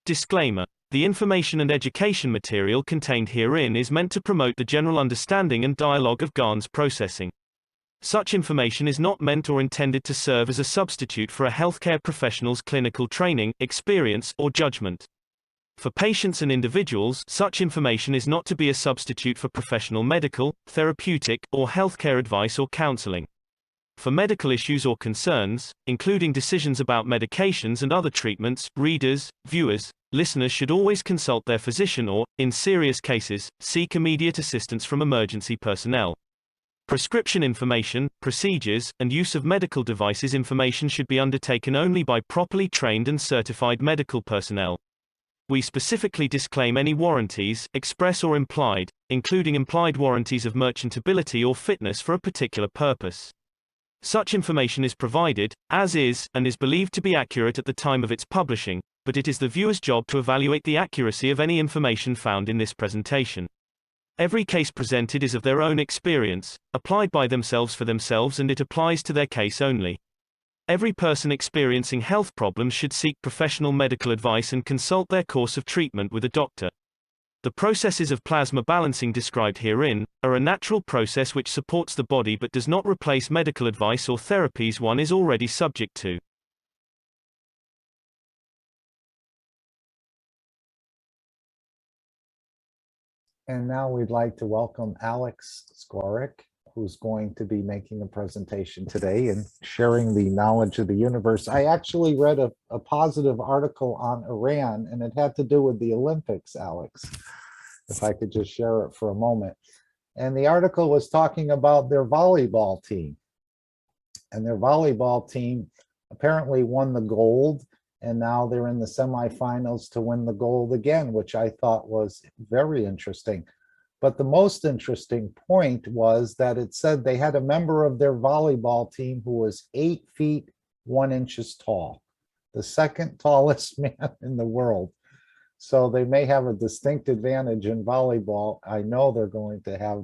Disclaimer. The information and education material contained herein is meant to promote the general understanding and dialogue of GANs processing. Such information is not meant or intended to serve as a substitute for a healthcare professional's clinical training, experience, or judgment. For patients and individuals, such information is not to be a substitute for professional medical, therapeutic, or healthcare advice or counseling. For medical issues or concerns, including decisions about medications and other treatments, readers, viewers, listeners should always consult their physician or, in serious cases, seek immediate assistance from emergency personnel. Prescription information, procedures, and use of medical devices information should be undertaken only by properly trained and certified medical personnel. We specifically disclaim any warranties, express or implied, including implied warranties of merchantability or fitness for a particular purpose. Such information is provided, as is, and is believed to be accurate at the time of its publishing, but it is the viewer's job to evaluate the accuracy of any information found in this presentation. Every case presented is of their own experience, applied by themselves for themselves, and it applies to their case only. Every person experiencing health problems should seek professional medical advice and consult their course of treatment with a doctor. The processes of plasma balancing described herein are a natural process which supports the body but does not replace medical advice or therapies one is already subject to. And now we'd like to welcome Alex SKORIK, who's going to be making a presentation today and sharing the knowledge of the universe. I actually read a positive article on Iran, and it had to do with the Olympics, Alex, if I could just share it for a moment. And the article was talking about their volleyball team. And their volleyball team apparently won the gold, and now they're in the semifinals to win the gold again, which I thought was very interesting. But the most interesting point was that it said they had a member of their volleyball team who was 8 feet 1 inches tall, the second tallest man in the world. So they may have a distinct advantage in volleyball. I know they're going to have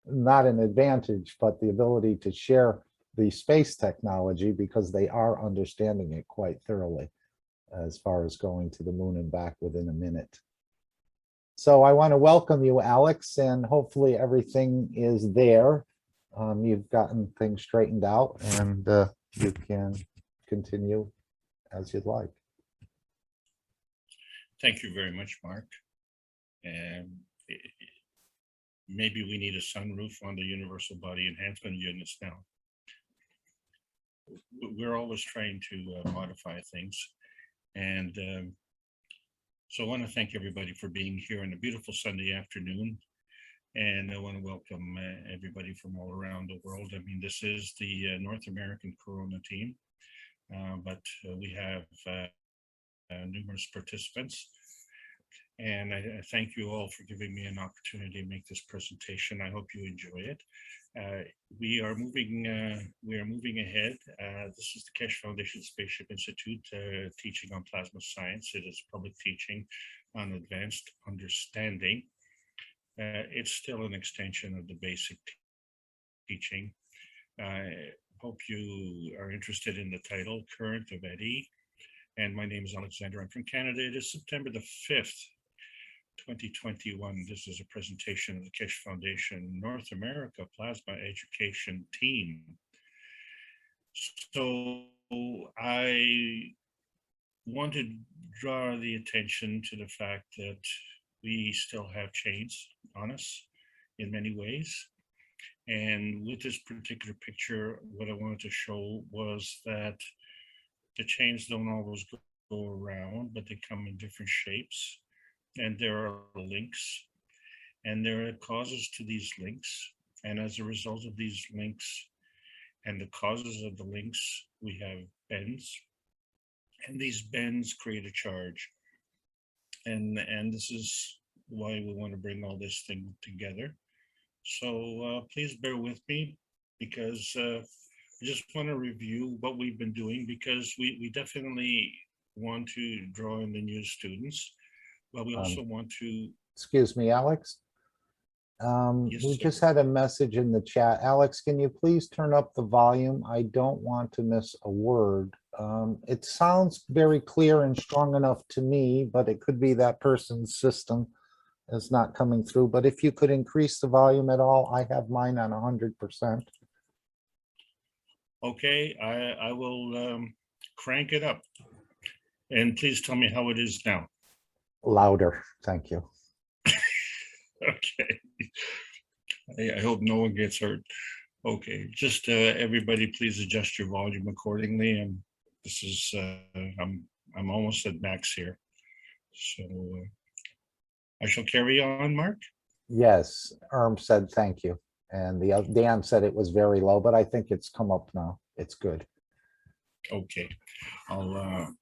not an advantage, but the ability to share the space technology because they are understanding it quite thoroughly as far as going to the moon and back within a minute. So I want to welcome you, Alex, and hopefully everything is there. You've gotten things straightened out, and you can continue as you'd like. Thank you very much, Mark. Maybe we need a sunroof on the universal body enhancement units now. We're always trying to modify things. And so I want to thank everybody for being here on a beautiful Sunday afternoon. And I want to welcome everybody from all around the world. I mean, this is the North American Corona team, but we have numerous participants. And I thank you all for giving me an opportunity to make this presentation. I hope you enjoy it. We are moving ahead. This is the Keshe Foundation Spaceship Institute teaching on plasma science. It is public teaching on advanced understanding. It's still an extension of the basic teaching. I hope you are interested in the title, Current of Eddy. And my name is Alexander. I'm from Canada. It is September the 5th, 2021. This is a presentation of the Keshe Foundation North America Plasma Education Team. So I want to draw the attention to the fact that we still have chains on us in many ways. And with this particular picture, what I wanted to show was that the chains don't always go around, but they come in different shapes. And there are links, and there are causes to these links. And as a result of these links and the causes of the links, we have bends. And these bends create a charge. And this is why we want to bring all this thing together. So please bear with me, because I just want to review what we've been doing, because we definitely want to draw in the new students, but we also want to... Excuse me, Alex. Yes, We sir. just had a message in the chat. Alex, can you please turn up the volume? I don't want to miss a word It sounds very clear and strong enough to me, but it could be that person's system is not coming through. But if you could increase the volume at all, I have mine on 100%. Okay, I will crank it up. And please tell me how it is now. Louder, thank you. Okay. I hope no one gets hurt. Okay, just everybody please adjust your volume accordingly. And this is, I'm almost at max here. So I shall carry on, Mark. Yes, said thank you. And Dan said it was very low, but I think it's come up now. It's good. Okay, I'll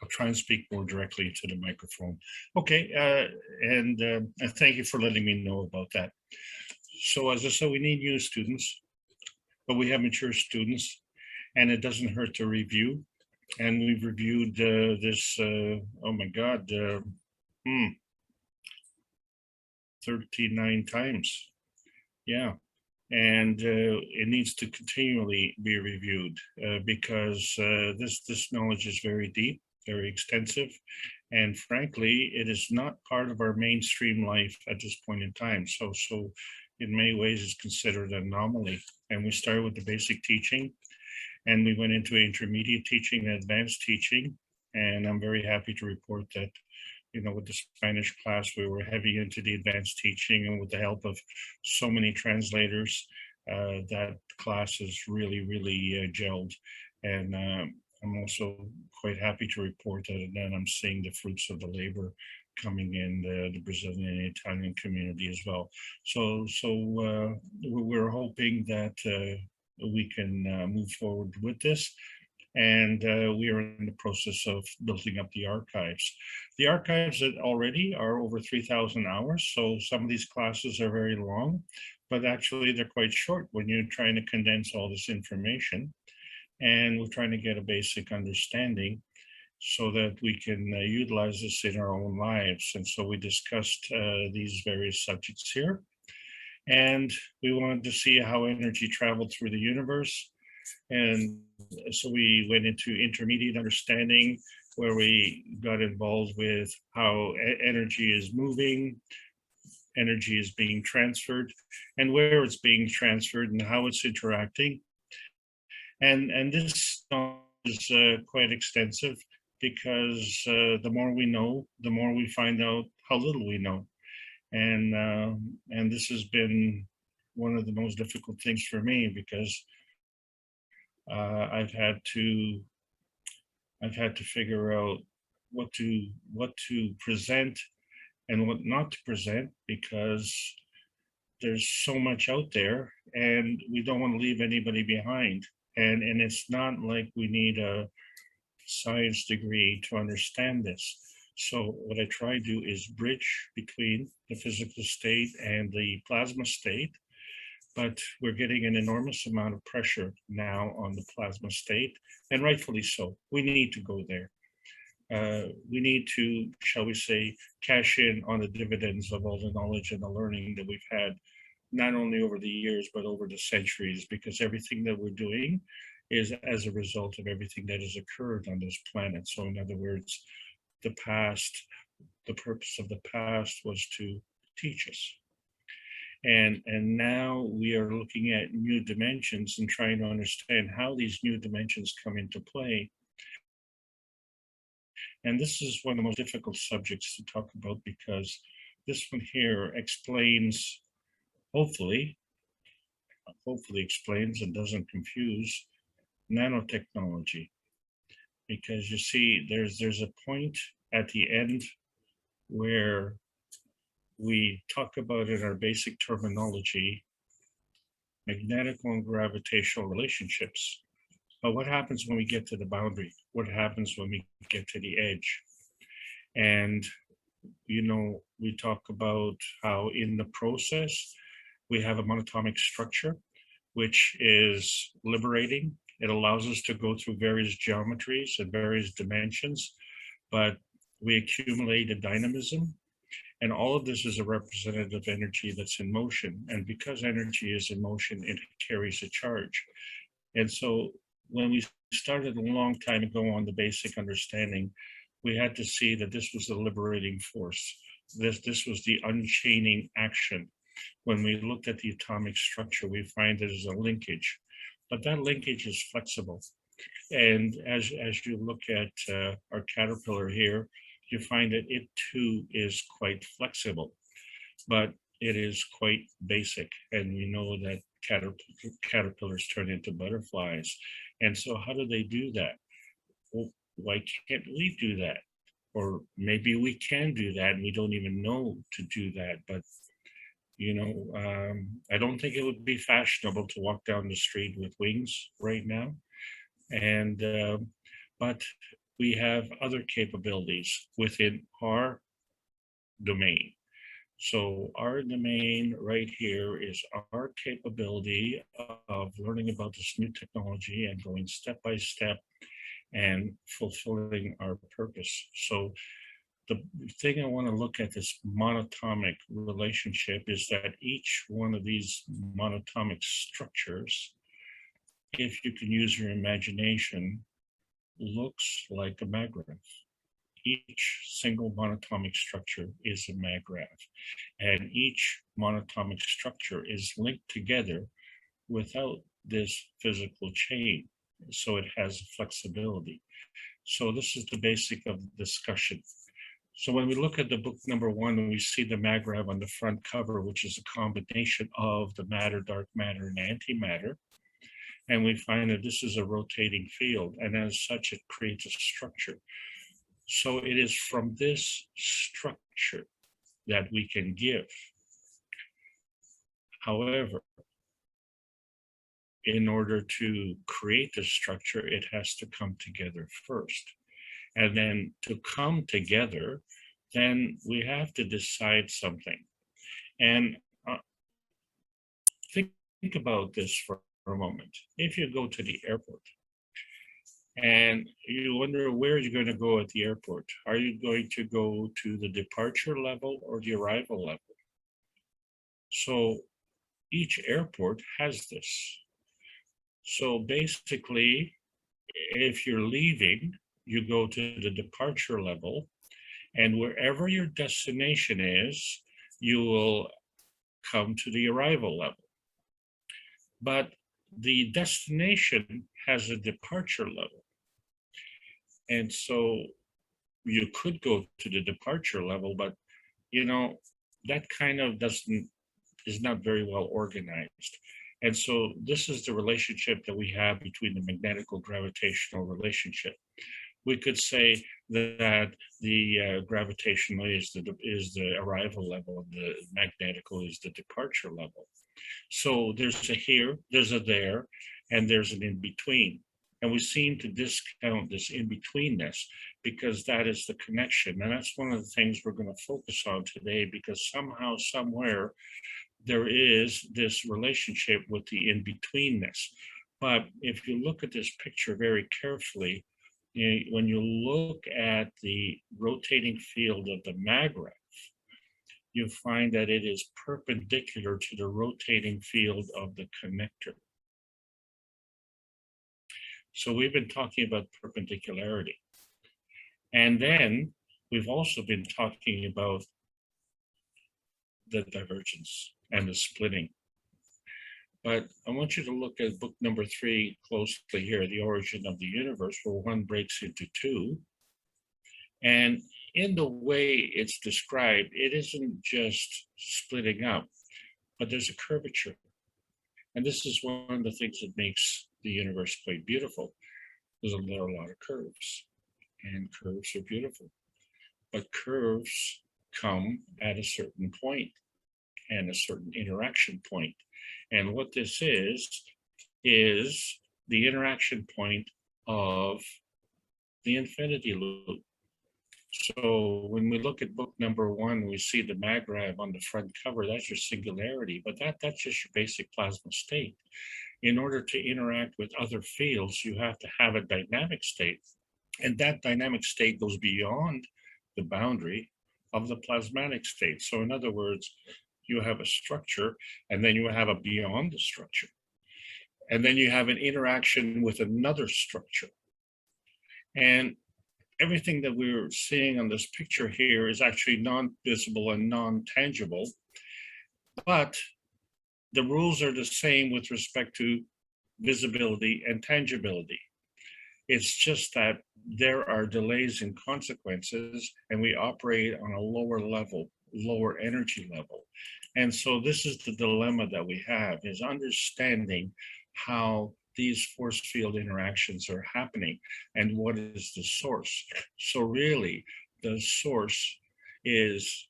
try and speak more directly to the microphone. Okay, and thank you for letting me know about that. So as I said, we need new students, but we have mature students, and it doesn't hurt to review. And we've reviewed this, oh my God, 39 times. Yeah. And it needs to continually be reviewed because this knowledge is very deep, very extensive, and frankly, it is not part of our mainstream life at this point in time. So in many ways, it's considered an anomaly. And we started with the basic teaching, and we went into intermediate teaching and advanced teaching. And I'm very happy to report that, you know, with the Spanish class, we were heavy into the advanced teaching, and with the help of so many translators, that class is really, really gelled. And I'm also quite happy to report that then I'm seeing the fruits of the labor coming in the Brazilian and Italian community as well. So we're hoping that we can move forward with this. And we are in the process of building up the archives. The archives that already are over 3,000 hours. So some of these classes are very long, but actually they're quite short when you're trying to condense all this information. And we're trying to get a basic understanding so that we can utilize this in our own lives. And so we discussed these various subjects here. And we wanted to see how energy traveled through the universe. And so we went into intermediate understanding, where we got involved with how energy is moving, energy is being transferred, and where it's being transferred and how it's interacting. And this is quite extensive because the more we know, the more we find out how little we know. And this has been one of the most difficult things for me because I've had to figure out what to present and what not to present, because there's so much out there and we don't want to leave anybody behind. And it's not like we need a science degree to understand this. So what I try to do is bridge between the physical state and the plasma state. But we're getting an enormous amount of pressure now on the plasma state, and rightfully so. We need to go there. We need to, shall we say, cash in on the dividends of all the knowledge and the learning that we've had, not only over the years, but over the centuries, because everything that we're doing is as a result of everything that has occurred on this planet. So in other words, the past, the purpose of the past was to teach us. And now we are looking at new dimensions and trying to understand how these new dimensions come into play. And this is one of the most difficult subjects to talk about, because this one here explains, hopefully explains and doesn't confuse nanotechnology. Because you see, there's a point at the end where we talk about in our basic terminology, magnetical and gravitational relationships. But what happens when we get to the boundary? What happens when we get to the edge? And, you know, we talk about how in the process, we have a monatomic structure, which is liberating. It allows us to go through various geometries and various dimensions, but we accumulate a dynamism. And all of this is a representative energy that's in motion. And because energy is in motion, it carries a charge. And so when we started a long time ago on the basic understanding, we had to see that this was the liberating force. This was the unchaining action. When we looked at the atomic structure, we find there's a linkage, but that linkage is flexible. And as you look at our caterpillar here, you find that it too is quite flexible, but it is quite basic. And we know that caterpillars turn into butterflies. And so how do they do that? Well, why can't we do that? Or maybe we can do that and we don't even know to do that. But, you know, I don't think it would be fashionable to walk down the street with wings right now. And, but we have other capabilities within our domain. So our domain right here is our capability of learning about this new technology and going step by step and fulfilling our purpose. So the thing I want to look at this monatomic relationship is that each one of these monatomic structures, if you can use your imagination, looks like a maggraph. Each single monatomic structure is a maggraph, and each monatomic structure is linked together without this physical chain, so it has flexibility. So this is the basic of the discussion. So when we look at the book number 1, we see the maggrav on the front cover, which is a combination of the matter, dark matter, and antimatter. And we find that this is a rotating field, and as such, it creates a structure. So it is from this structure that we can give. However, in order to create the structure, it has to come together first. And then to come together, then we have to decide something. And think about this for a moment. If you go to the airport, and you wonder where you're going to go at the airport. Are you going to go to the departure level or the arrival level? So each airport has this. So basically, if you're leaving, you go to the departure level, and wherever your destination is, you will come to the arrival level. But the destination has a departure level. And so you could go to the departure level, but you know, that kind of is not very well organized. And so this is the relationship that we have between the magnetical gravitational relationship. We could say that the gravitational is the arrival level, and the magnetical is the departure level. So there's a here, there's a there, and there's an in between. And we seem to discount this in-betweenness because that is the connection. And that's one of the things we're going to focus on today, because somehow, somewhere, there is this relationship with the in-betweenness. But if you look at this picture very carefully, when you look at the rotating field of the maggraph, you find that it is perpendicular to the rotating field of the connector. So we've been talking about perpendicularity. And then we've also been talking about the divergence and the splitting. But I want you to look at book number 3 closely here, The Origin of the Universe, where one breaks into two. And in the way it's described, it isn't just splitting up, but there's a curvature. And this is one of the things that makes the universe quite beautiful. There are a lot of curves, and curves are beautiful. But curves come at a certain point and a certain interaction point. And what this is the interaction point of the infinity loop. So when we look at book number 1, we see the maggrav on the front cover. That's your singularity, but that's just your basic plasma state. In order to interact with other fields, you have to have a dynamic state. And that dynamic state goes beyond the boundary of the plasmatic state. So in other words, you have a structure, and then you have a beyond the structure. And then you have an interaction with another structure. And everything that we're seeing on this picture here is actually non-visible and non-tangible, but the rules are the same with respect to visibility and tangibility. It's just that there are delays and consequences, and we operate on a lower level, lower energy level. And so this is the dilemma that we have, is understanding how these force field interactions are happening and what is the source. So really, the source is,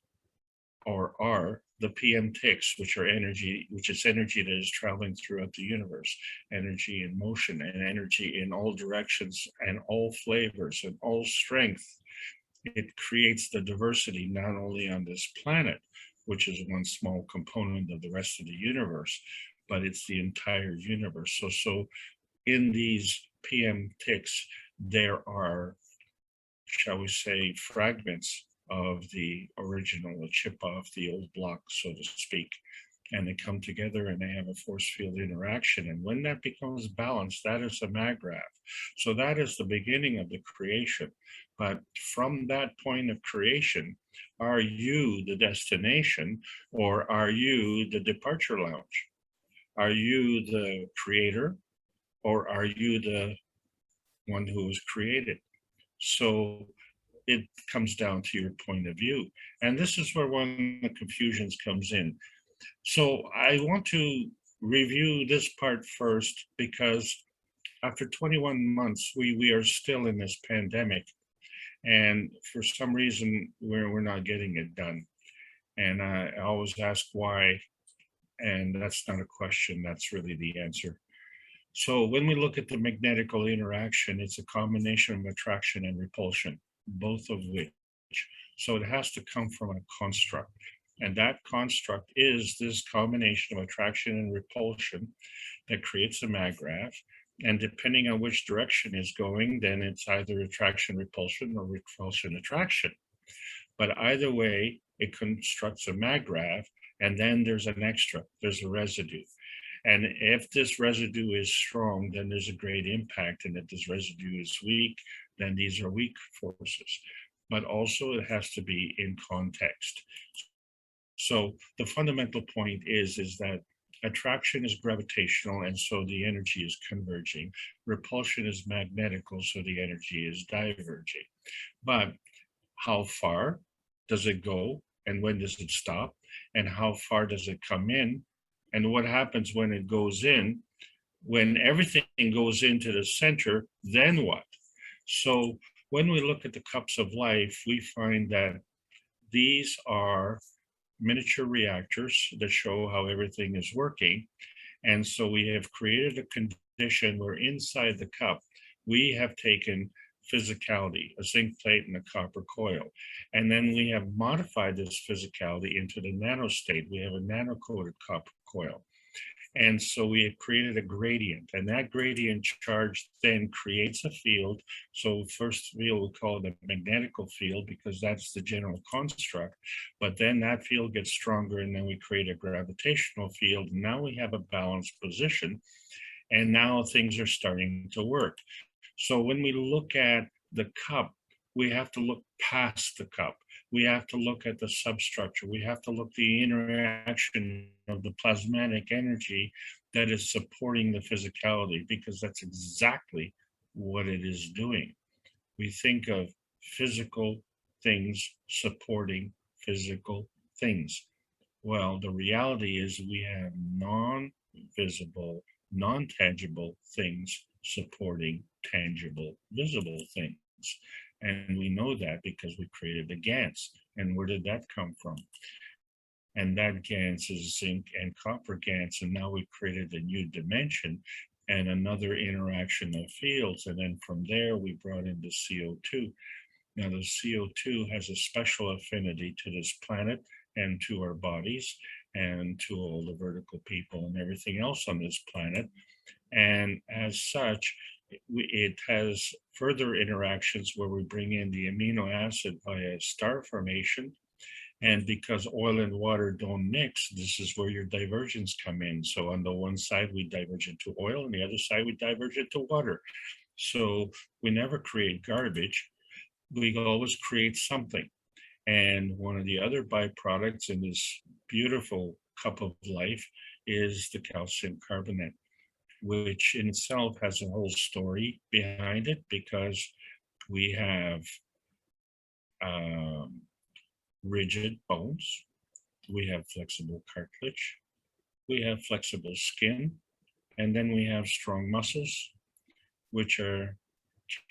or are, the PM ticks, which are energy, which is energy that is traveling throughout the universe, energy in motion and energy in all directions and all flavors and all strength. It creates the diversity not only on this planet, which is one small component of the rest of the universe, but it's the entire universe. So in these PM ticks, there are, shall we say, fragments of the original, a chip off the old block, so to speak, and they come together and they have a force field interaction. And when that becomes balanced, that is a maggrav. So that is the beginning of the creation. But from that point of creation, are you the destination, or are you the departure lounge? Are you the creator, or are you the one who was created? So it comes down to your point of view. And this is where one of the confusions comes in. So I want to review this part first, because after 21 months, we are still in this pandemic. And for some reason, we're not getting it done. And I always ask why. And that's not a question, that's really the answer. So when we look at the magnetical interaction, it's a combination of attraction and repulsion, both of which. So it has to come from a construct. And that construct is this combination of attraction and repulsion that creates a maggrav. And depending on which direction is going, then it's either attraction, repulsion, or repulsion, attraction. But either way, it constructs a maggrav, and then there's an extra, there's a residue. And if this residue is strong, then there's a great impact. And if this residue is weak, then these are weak forces. But also it has to be in context. So the fundamental point is that attraction is gravitational, and so the energy is converging. Repulsion is magnetical, so the energy is diverging. But how far does it go, and when does it stop? And how far does it come in? And what happens when it goes in? When everything goes into the center, then what? So when we look at the cups of life, we find that these are miniature reactors that show how everything is working. And so we have created a condition where inside the cup, we have taken physicality, a zinc plate and a copper coil. And then we have modified this physicality into the nanostate. We have a nano-coated copper coil. And so we have created a gradient, and that gradient charge then creates a field. So first field, we'll call it a magnetical field, because that's the general construct. But then that field gets stronger, and then we create a gravitational field. And now we have a balanced position, and now things are starting to work. So when we look at the cup, we have to look past the cup. We have to look at the substructure. We have to look at the interaction of the plasmatic energy that is supporting the physicality, because that's exactly what it is doing. We think of physical things supporting physical things. Well, the reality is we have non-visible, non-tangible things supporting tangible, visible things. And we know that because we created the GANs. And where did that come from? And that GANs is zinc and copper GANs. And now we've created a new dimension and another interaction of fields. And then from there, we brought in the CO2. Now the CO2 has a special affinity to this planet and to our bodies and to all the vertical people and everything else on this planet. And as such, it has further interactions where we bring in the amino acid via star formation. And because oil and water don't mix, this is where your diversions come in. So on the one side, we diverge into oil, and the other side, we diverge into water. So we never create garbage. We always create something. And one of the other byproducts in this beautiful cup of life is the calcium carbonate, which in itself has a whole story behind it, because we have rigid bones, we have flexible cartilage, we have flexible skin, and then we have strong muscles, which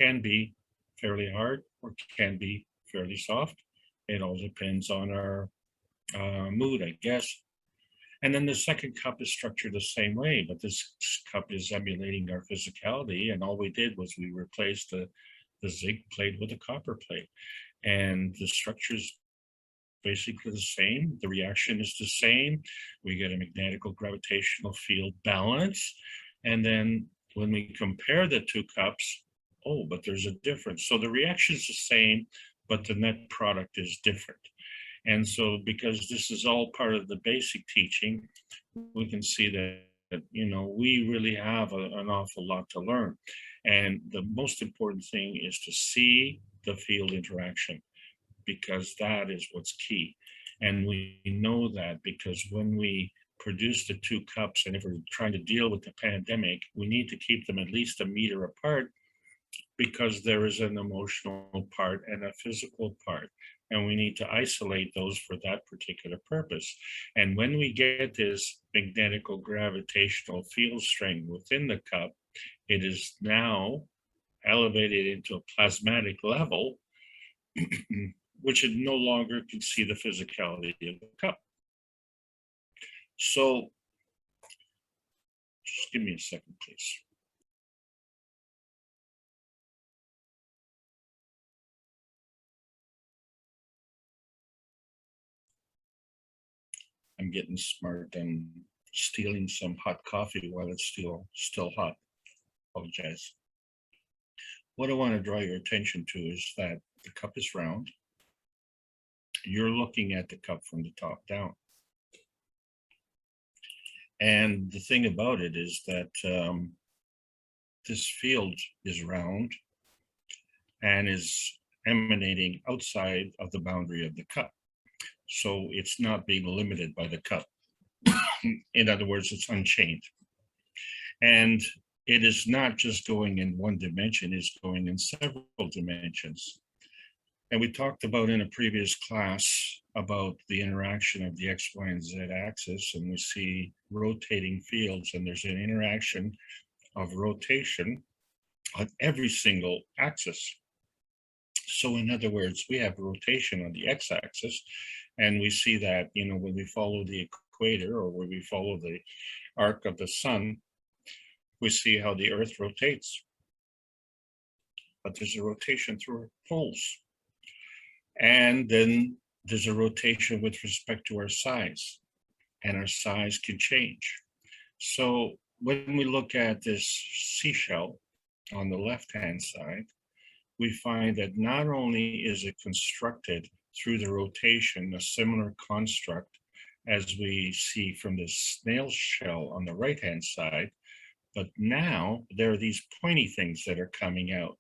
can be fairly hard or can be fairly soft. It all depends on our mood, I guess. And then the second cup is structured the same way, but this cup is emulating our physicality. And all we did was we replaced the zinc plate with a copper plate. And the structure is basically the same. The reaction is the same. We get a magnetical gravitational field balance. And then when we compare the two cups, oh, but there's a difference. So the reaction is the same, but the net product is different. And so because this is all part of the basic teaching, we can see that we really have an awful lot to learn. And the most important thing is to see the field interaction, because that is what's key. And we know that because when we produce the two cups, and if we're trying to deal with the pandemic, we need to keep them at least a meter apart, because there is an emotional part and a physical part. And we need to isolate those for that particular purpose. And when we get this magnetical gravitational field strength within the cup, it is now elevated into a plasmatic level, which it no longer can see the physicality of the cup. So just give me a second, please. I'm getting smart and stealing some hot coffee while it's still hot. Apologize. What I want to draw your attention to is that the cup is round. You're looking at the cup from the top down. And the thing about it is that this field is round and is emanating outside of the boundary of the cup. So it's not being limited by the cup. In other words, it's unchained. And it is not just going in one dimension, it's going in several dimensions. And we talked about in a previous class about the interaction of the X, Y, and Z axis, and we see rotating fields, and there's an interaction of rotation on every single axis. So in other words, we have rotation on the x-axis, and we see that, when we follow the equator, or when we follow the arc of the sun, we see how the Earth rotates. But there's a rotation through poles. And then there's a rotation with respect to our size, and our size can change. So when we look at this seashell on the left-hand side, we find that not only is it constructed through the rotation, a similar construct as we see from the snail shell on the right-hand side, but now there are these pointy things that are coming out,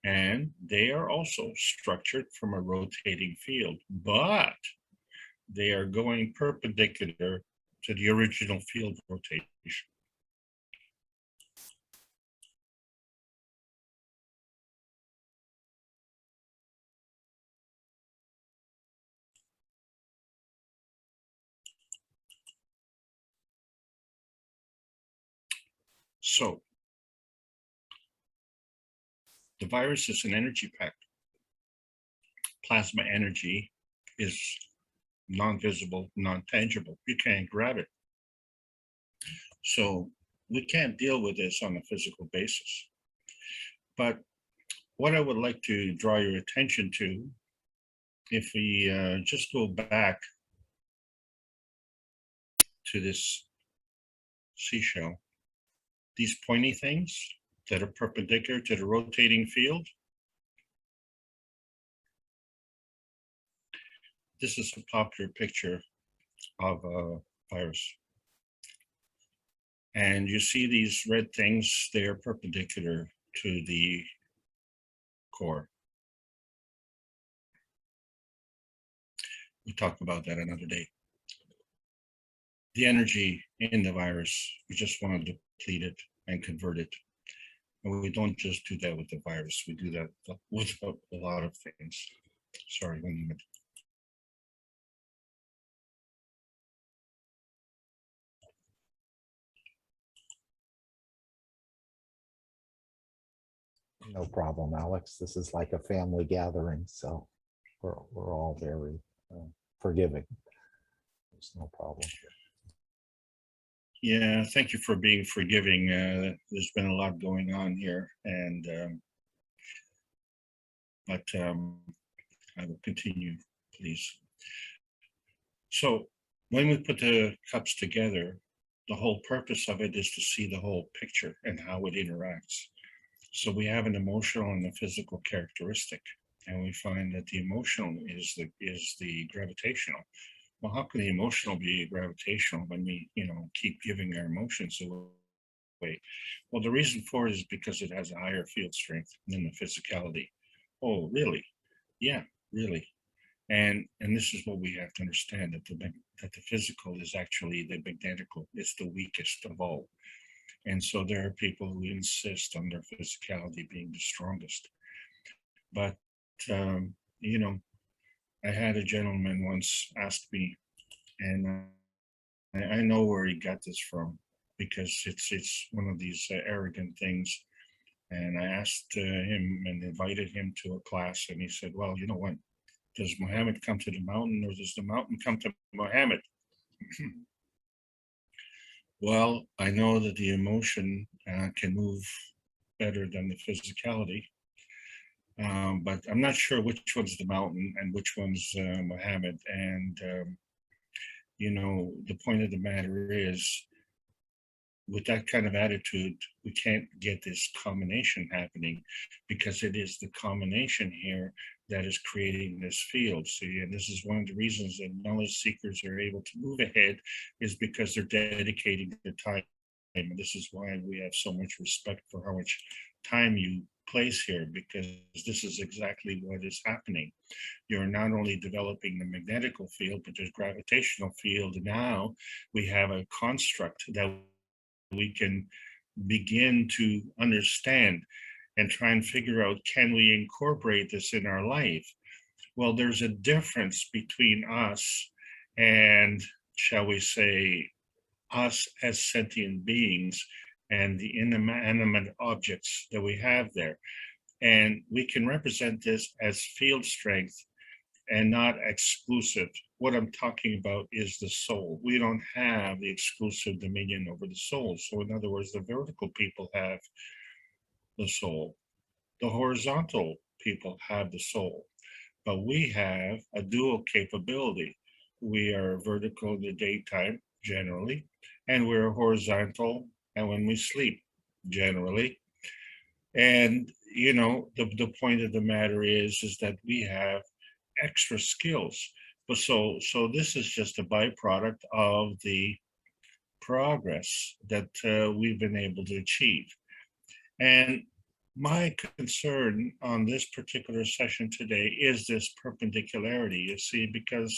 and they are also structured from a rotating field, but they are going perpendicular to the original field rotation. So the virus is an energy pack. Plasma energy is non-visible, non-tangible. You can't grab it. So we can't deal with this on a physical basis. But what I would like to draw your attention to, if we just go back to this seashell, these pointy things that are perpendicular to the rotating field, this is a popular picture of a virus. And you see these red things, they are perpendicular to the core. We'll talk about that another day. The energy in the virus, we just want to deplete it and convert it. And we don't just do that with the virus, we do that with a lot of things. Sorry, 1 minute. No problem, Alex. This is like a family gathering, so we're all very forgiving. There's no problem. Yeah, thank you for being forgiving. There's been a lot going on here, and but I will continue, please. So when we put the cups together, the whole purpose of it is to see the whole picture and how it interacts. So we have an emotional and a physical characteristic, and we find that the emotional is the gravitational. Well, how can the emotional be gravitational when we, keep giving our emotions away? Well, the reason for it is because it has a higher field strength than the physicality. Oh, really? Yeah, really. And this is what we have to understand, that the physical is actually the magnetical. It's the weakest of all. And so there are people who insist on their physicality being the strongest. But, I had a gentleman once ask me, and I know where he got this from, because it's one of these arrogant things. And I asked him and invited him to a class, and he said, well, you know what? Does Muhammad come to the mountain, or does the mountain come to Muhammad? Well, I know that the emotion can move better than the physicality, but I'm not sure which one's the mountain and which one's Muhammad. And, the point of the matter is, with that kind of attitude, we can't get this combination happening, because it is the combination here that is creating this field. See, and this is one of the reasons that knowledge seekers are able to move ahead, is because they're dedicating the time. And this is why we have so much respect for how much time you place here, because this is exactly what is happening. You're not only developing the magnetical field, but there's gravitational field. Now we have a construct that we can begin to understand and try and figure out, can we incorporate this in our life? Well, there's a difference between us and, shall we say, us as sentient beings and the inanimate objects that we have there. And we can represent this as field strength and not exclusive. What I'm talking about is the soul. We don't have the exclusive dominion over the soul. So in other words, the vertical people have the soul. The horizontal people have the soul. But we have a dual capability. We are vertical in the daytime, generally, and we're horizontal and when we sleep, generally. And, the point of the matter is that we have extra skills. But so this is just a byproduct of the progress that we've been able to achieve. And my concern on this particular session today is this perpendicularity, you see, because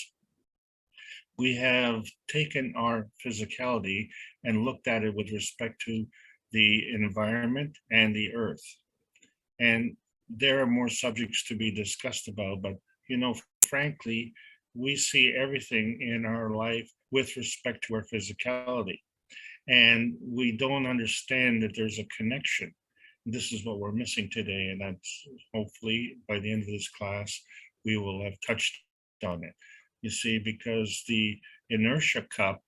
we have taken our physicality and looked at it with respect to the environment and the earth. And there are more subjects to be discussed about, but frankly, we see everything in our life with respect to our physicality. And we don't understand that there's a connection. This is what we're missing today. And that's hopefully by the end of this class, we will have touched on it. You see, because the inertia cup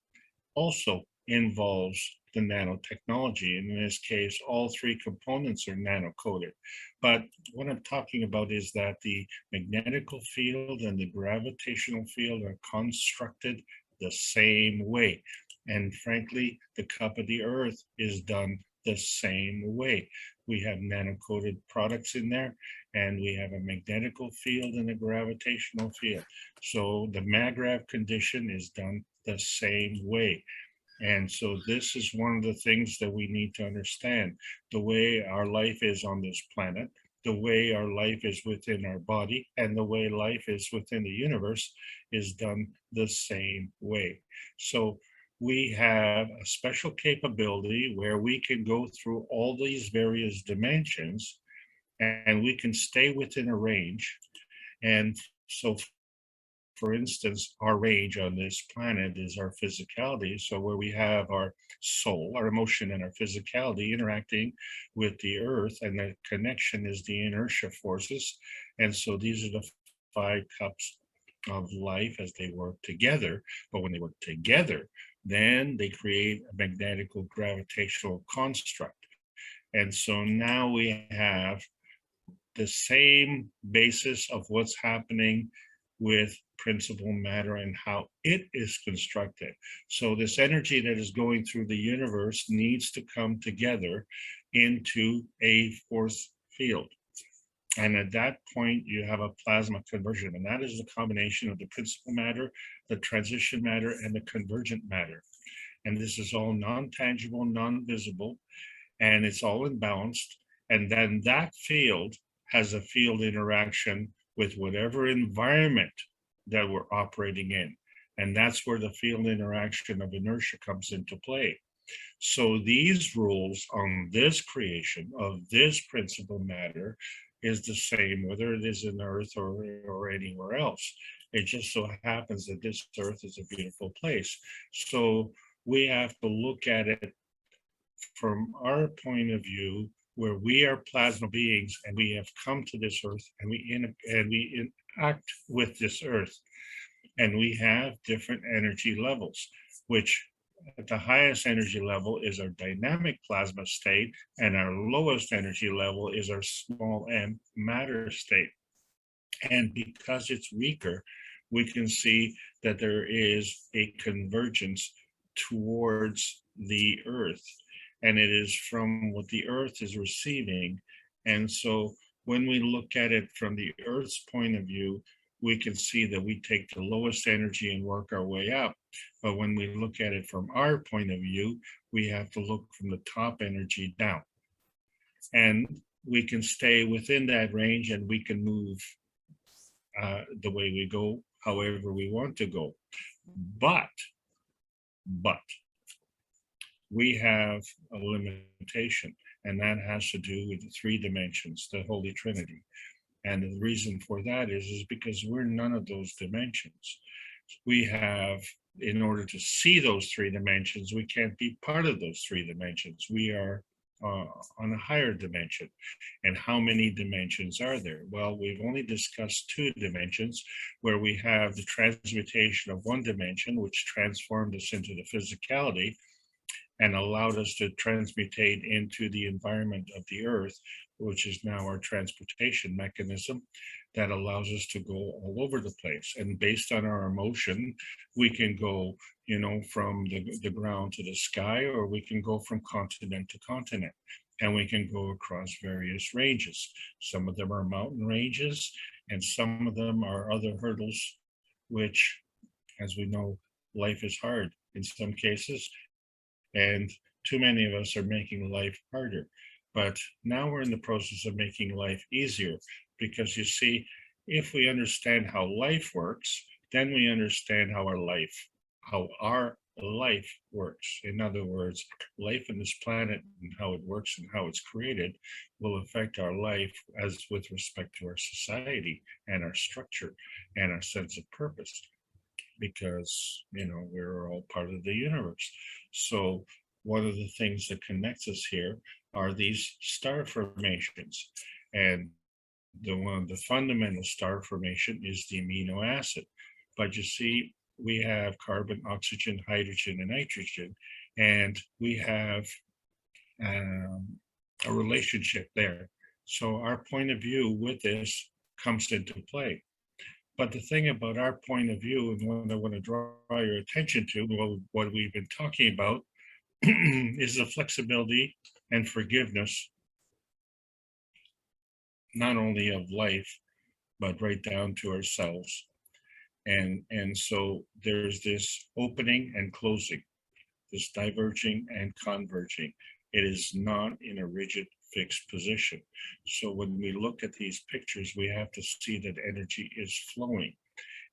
also involves the nanotechnology. And in this case, all three components are nano-coated. But what I'm talking about is that the magnetical field and the gravitational field are constructed the same way. And frankly, the cup of the earth is done the same way. We have nano-coated products in there, and we have a magnetical field and a gravitational field. So the maggrav condition is done the same way. And so this is one of the things that we need to understand. The way our life is on this planet, the way our life is within our body, and the way life is within the universe is done the same way. So we have a special capability where we can go through all these various dimensions and we can stay within a range. And so, for instance, our range on this planet is our physicality. So where we have our soul, our emotion, and our physicality interacting with the earth, and the connection is the inertia forces. And so these are the 5 cups of life as they work together. But when they work together, then they create a magnetical gravitational construct. And so now we have the same basis of what's happening with principal matter and how it is constructed. So this energy that is going through the universe needs to come together into a force field. And at that point, you have a plasma conversion, and that is the combination of the principal matter, the transition matter, and the convergent matter. And this is all non-tangible, non-visible, and it's all imbalanced. And then that field has a field interaction with whatever environment that we're operating in. And that's where the field interaction of inertia comes into play. So these rules on this creation of this principal matter is the same, whether it is in Earth or anywhere else. It just so happens that this Earth is a beautiful place. So we have to look at it from our point of view, where we are plasma beings and we have come to this Earth and we interact with this Earth, and we have different energy levels, which at the highest energy level is our dynamic plasma state, and our lowest energy level is our small m matter state. And because it's weaker, we can see that there is a convergence towards the Earth, and it is from what the Earth is receiving. And so when we look at it from the Earth's point of view, we can see that we take the lowest energy and work our way up. But when we look at it from our point of view, we have to look from the top energy down. And we can stay within that range, and we can move the way we go, however we want to go. But we have a limitation, and that has to do with the 3 dimensions, the Holy Trinity. And the reason for that is because we're none of those dimensions. We have, in order to see those 3 dimensions, we can't be part of those 3 dimensions. We are on a higher dimension. And how many dimensions are there? Well, we've only discussed 2 dimensions, where we have the transmutation of 1 dimension, which transformed us into the physicality and allowed us to transmutate into the environment of the Earth, which is now our transportation mechanism that allows us to go all over the place. And based on our emotion, we can go, from the ground to the sky, or we can go from continent to continent, and we can go across various ranges. Some of them are mountain ranges, and some of them are other hurdles, which, as we know, life is hard in some cases, and too many of us are making life harder. But now we're in the process of making life easier, because you see, if we understand how life works, then we understand how our life works. In other words, life on this planet and how it works and how it's created will affect our life as with respect to our society and our structure and our sense of purpose, because we're all part of the universe. So one of the things that connects us here are these star formations, and the fundamental star formation is the amino acid. But you see, we have carbon, oxygen, hydrogen, and nitrogen, and we have a relationship there. So our point of view with this comes into play. But the thing about our point of view, and what I want to draw your attention to, what we've been talking about, is the flexibility and forgiveness not only of life, but right down to ourselves. And so there's this opening and closing, this diverging and converging. It is not in a rigid fixed position. So when we look at these pictures, we have to see that energy is flowing,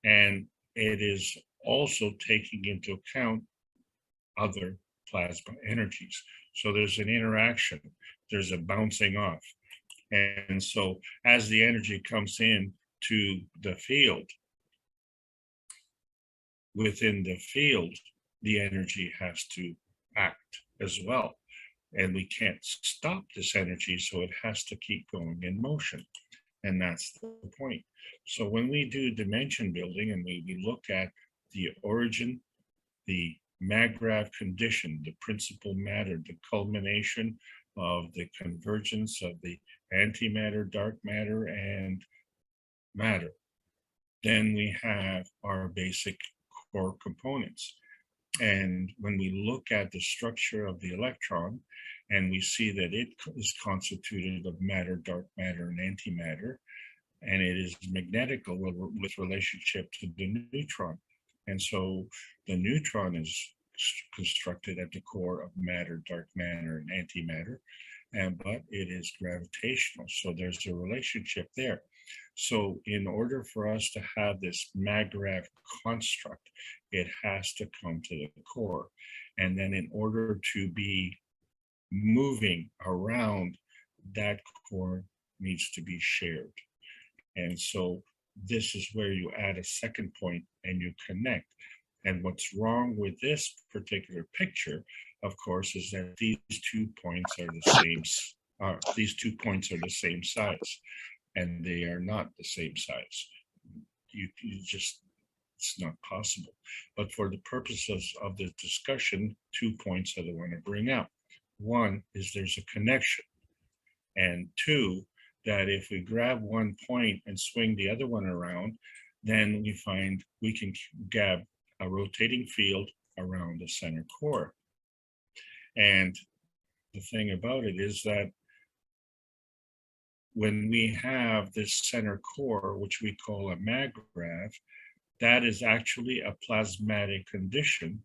and it is also taking into account other plasma energies. So there's an interaction, there's a bouncing off. And so as the energy comes in to the field, within the field, the energy has to act as well. And we can't stop this energy, so it has to keep going in motion. And that's the point. So when we do dimension building and we look at the origin, the maggrav condition, the principal matter, the culmination of the convergence of the antimatter, dark matter, and matter, then we have our basic core components. And when we look at the structure of the electron, and we see that it is constituted of matter, dark matter, and antimatter, and it is magnetical with relationship to the neutron. And so the neutron is constructed at the core of matter, dark matter, and antimatter, but it is gravitational. So there's a relationship there. So in order for us to have this maggrav construct, it has to come to the core. And then in order to be moving around, that core needs to be shared. And so this is where you add a second point and you connect. And what's wrong with this particular picture, of course, is that these 2 points are the same. These 2 points are the same size, and they are not the same size. You just, it's not possible. But for the purposes of the discussion, 2 points are the one to bring out. One is there's a connection, and two, that if we grab one point and swing the other one around, then we find we can grab a rotating field around the center core. And the thing about it is that when we have this center core, which we call a maggrav, that is actually a plasmatic condition,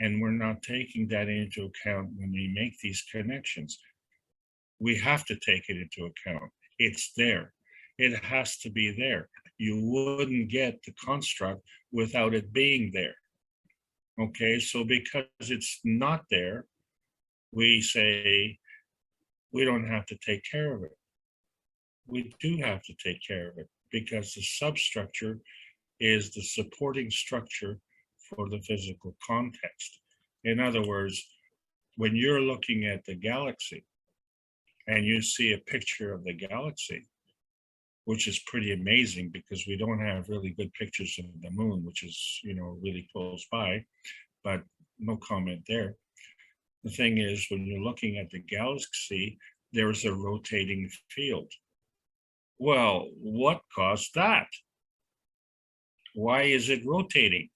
and we're not taking that into account when we make these connections. We have to take it into account. It's there. It has to be there. You wouldn't get the construct without it being there. Okay, so because it's not there, we say we don't have to take care of it. We do have to take care of it because the substructure is the supporting structure for the physical context. In other words, when you're looking at the galaxy and you see a picture of the galaxy, which is pretty amazing because we don't have really good pictures of the moon, which is, really close by, but no comment there. The thing is, when you're looking at the galaxy, there is a rotating field. Well, what caused that? Why is it rotating?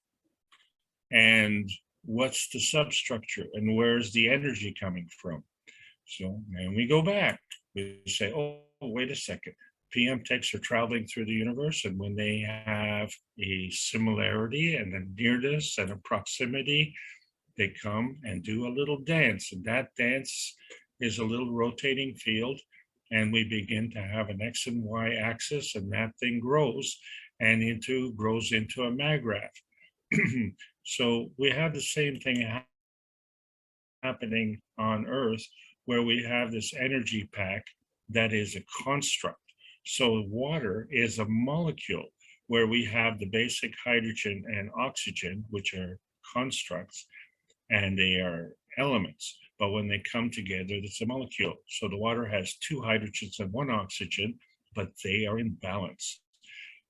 And what's the substructure? And where's the energy coming from? So then we go back. We say, oh, wait a second. PM techs are traveling through the universe, and when they have a similarity and a nearness and a proximity, they come and do a little dance. And that dance is a little rotating field. And we begin to have an X and Y axis, and that thing grows and grows into a maggrav. So we have the same thing happening on Earth, where we have this energy pack that is a construct. So water is a molecule where we have the basic hydrogen and oxygen, which are constructs, and they are elements. But when they come together, it's a molecule. So the water has 2 hydrogens and 1 oxygen, but they are in balance.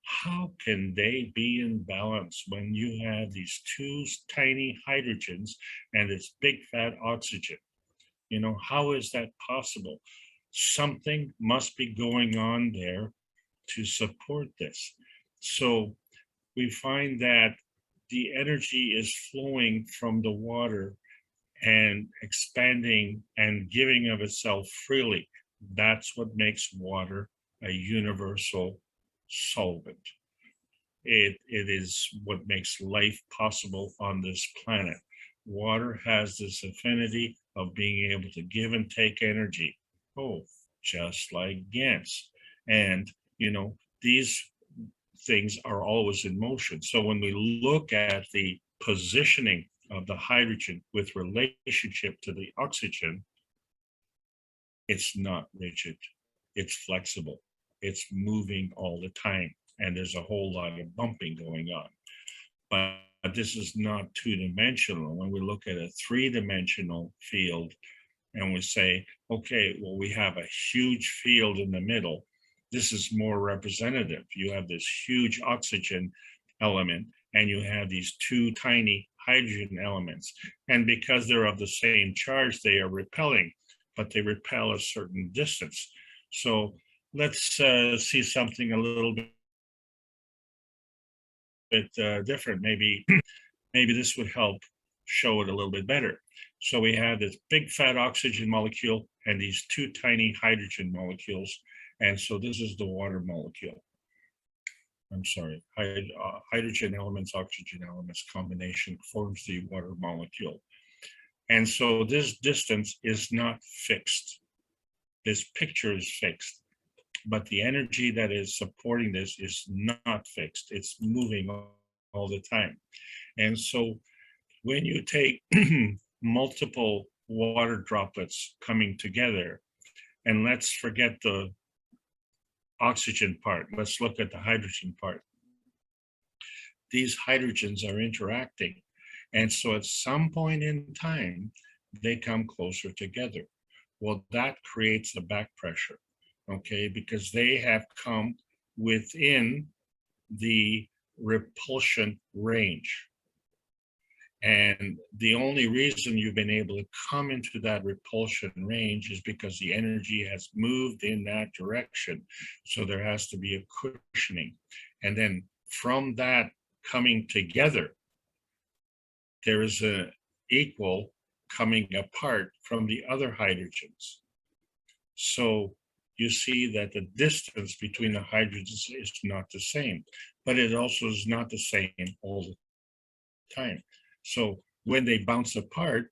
How can they be in balance when you have these 2 tiny hydrogens and this big fat oxygen? How is that possible? Something must be going on there to support this. So we find that the energy is flowing from the water and expanding and giving of itself freely. That's what makes water a universal solvent. It is what makes life possible on this planet. Water has this affinity of being able to give and take energy. Oh, just like gas. And, you know, these things are always in motion. So when we look at the positioning of the hydrogen with relationship to the oxygen, it's not rigid, it's flexible, it's moving all the time, and there's a whole lot of bumping going on. But this is not two-dimensional. When we look at a three-dimensional field and we say, okay, well, we have a huge field in the middle, this is more representative. You have this huge oxygen element and you have these two tiny hydrogen elements. And because they're of the same charge, they are repelling, but they repel a certain distance. So let's see something a little bit different. Maybe this would help show it a little bit better. So we have this big fat oxygen molecule and these two tiny hydrogen molecules. And so this is the water molecule. I'm sorry, hydrogen elements, oxygen elements combination forms the water molecule. And so this distance is not fixed. This picture is fixed, but the energy that is supporting this is not fixed. It's moving all the time. And so when you take multiple water droplets coming together, and let's forget the oxygen part, let's look at the hydrogen part. These hydrogens are interacting. And so at some point in time, they come closer together. Well, that creates a back pressure, okay? Because they have come within the repulsion range. And the only reason you've been able to come into that repulsion range is because the energy has moved in that direction. So there has to be a cushioning. And then from that coming together, there is an equal coming apart from the other hydrogens. So you see that the distance between the hydrogens is not the same, but it also is not the same all the time. So when they bounce apart,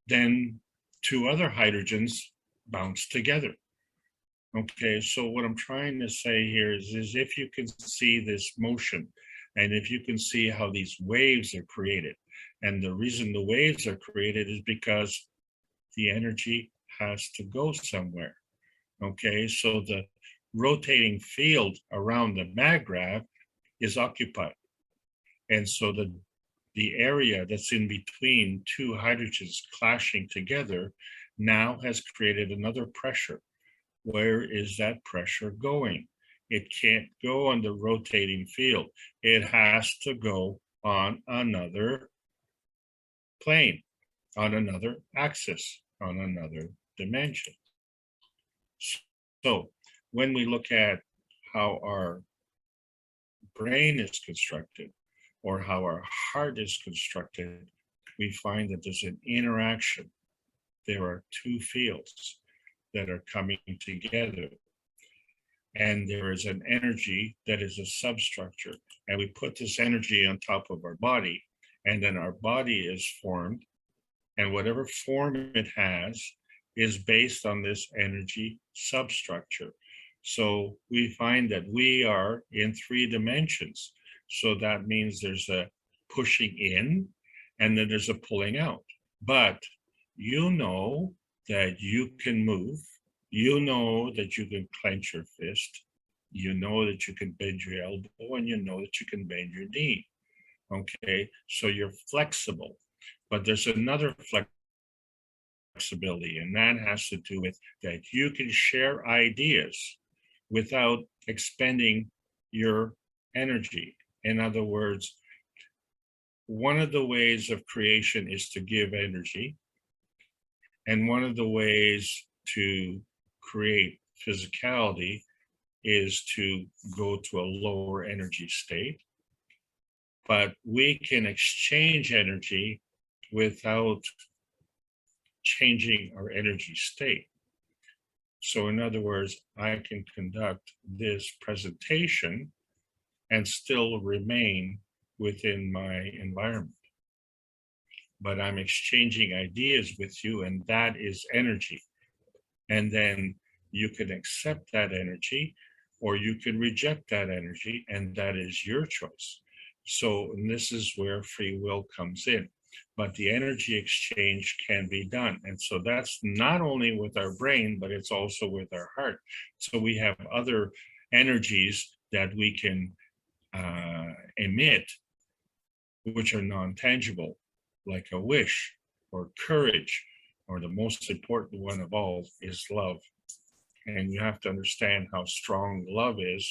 then two other hydrogens bounce together. Okay, so what I'm trying to say here is if you can see this motion, and if you can see how these waves are created, and the reason the waves are created is because the energy has to go somewhere. Okay, so the rotating field around the maggrav is occupied. And so the area that's in between two hydrogens clashing together now has created another pressure. Where is that pressure going? It can't go on the rotating field. It has to go on another plane, on another axis, on another dimension. So when we look at how our brain is constructed, or how our heart is constructed, we find that there's an interaction. There are two fields that are coming together. And there is an energy that is a substructure. And we put this energy on top of our body, and then our body is formed. And whatever form it has is based on this energy substructure. So we find that we are in 3 dimensions. So that means there's a pushing in and then there's a pulling out. But you know that you can move. You know that you can clench your fist. You know that you can bend your elbow, and you know that you can bend your knee. Okay, so you're flexible. But there's another flexibility, and that has to do with that you can share ideas without expending your energy. In other words, one of the ways of creation is to give energy. And one of the ways to create physicality is to go to a lower energy state. But we can exchange energy without changing our energy state. So in other words, I can conduct this presentation and still remain within my environment. But I'm exchanging ideas with you, and that is energy. And then you can accept that energy, or you can reject that energy, and that is your choice. So and this is where free will comes in. But the energy exchange can be done. And so that's not only with our brain, but it's also with our heart. So we have other energies that we can emit, which are non-tangible, like a wish or courage, or the most important one of all is love. And you have to understand how strong love is.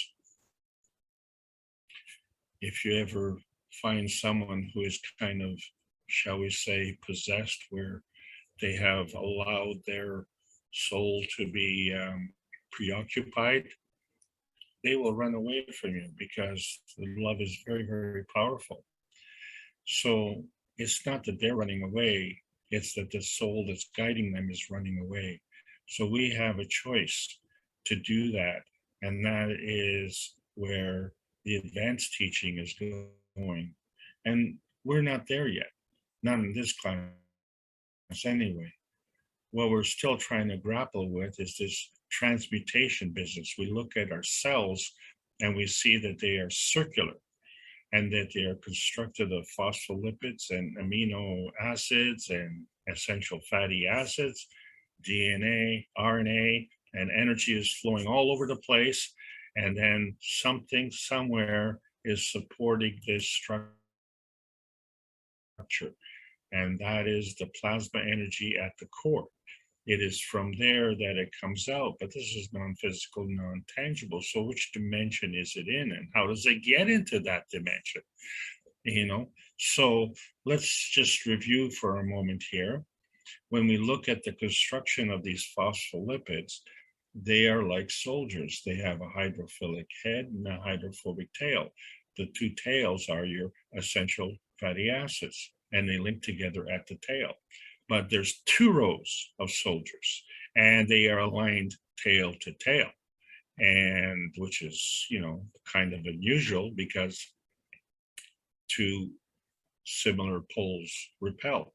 If you ever find someone who is kind of, shall we say, possessed, where they have allowed their soul to be preoccupied, they will run away from you because love is very, very powerful. So it's not that they're running away, it's that the soul that's guiding them is running away. So we have a choice to do that. And that is where the advanced teaching is going. And we're not there yet, not in this class anyway. What we're still trying to grapple with is this transmutation business. We look at our cells and we see that they are circular, and that they are constructed of phospholipids and amino acids and essential fatty acids, DNA, RNA, and energy is flowing all over the place. And then something somewhere is supporting this structure. And that is the plasma energy at the core. It is from there that it comes out, but this is non-physical, non-tangible. So which dimension is it in, and how does it get into that dimension? So let's just review for a moment here. When we look at the construction of these phospholipids, they are like soldiers. They have a hydrophilic head and a hydrophobic tail. The two tails are your essential fatty acids, and they link together at the tail. But there's two rows of soldiers, and they are aligned tail to tail, and which is, kind of unusual because two similar poles repel.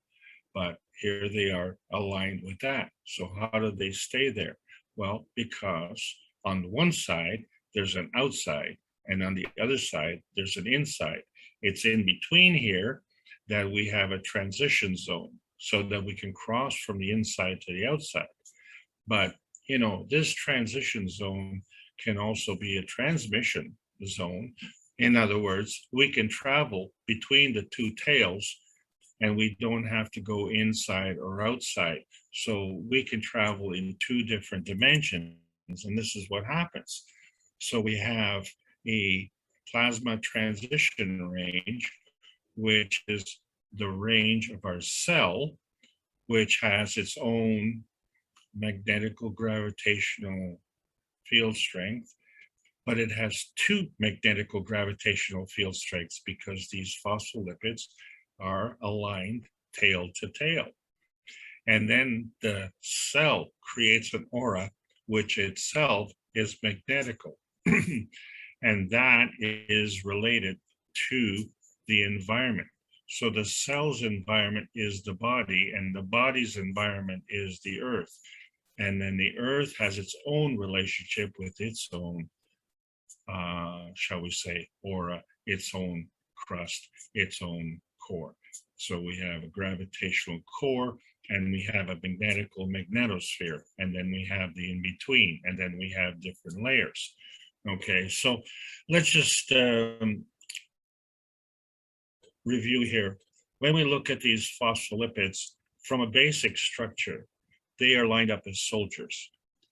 But here they are aligned with that. So how do they stay there? Well, because on the one side, there's an outside, and on the other side, there's an inside. It's in between here that we have a transition zone, so that we can cross from the inside to the outside. But, this transition zone can also be a transmission zone. In other words, we can travel between the two tails, and we don't have to go inside or outside. So we can travel in two different dimensions, and this is what happens. So we have a plasma transition range, which is the range of our cell, which has its own magnetical gravitational field strength, but it has two magnetical gravitational field strengths because these phospholipids are aligned tail to tail. And then the cell creates an aura, which itself is magnetical. And that is related to the environment. So the cell's environment is the body, and the body's environment is the earth. And then the earth has its own relationship with its own, shall we say, aura, its own crust, its own core. So we have a gravitational core, and we have a magnetical magnetosphere, and then we have the in-between, and then we have different layers. Okay, so let's just review here. When we look at these phospholipids from a basic structure, they are lined up as soldiers.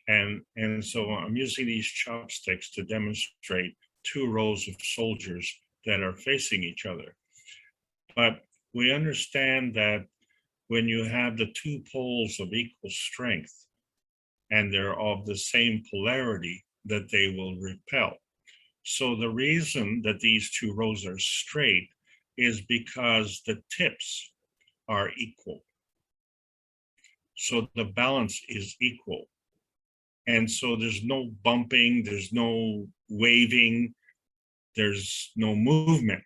And so I'm using these chopsticks to demonstrate two rows of soldiers that are facing each other. But we understand that when you have the two poles of equal strength and they're of the same polarity, that they will repel. So the reason that these two rows are straight is because the tips are equal. So the balance is equal. And so there's no bumping, there's no waving, there's no movement.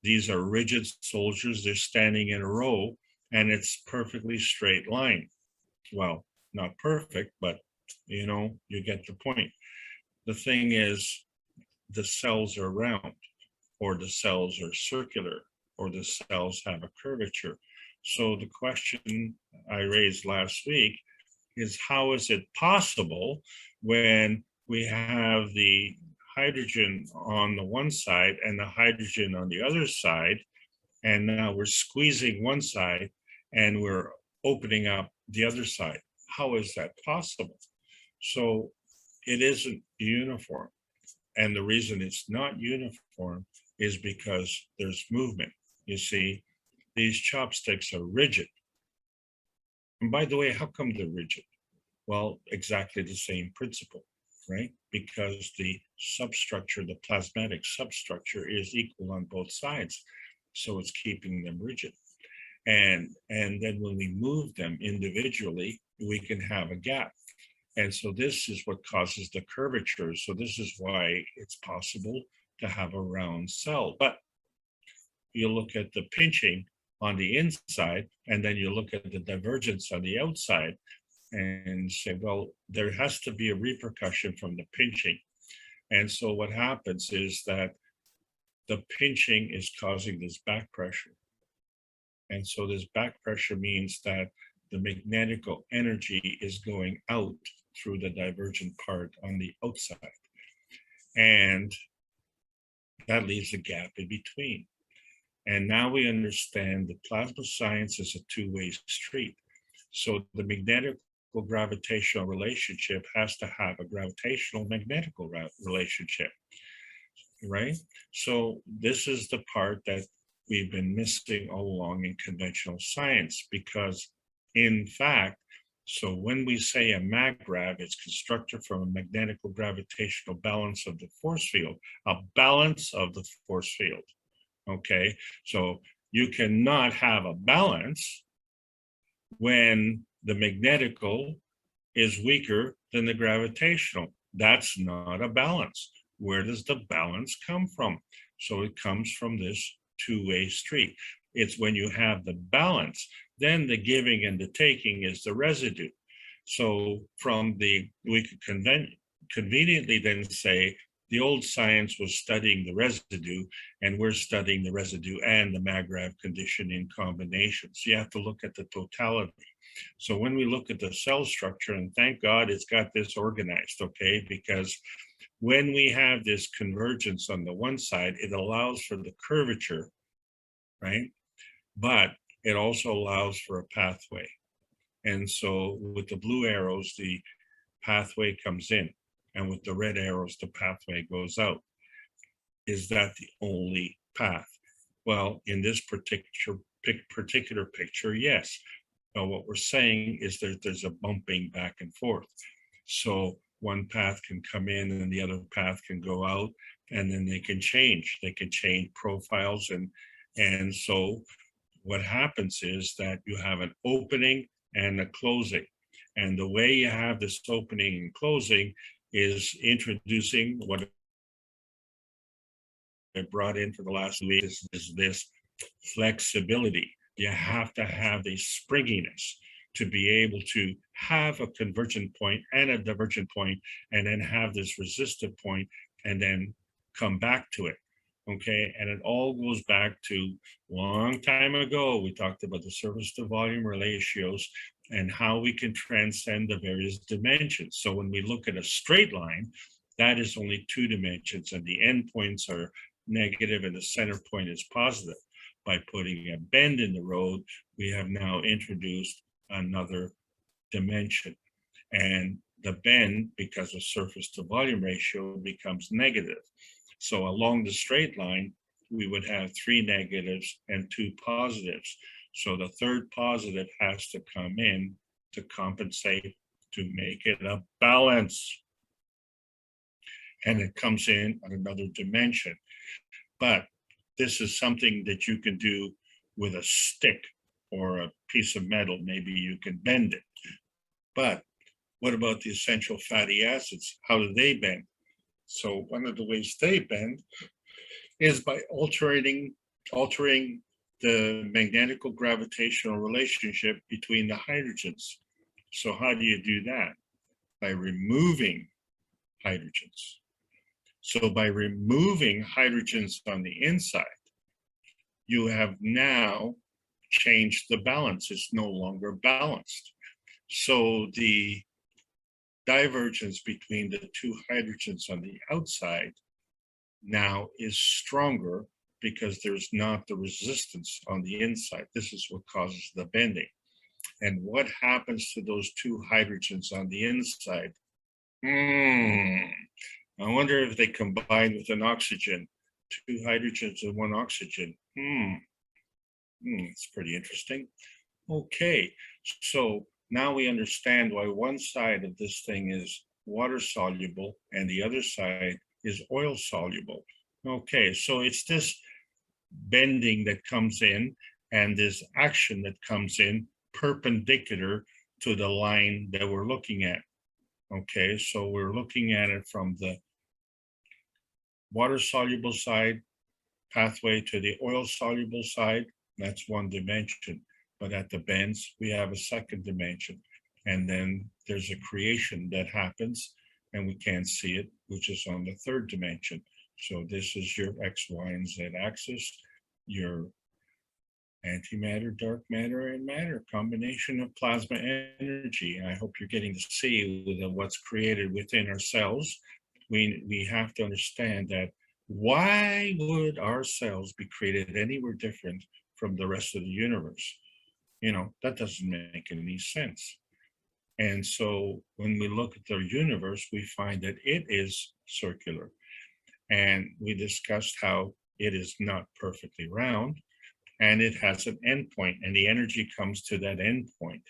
These are rigid soldiers, they're standing in a row, and it's perfectly straight line. Well, not perfect, but you know, you get the point. The thing is, the cells are round, or the cells are circular, or the cells have a curvature. So the question I raised last week is, how is it possible when we have the hydrogen on the one side and the hydrogen on the other side, and now we're squeezing one side and we're opening up the other side? How is that possible? So it isn't uniform. And the reason it's not uniform is because there's movement. You see, these chopsticks are rigid. And by the way, how come they're rigid? Well, exactly the same principle, right? Because the substructure, the plasmatic substructure, is equal on both sides. So it's keeping them rigid. And then when we move them individually, we can have a gap. And so this is what causes the curvature. So this is why it's possible to have a round cell. But you look at the pinching on the inside, and then you look at the divergence on the outside and say, well, there has to be a repercussion from the pinching. And so what happens is that the pinching is causing this back pressure. And so this back pressure means that the magnetical energy is going out through the divergent part on the outside. And that leaves a gap in between. And now we understand that plasma science is a two-way street. So the magnetical gravitational relationship has to have a gravitational magnetical relationship, right? So this is the part that we've been missing all along in conventional science, because in fact, so when we say a maggrav, it's constructed from a magnetical gravitational balance of the force field, a balance of the force field. Okay, so you cannot have a balance when the magnetical is weaker than the gravitational. That's not a balance. Where does the balance come from? So it comes from this two-way street. It's when you have the balance, then the giving and the taking is the residue. So from the, we could conveniently then say the old science was studying the residue, and we're studying the residue and the maggrav condition in combination. So you have to look at the totality. So when we look at the cell structure, and thank God it's got this organized, okay, because when we have this convergence on the one side, it allows for the curvature, right? But it also allows for a pathway. And so with the blue arrows, the pathway comes in, and with the red arrows, the pathway goes out. Is that the only path? Well, in this particular picture, yes. But what we're saying is that there's a bumping back and forth. So one path can come in and the other path can go out, and then they can change. They can change profiles. And so what happens is that you have an opening and a closing. And the way you have this opening and closing is introducing what I brought in for the last week is this flexibility. You have to have the springiness to be able to have a convergent point and a divergent point, and then have this resistive point, and then come back to it. Okay, and it all goes back to a long time ago. We talked about the surface to volume ratios and how we can transcend the various dimensions. So when we look at a straight line, that is only two dimensions, and the endpoints are negative and the center point is positive. By putting a bend in the road, we have now introduced another dimension. And the bend, because of surface to volume ratio, becomes negative. So along the straight line, we would have 3 negatives and 2 positives. So the third positive has to come in to compensate, to make it a balance. And it comes in at another dimension. But this is something that you can do with a stick or a piece of metal. Maybe you can bend it. But what about the essential fatty acids? How do they bend? So one of the ways they bend is by altering the magnetical gravitational relationship between the hydrogens. So how do you do that? By removing hydrogens. So by removing hydrogens on the inside, you have now changed the balance. It's no longer balanced. So the divergence between the two hydrogens on the outside now is stronger because there's not the resistance on the inside. This is what causes the bending. And what happens to those two hydrogens on the inside? I wonder if they combine with an oxygen, two hydrogens and one oxygen. It's pretty interesting. Okay, so now we understand why one side of this thing is water soluble and the other side is oil soluble. Okay, so it's this bending that comes in and this action that comes in perpendicular to the line that we're looking at. Okay, so we're looking at it from the water soluble side pathway to the oil soluble side. That's one dimension. But at the bends, we have a second dimension. And then there's a creation that happens and we can't see it, which is on the third dimension. So this is your X, Y, and Z axis, your antimatter, dark matter, and matter, combination of plasma energy. I hope you're getting to see what's created within our cells. We have to understand that why would our cells be created anywhere different from the rest of the universe? You know, that doesn't make any sense. And so when we look at the universe, we find that it is circular. And we discussed how it is not perfectly round and it has an endpoint, and the energy comes to that endpoint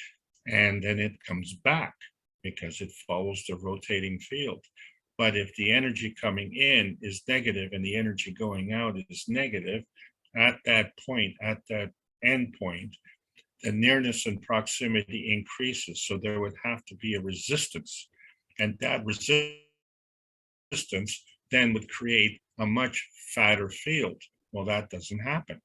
and then it comes back because it follows the rotating field. But if the energy coming in is negative and the energy going out is negative, at that point, at that endpoint, the nearness and proximity increases. So there would have to be a resistance. And that resistance then would create a much fatter field. Well, that doesn't happen.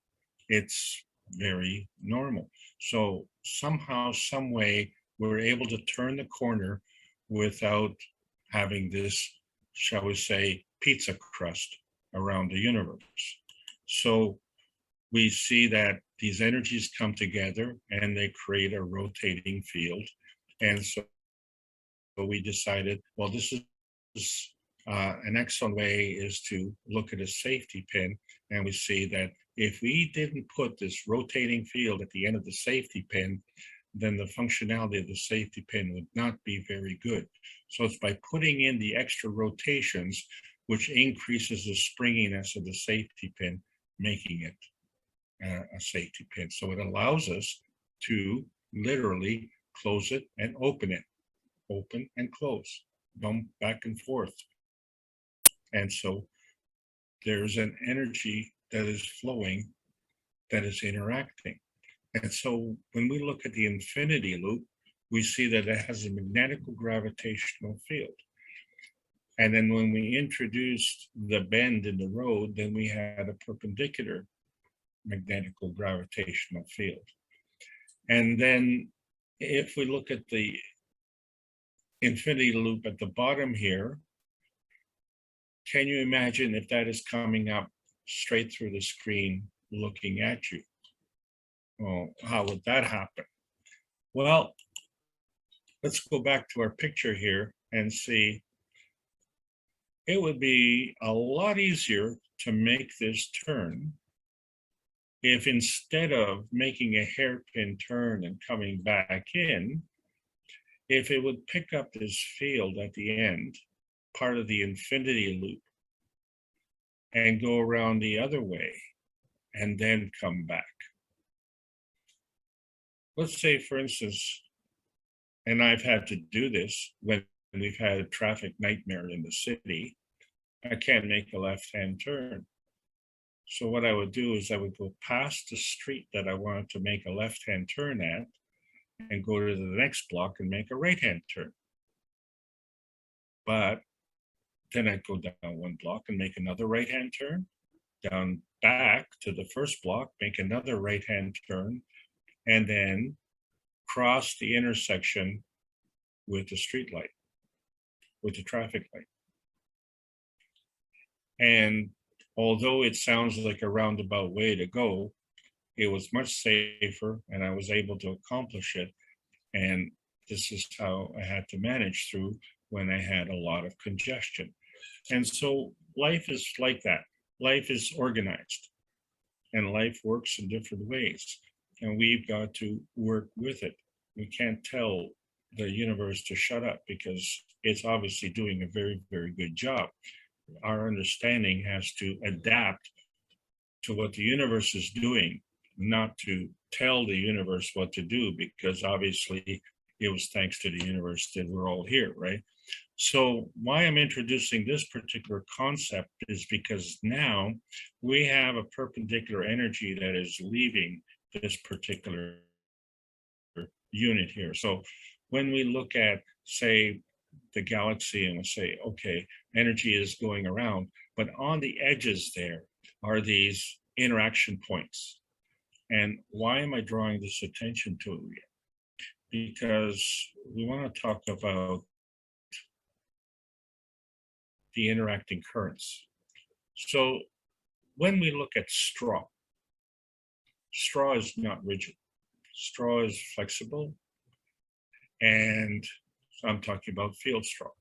It's very normal. So somehow, some way, we're able to turn the corner without having this, shall we say, pizza crust around the universe. So we see that these energies come together and they create a rotating field. And so we decided, well, this is an excellent way is to look at a safety pin. And we see that if we didn't put this rotating field at the end of the safety pin, then the functionality of the safety pin would not be very good. So it's by putting in the extra rotations, which increases the springiness of the safety pin, making it a safety pin. So it allows us to literally close it and open it, open and close, bump back and forth. And so there's an energy that is flowing, that is interacting. And so when we look at the infinity loop, we see that it has a magnetical gravitational field. And then when we introduced the bend in the road, then we had a perpendicular magnetical gravitational field. And then if we look at the infinity loop at the bottom here, can you imagine if that is coming up straight through the screen looking at you? Well, how would that happen? Well, let's go back to our picture here and see. It would be a lot easier to make this turn if instead of making a hairpin turn and coming back in, if it would pick up this field at the end, part of the infinity loop, and go around the other way and then come back. Let's say, for instance, and I've had to do this when we've had a traffic nightmare in the city, I can't make a left-hand turn. So what I would do is I would go past the street that I wanted to make a left-hand turn at and go to the next block and make a right-hand turn. But then I'd go down one block and make another right-hand turn, down back to the first block, make another right-hand turn, and then cross the intersection with the street light, with the traffic light. And although it sounds like a roundabout way to go, it was much safer and I was able to accomplish it. And this is how I had to manage through when I had a lot of congestion. And so life is like that. Life is organized and life works in different ways. And we've got to work with it. We can't tell the universe to shut up because it's obviously doing a very, very good job. Our understanding has to adapt to what the universe is doing, not to tell the universe what to do, because obviously it was thanks to the universe that we're all here, right? So why I'm introducing this particular concept is because now we have a perpendicular energy that is leaving this particular unit here. So when we look at, say, the galaxy and we say, okay, energy is going around, but on the edges there are these interaction points. And why am I drawing this attention to it? Because we want to talk about the interacting currents. So when we look at straw is not rigid. Straw is flexible. And so I'm talking about field straw.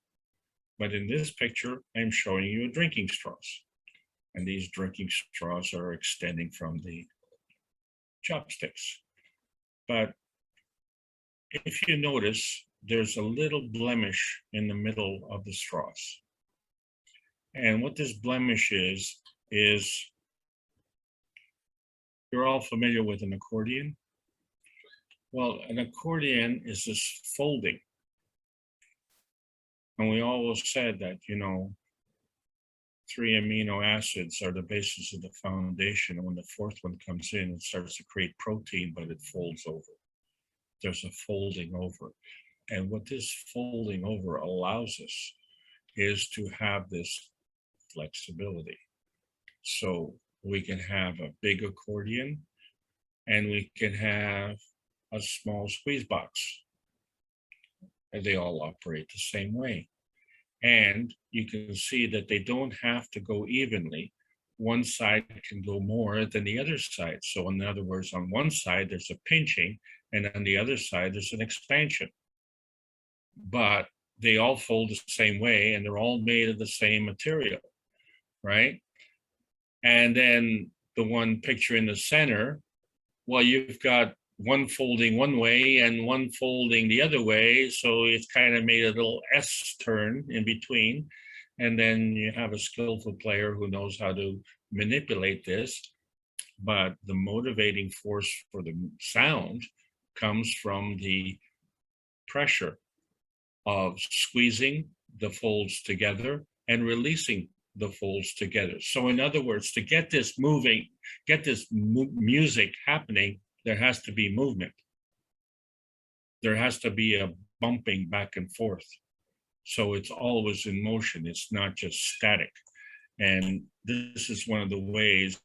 But in this picture, I'm showing you drinking straws. And these drinking straws are extending from the chopsticks. But if you notice, there's a little blemish in the middle of the straws. And what this blemish is you're all familiar with an accordion. Well, an accordion is this folding. And we always said that, 3 amino acids are the basis of the foundation. And when the fourth one comes in, it starts to create protein, but it folds over. There's a folding over. And what this folding over allows us is to have this flexibility. So we can have a big accordion and we can have a small squeeze box. And they all operate the same way. And you can see that they don't have to go evenly. One side can go more than the other side. So in other words, on one side, there's a pinching, and on the other side, there's an expansion. But they all fold the same way, and they're all made of the same material, right? And then the one picture in the center, well, you've got one folding one way and one folding the other way. So it's kind of made a little S turn in between. And then you have a skillful player who knows how to manipulate this. But the motivating force for the sound comes from the pressure of squeezing the folds together and releasing the folds together. So in other words, to get this moving, get this music happening, there has to be movement. There has to be a bumping back and forth. So it's always in motion. It's not just static. And this is one of the ways,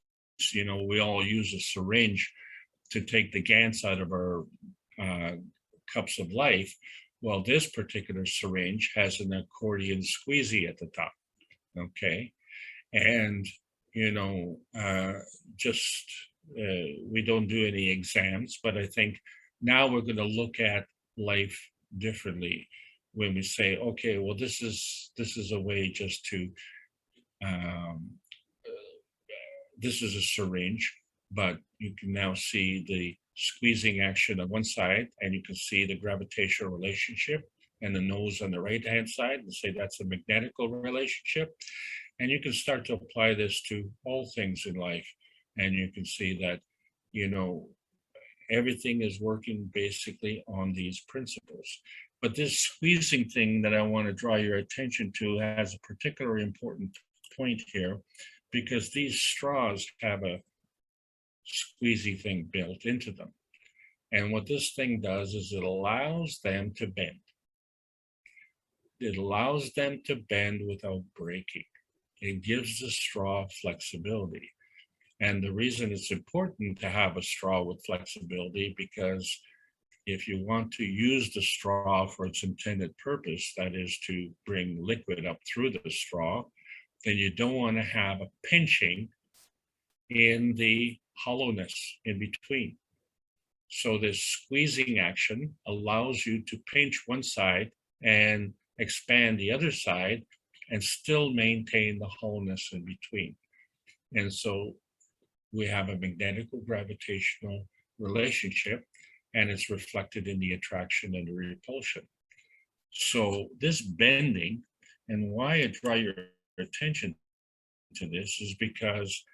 we all use a syringe to take the gants out of our cups of life. Well, this particular syringe has an accordion squeezy at the top. Okay. And, we don't do any exams, but I think now we're going to look at life differently when we say, okay, well, this is a way just to, this is a syringe, but you can now see the squeezing action on one side, and you can see the gravitational relationship and the nose on the right-hand side, and say that's a magnetical relationship. And you can start to apply this to all things in life. And you can see that, everything is working basically on these principles. But this squeezing thing that I want to draw your attention to has a particularly important point here, because these straws have a squeezy thing built into them. And what this thing does is it allows them to bend. it allows them to bend without breaking. It gives the straw flexibility. And the reason it's important to have a straw with flexibility, because if you want to use the straw for its intended purpose, that is to bring liquid up through the straw, then you don't want to have a pinching in the hollowness in between. So this squeezing action allows you to pinch one side and expand the other side and still maintain the hollowness in between. And so we have a magnetical gravitational relationship, and it's reflected in the attraction and the repulsion. So this bending, and why I draw your attention to this is because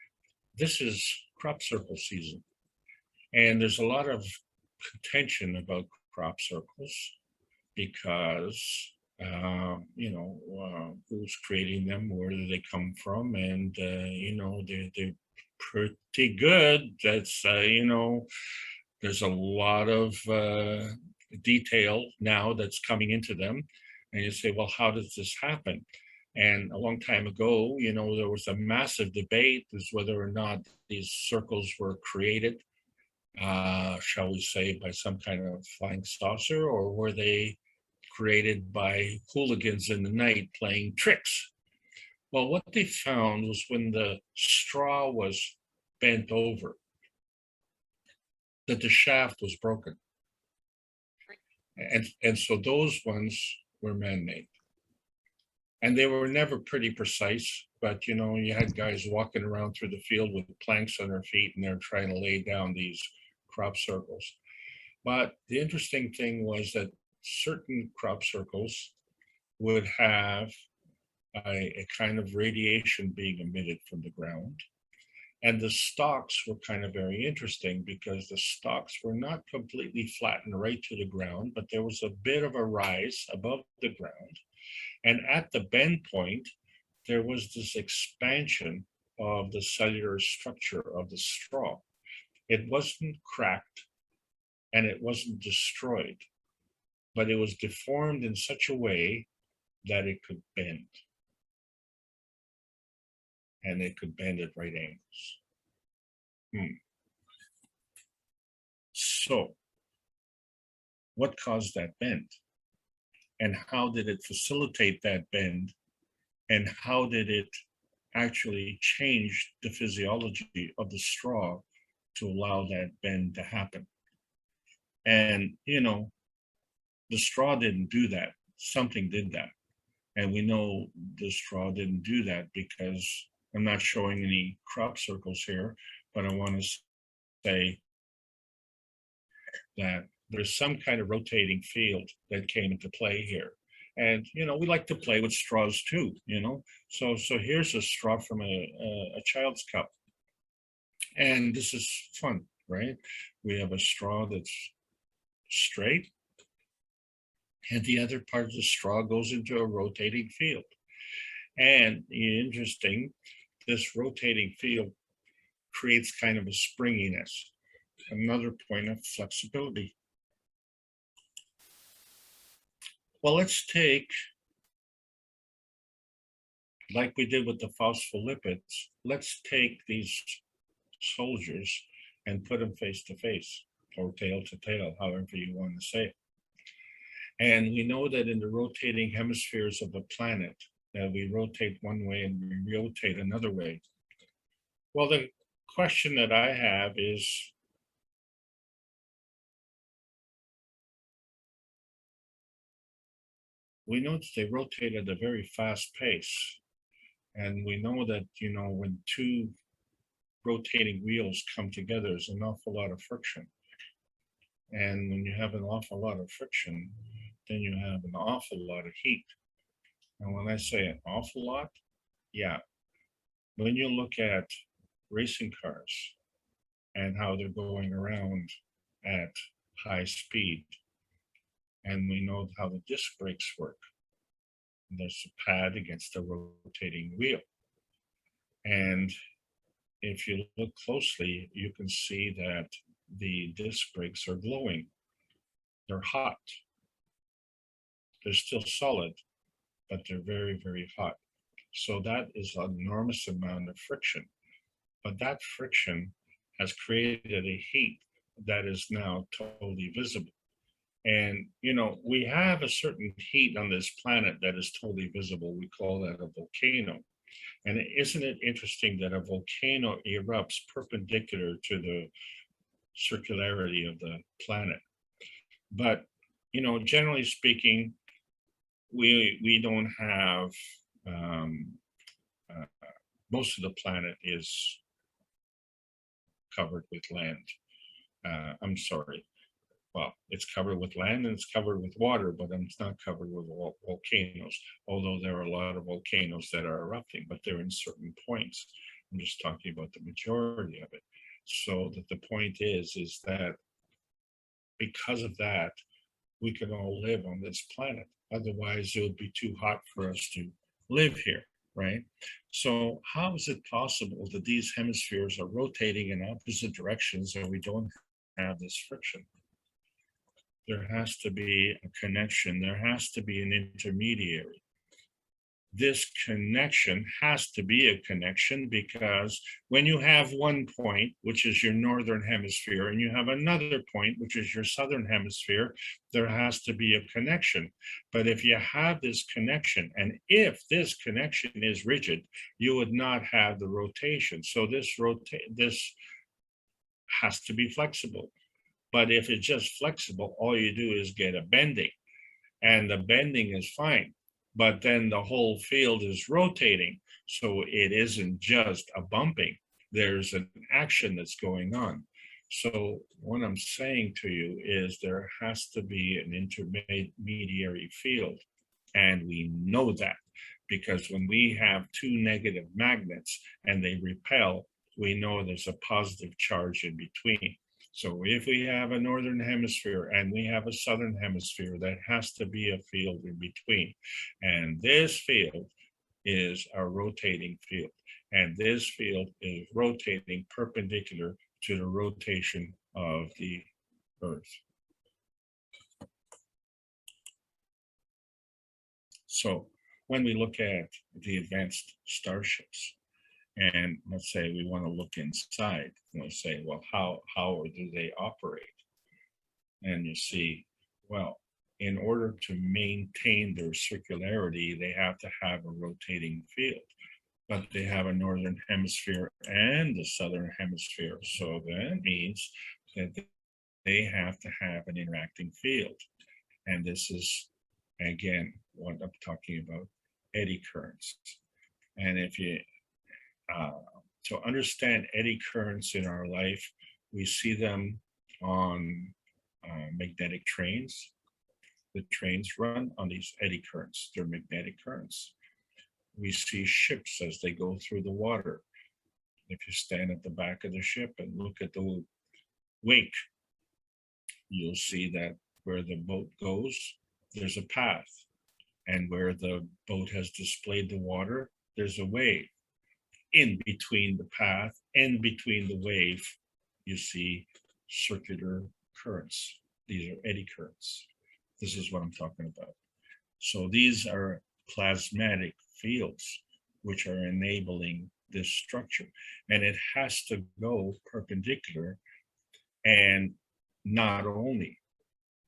this is crop circle season. And there's a lot of contention about crop circles because, who's creating them, where do they come from? And, they're pretty good. That's, there's a lot of detail now that's coming into them. And you say, well, how does this happen? And a long time ago, there was a massive debate as whether or not these circles were created, shall we say, by some kind of flying saucer, or were they created by hooligans in the night playing tricks? Well, what they found was when the straw was bent over, that the shaft was broken. And so those ones were man-made. And they were never pretty precise, but you had guys walking around through the field with planks on their feet, and they're trying to lay down these crop circles. But the interesting thing was that certain crop circles would have a kind of radiation being emitted from the ground. And the stalks were kind of very interesting because the stalks were not completely flattened right to the ground, but there was a bit of a rise above the ground. And at the bend point, there was this expansion of the cellular structure of the straw. It wasn't cracked and it wasn't destroyed, but it was deformed in such a way that it could bend. And it could bend at right angles. So, what caused that bend? And how did it facilitate that bend? And how did it actually change the physiology of the straw to allow that bend to happen? And, the straw didn't do that. Something did that. And we know the straw didn't do that because I'm not showing any crop circles here, but I want to say that there's some kind of rotating field that came into play here. And, we like to play with straws too, So here's a straw from a child's cup. And this is fun, right? We have a straw that's straight, and the other part of the straw goes into a rotating field. And interesting, this rotating field creates kind of a springiness, another point of flexibility. Well, let's take, like we did with the phospholipids, let's take these soldiers and put them face to face, or tail to tail, however you want to say it. And we know that in the rotating hemispheres of the planet, that we rotate one way and we rotate another way. Well, the question that I have is, we know that they rotate at a very fast pace. And we know that, when two rotating wheels come together, there's an awful lot of friction. And when you have an awful lot of friction, then you have an awful lot of heat. And when I say an awful lot, yeah. When you look at racing cars and how they're going around at high speed, and we know how the disc brakes work. There's a pad against the rotating wheel. And if you look closely, you can see that the disc brakes are glowing. They're hot. They're still solid, but they're very, very hot. So that is an enormous amount of friction. But that friction has created a heat that is now totally visible. And, you know, we have a certain heat on this planet that is totally visible. We call that a volcano. And isn't it interesting that a volcano erupts perpendicular to the circularity of the planet? But, you know, generally speaking, we don't have, uh, most of the planet is covered with land. I'm sorry. Well, it's covered with land and it's covered with water, but it's not covered with volcanoes, although there are a lot of volcanoes that are erupting, but they're in certain points. I'm just talking about the majority of it. So that the point is that because of that, we can all live on this planet. Otherwise, it would be too hot for us to live here, right? So how is it possible that these hemispheres are rotating in opposite directions and we don't have this friction? There has to be a connection. There has to be an intermediary. This connection has to be a connection because when you have one point, which is your northern hemisphere, and you have another point, which is your southern hemisphere, there has to be a connection. But if you have this connection, and if this connection is rigid, you would not have the rotation. So this has to be flexible. But if it's just flexible, all you do is get a bending, and the bending is fine. But then the whole field is rotating. So it isn't just a bumping. There's an action that's going on. So what I'm saying to you is there has to be an intermediary field. And we know that because when we have two negative magnets and they repel, we know there's a positive charge in between. So if we have a northern hemisphere and we have a southern hemisphere, there has to be a field in between. And this field is a rotating field. And this field is rotating perpendicular to the rotation of the Earth. So when we look at the advanced starships, and let's say we want to look inside, we'll say, well, how do they operate? And you see, well, in order to maintain their circularity, they have to have a rotating field. But they have a northern hemisphere and the southern hemisphere. So that means that they have to have an interacting field. And this is, again, what I'm talking about, eddy currents. And if you to understand eddy currents in our life, we see them on magnetic trains. The trains run on these eddy currents. They're magnetic currents. We see ships as they go through the water. If you stand at the back of the ship and look at the wake, you'll see that where the boat goes, there's a path. And where the boat has displayed the water, there's a wave. In between the path and between the wave, you see circular currents. These are eddy currents. This is what I'm talking about. So these are plasmatic fields which are enabling this structure. And it has to go perpendicular. And not only,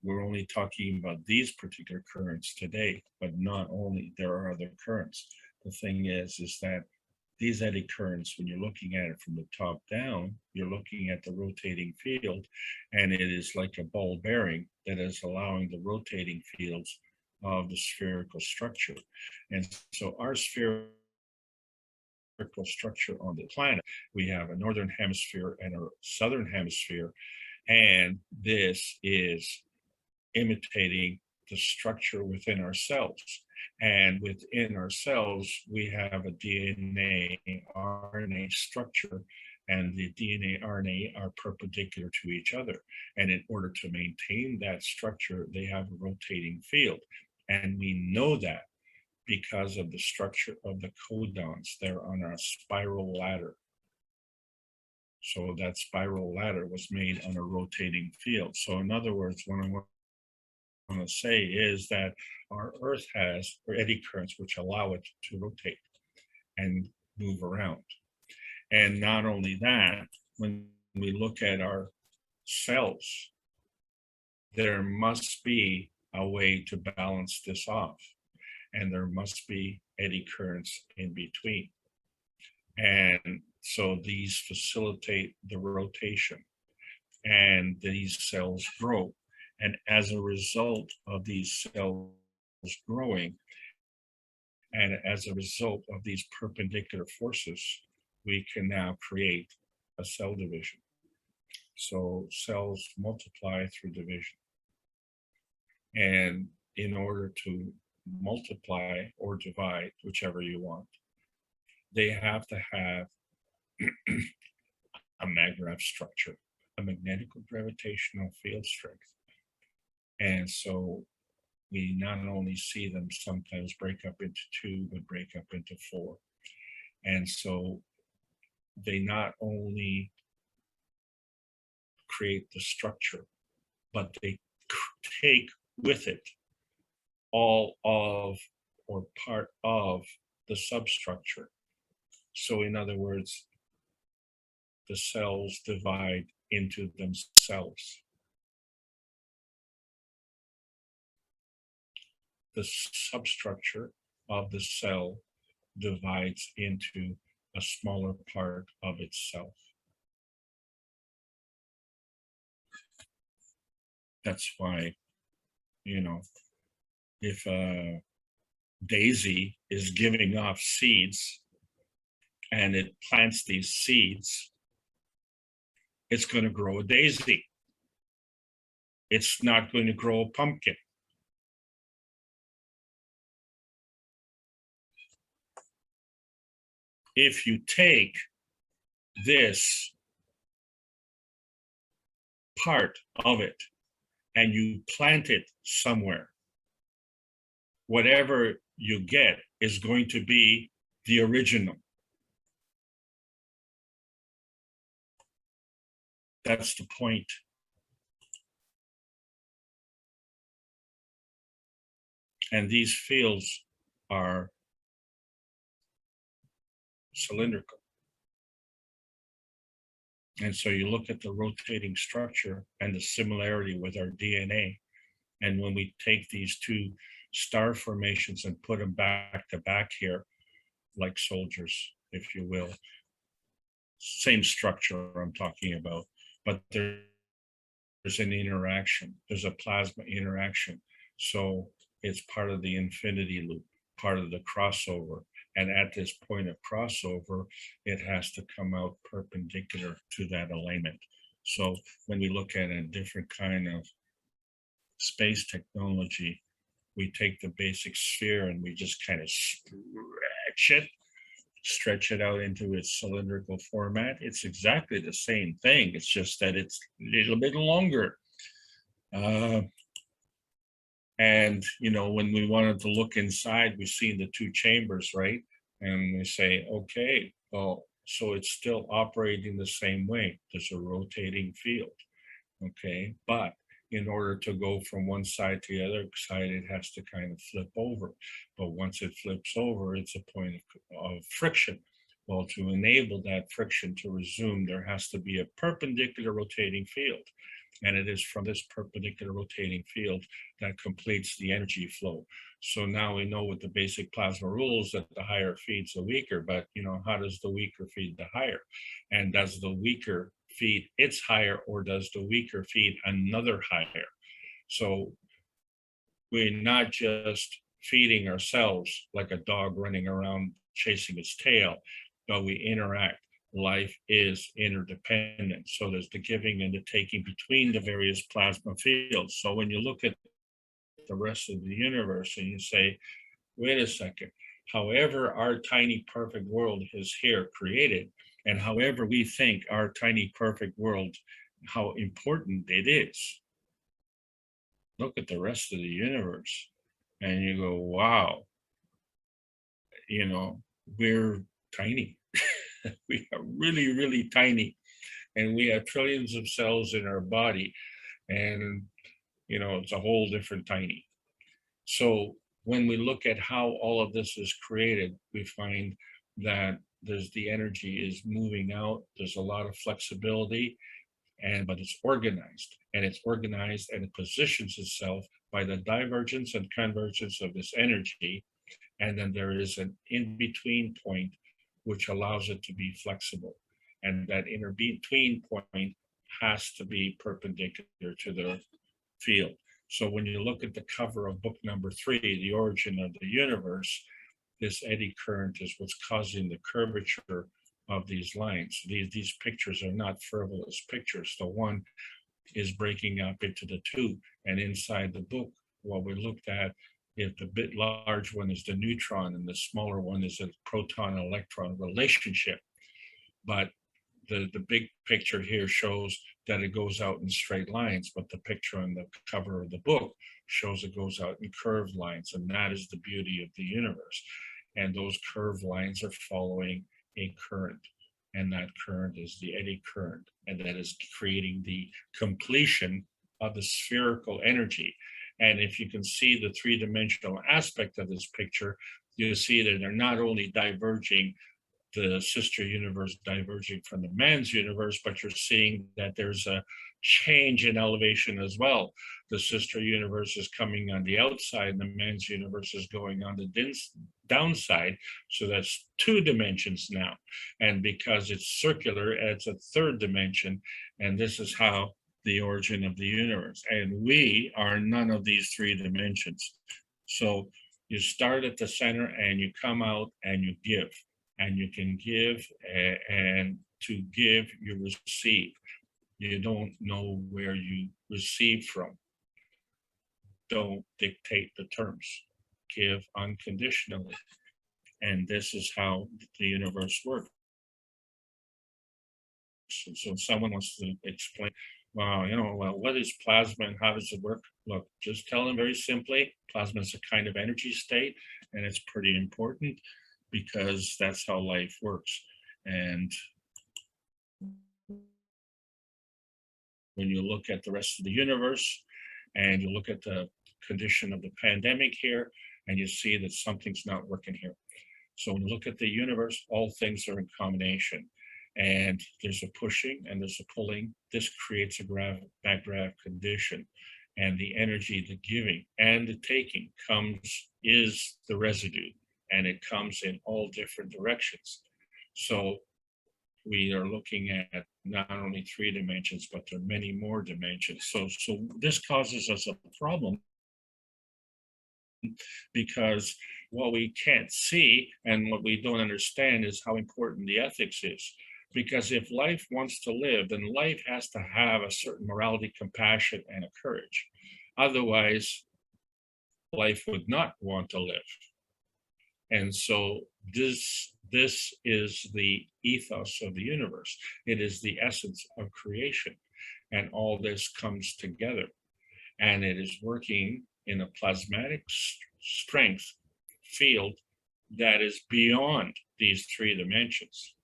we're only talking about these particular currents today, but not only, there are other currents. The thing is that these eddy currents, when you're looking at it from the top down, you're looking at the rotating field, and it is like a ball bearing that is allowing the rotating fields of the spherical structure. And so our spherical structure on the planet, we have a northern hemisphere and a southern hemisphere, and this is imitating the structure within our cells. And within our cells, we have a DNA, RNA structure, and the DNA, RNA are perpendicular to each other. And in order to maintain that structure, they have a rotating field. And we know that because of the structure of the codons. They're on a spiral ladder. So that spiral ladder was made on a rotating field. So in other words, what I want to say is that our Earth has eddy currents which allow it to rotate and move around. And not only that, when we look at our cells, there must be a way to balance this off, and there must be eddy currents in between. And so these facilitate the rotation, and these cells grow. And as a result of these cells growing, and as a result of these perpendicular forces, we can now create a cell division. So cells multiply through division. And in order to multiply or divide, whichever you want, they have to have a magnetic structure, a magnetico-gravitational field strength. And so we not only see them sometimes break up into two, but break up into four. And so they not only create the structure, but they take with it all of or part of the substructure. So in other words, the cells divide into themselves. The substructure of the cell divides into a smaller part of itself. That's why, you know, if a daisy is giving off seeds and it plants these seeds, it's going to grow a daisy. It's not going to grow a pumpkin. If you take this part of it and you plant it somewhere, whatever you get is going to be the original. That's the point. And these fields are cylindrical. And so you look at the rotating structure and the similarity with our DNA. And when we take these two star formations and put them back to back here, like soldiers, if you will, same structure I'm talking about, but there's an interaction, there's a plasma interaction. So it's part of the infinity loop, part of the crossover. And at this point of crossover, it has to come out perpendicular to that alignment. So when we look at a different kind of space technology, we take the basic sphere and we just kind of stretch it out into its cylindrical format. It's exactly the same thing. It's just that it's a little bit longer. And, you know, when we wanted to look inside, we see the two chambers, right? And we say, okay, well, so it's still operating the same way. There's a rotating field, okay? But in order to go from one side to the other side, it has to kind of flip over. But once it flips over, it's a point of friction. Well, to enable that friction to resume, there has to be a perpendicular rotating field. And it is from this perpendicular rotating field that completes the energy flow. So now we know with the basic plasma rules that the higher feeds the weaker, but you know, how does the weaker feed the higher? And does the weaker feed its higher, or does the weaker feed another higher? So we're not just feeding ourselves like a dog running around chasing its tail, but we interact. Life is interdependent. So there's the giving and the taking between the various plasma fields. So when you look at the rest of the universe and you say, wait a second, however our tiny perfect world is here created, and however we think our tiny perfect world, how important it is, look at the rest of the universe and you go, wow, you know, we're tiny. We are really, really tiny, and we have trillions of cells in our body. And you know, it's a whole different tiny. So when we look at how all of this is created, we find that there's the energy is moving out. There's a lot of flexibility, but it's organized, and it positions itself by the divergence and convergence of this energy. And then there is an in-between point which allows it to be flexible. And that in-between point has to be perpendicular to the field. So when you look at the cover of book number 3, The Origin of the Universe, this eddy current is what's causing the curvature of these lines. These pictures are not frivolous pictures. The one is breaking up into the two, and inside the book, what we looked at, if the bit large one is the neutron and the smaller one is a proton-electron relationship. But the big picture here shows that it goes out in straight lines, but the picture on the cover of the book shows it goes out in curved lines, and that is the beauty of the universe. And those curved lines are following a current, and that current is the eddy current, and that is creating the completion of the spherical energy. And if you can see the three-dimensional aspect of this picture, you'll see that they're not only diverging, the sister universe diverging from the man's universe, but you're seeing that there's a change in elevation as well. The sister universe is coming on the outside, and the man's universe is going on the downside. So that's 2 dimensions now. And because it's circular, it's a 3rd dimension. And this is how the origin of the universe. And we are none of these 3 dimensions. So you start at the center and you come out and you give. And you can give, and to give, you receive. You don't know where you receive from. Don't dictate the terms. Give unconditionally. And this is how the universe works. So if someone wants to explain, well, what is plasma and how does it work? Look, just tell them very simply, plasma is a kind of energy state, and it's pretty important, because that's how life works. And when you look at the rest of the universe and you look at the condition of the pandemic here, and you see that something's not working here. So when you look at the universe, all things are in combination, and there's a pushing and there's a pulling. This creates a backdraft condition, and the energy, the giving and the taking is the residue. And it comes in all different directions. So we are looking at not only 3 dimensions, but there are many more dimensions. So this causes us a problem, because what we can't see and what we don't understand is how important the ethics is. Because if life wants to live, then life has to have a certain morality, compassion, and a courage. Otherwise, life would not want to live. And so this is the ethos of the universe. It is the essence of creation. And all this comes together. And it is working in a plasmatic strength field that is beyond these 3 dimensions.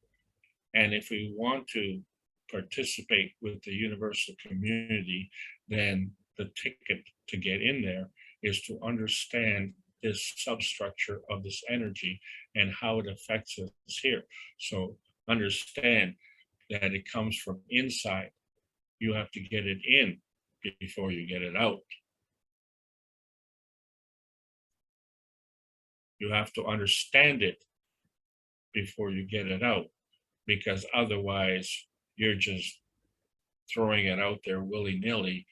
And if we want to participate with the universal community, then the ticket to get in there is to understand this substructure of this energy and how it affects us here. So understand that it comes from inside. You have to get it in before you get it out. You have to understand it before you get it out, because otherwise you're just throwing it out there willy-nilly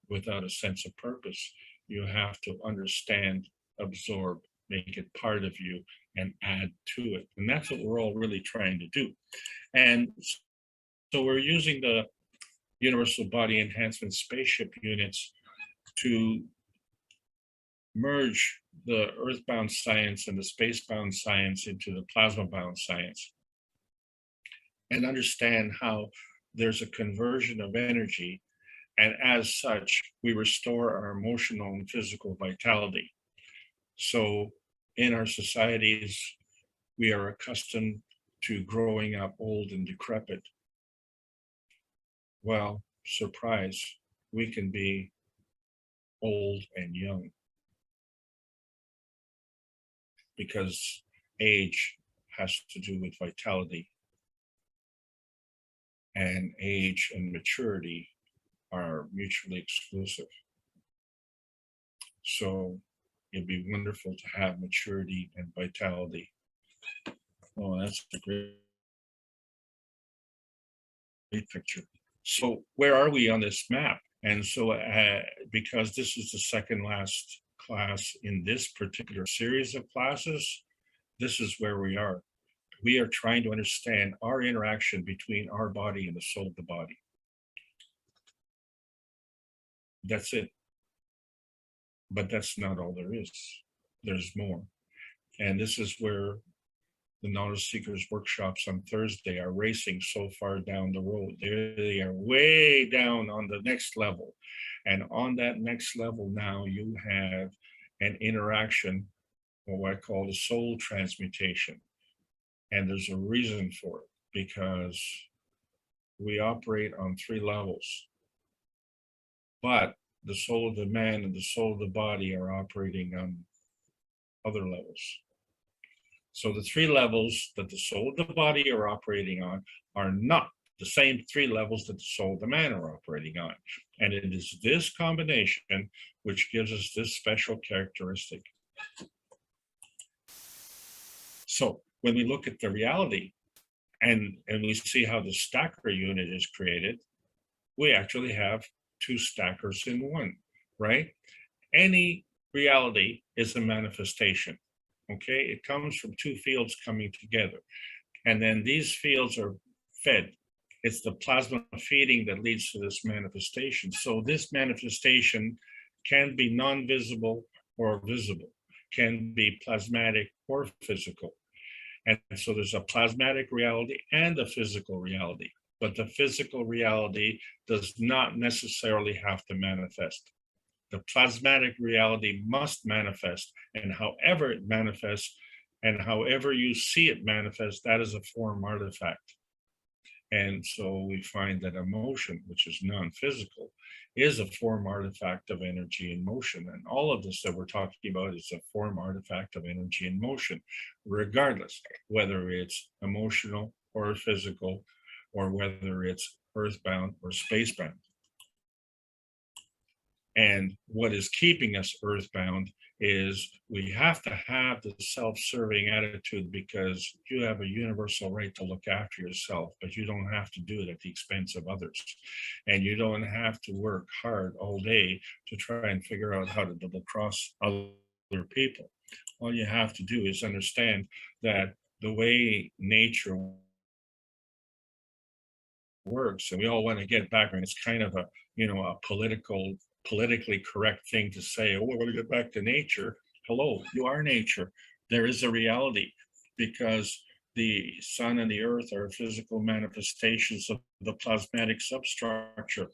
without a sense of purpose. You have to understand, absorb, make it part of you, and add to it. And that's what we're all really trying to do. And so we're using the Universal Body Enhancement Spaceship units to merge the earthbound science and the spacebound science into the plasma-bound science, and understand how there's a conversion of energy, and as such, we restore our emotional and physical vitality. So in our societies, we are accustomed to growing up old and decrepit. Well, surprise, we can be old and young, because age has to do with vitality, and age and maturity are mutually exclusive. So it'd be wonderful to have maturity and vitality. Oh, that's a great picture. So where are we on this map? And so because this is the second last class in this particular series of classes, this is where we are. We are trying to understand our interaction between our body and the soul of the body. That's it. But that's not all there is. There's more. And this is where the Knowledge Seekers workshops on Thursday are racing so far down the road. They are way down on the next level. And on that next level now, you have an interaction, or what I call the soul transmutation. And there's a reason for it, because we operate on 3 levels. But the soul of the man and the soul of the body are operating on other levels. So the 3 levels that the soul of the body are operating on are not the same 3 levels that the soul of the man are operating on. And it is this combination which gives us this special characteristic. So when we look at the reality and we see how the stacker unit is created, we actually have 2 stackers in one, right? Any reality is a manifestation. Okay, it comes from 2 fields coming together. And then these fields are fed. It's the plasma feeding that leads to this manifestation. So this manifestation can be non-visible or visible, can be plasmatic or physical. And so there's a plasmatic reality and a physical reality. But the physical reality does not necessarily have to manifest. The plasmatic reality must manifest, and however it manifests and however you see it manifest, that is a form artifact. And so we find that emotion, which is non-physical, is a form artifact of energy in motion. And all of this that we're talking about is a form artifact of energy in motion, regardless whether it's emotional or physical, or whether it's earthbound or spacebound. And what is keeping us earthbound is we have to have the self-serving attitude, because you have a universal right to look after yourself, but you don't have to do it at the expense of others. And you don't have to work hard all day to try and figure out how to double cross other people. All you have to do is understand that the way nature works, and we all want to get back, and it's kind of a, a politically correct thing to say, oh, we're going to get back to nature. Hello, you are nature. There is a reality, because the sun and the earth are physical manifestations of the plasmatic substructure.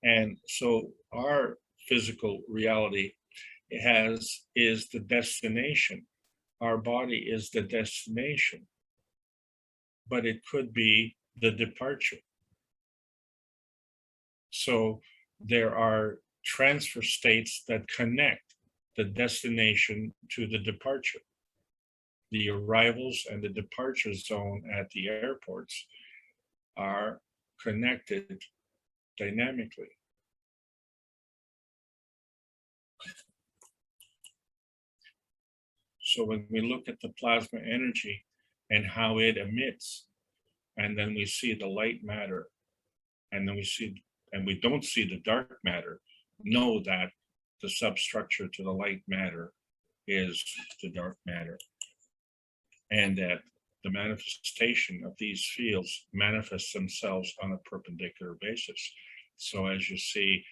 And so our physical reality is the destination. Our body is the destination, but it could be the departure. So there are transfer states that connect the destination to the departure. The arrivals and the departure zone at the airports are connected dynamically. So when we look at the plasma energy and how it emits, and then we see the light matter, and then we don't see the dark matter, know that the substructure to the light matter is the dark matter, and that the manifestation of these fields manifests themselves on a perpendicular basis. So as you see,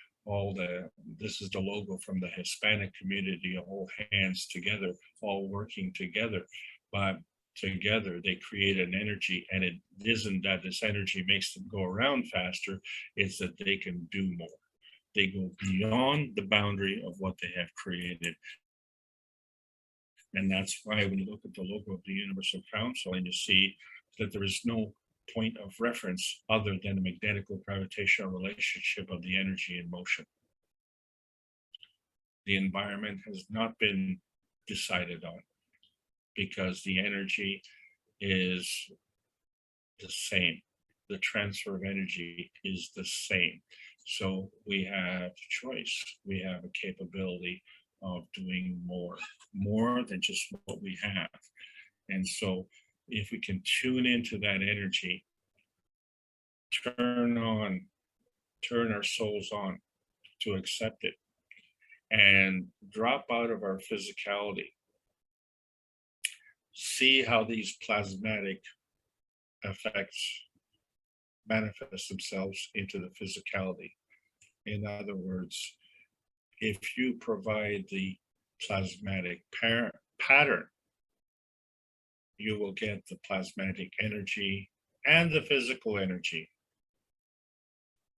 this is the logo from the Hispanic community, all hands together, all working together, but together they create an energy. And it isn't that this energy makes them go around faster, it's that they can do more. They go beyond the boundary of what they have created. And that's why when you look at the logo of the Universal Council and you see that there is no point of reference other than the magnetical gravitational relationship of the energy in motion. the environment has not been decided on, because the energy is the same. The transfer of energy is the same. So we have choice. We have a capability of doing more than just what we have. And so if we can tune into that energy, turn our souls on to accept it, and drop out of our physicality, see how these plasmatic effects manifest themselves into the physicality. In other words, if you provide the plasmatic pattern, you will get the plasmatic energy and the physical energy.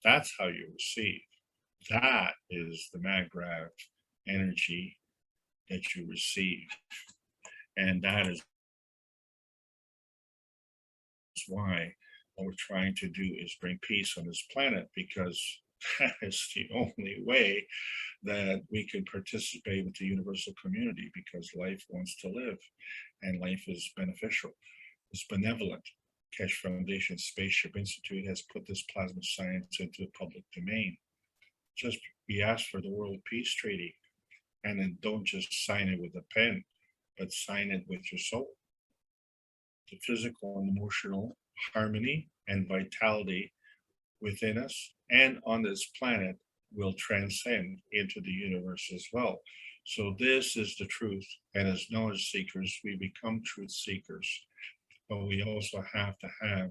That's how you receive. That is the Magrav energy that you receive. And that is why what we're trying to do is bring peace on this planet, because that is the only way that we can participate with the universal community, because life wants to live and life is beneficial. It's benevolent. Keshe Foundation Spaceship Institute has put this plasma science into the public domain. Just we ask for the World Peace Treaty, and then don't just sign it with a pen, but sign it with your soul. The physical and emotional harmony and vitality within us and on this planet will transcend into the universe as well. So this is the truth. And as knowledge seekers, we become truth seekers. But we also have to have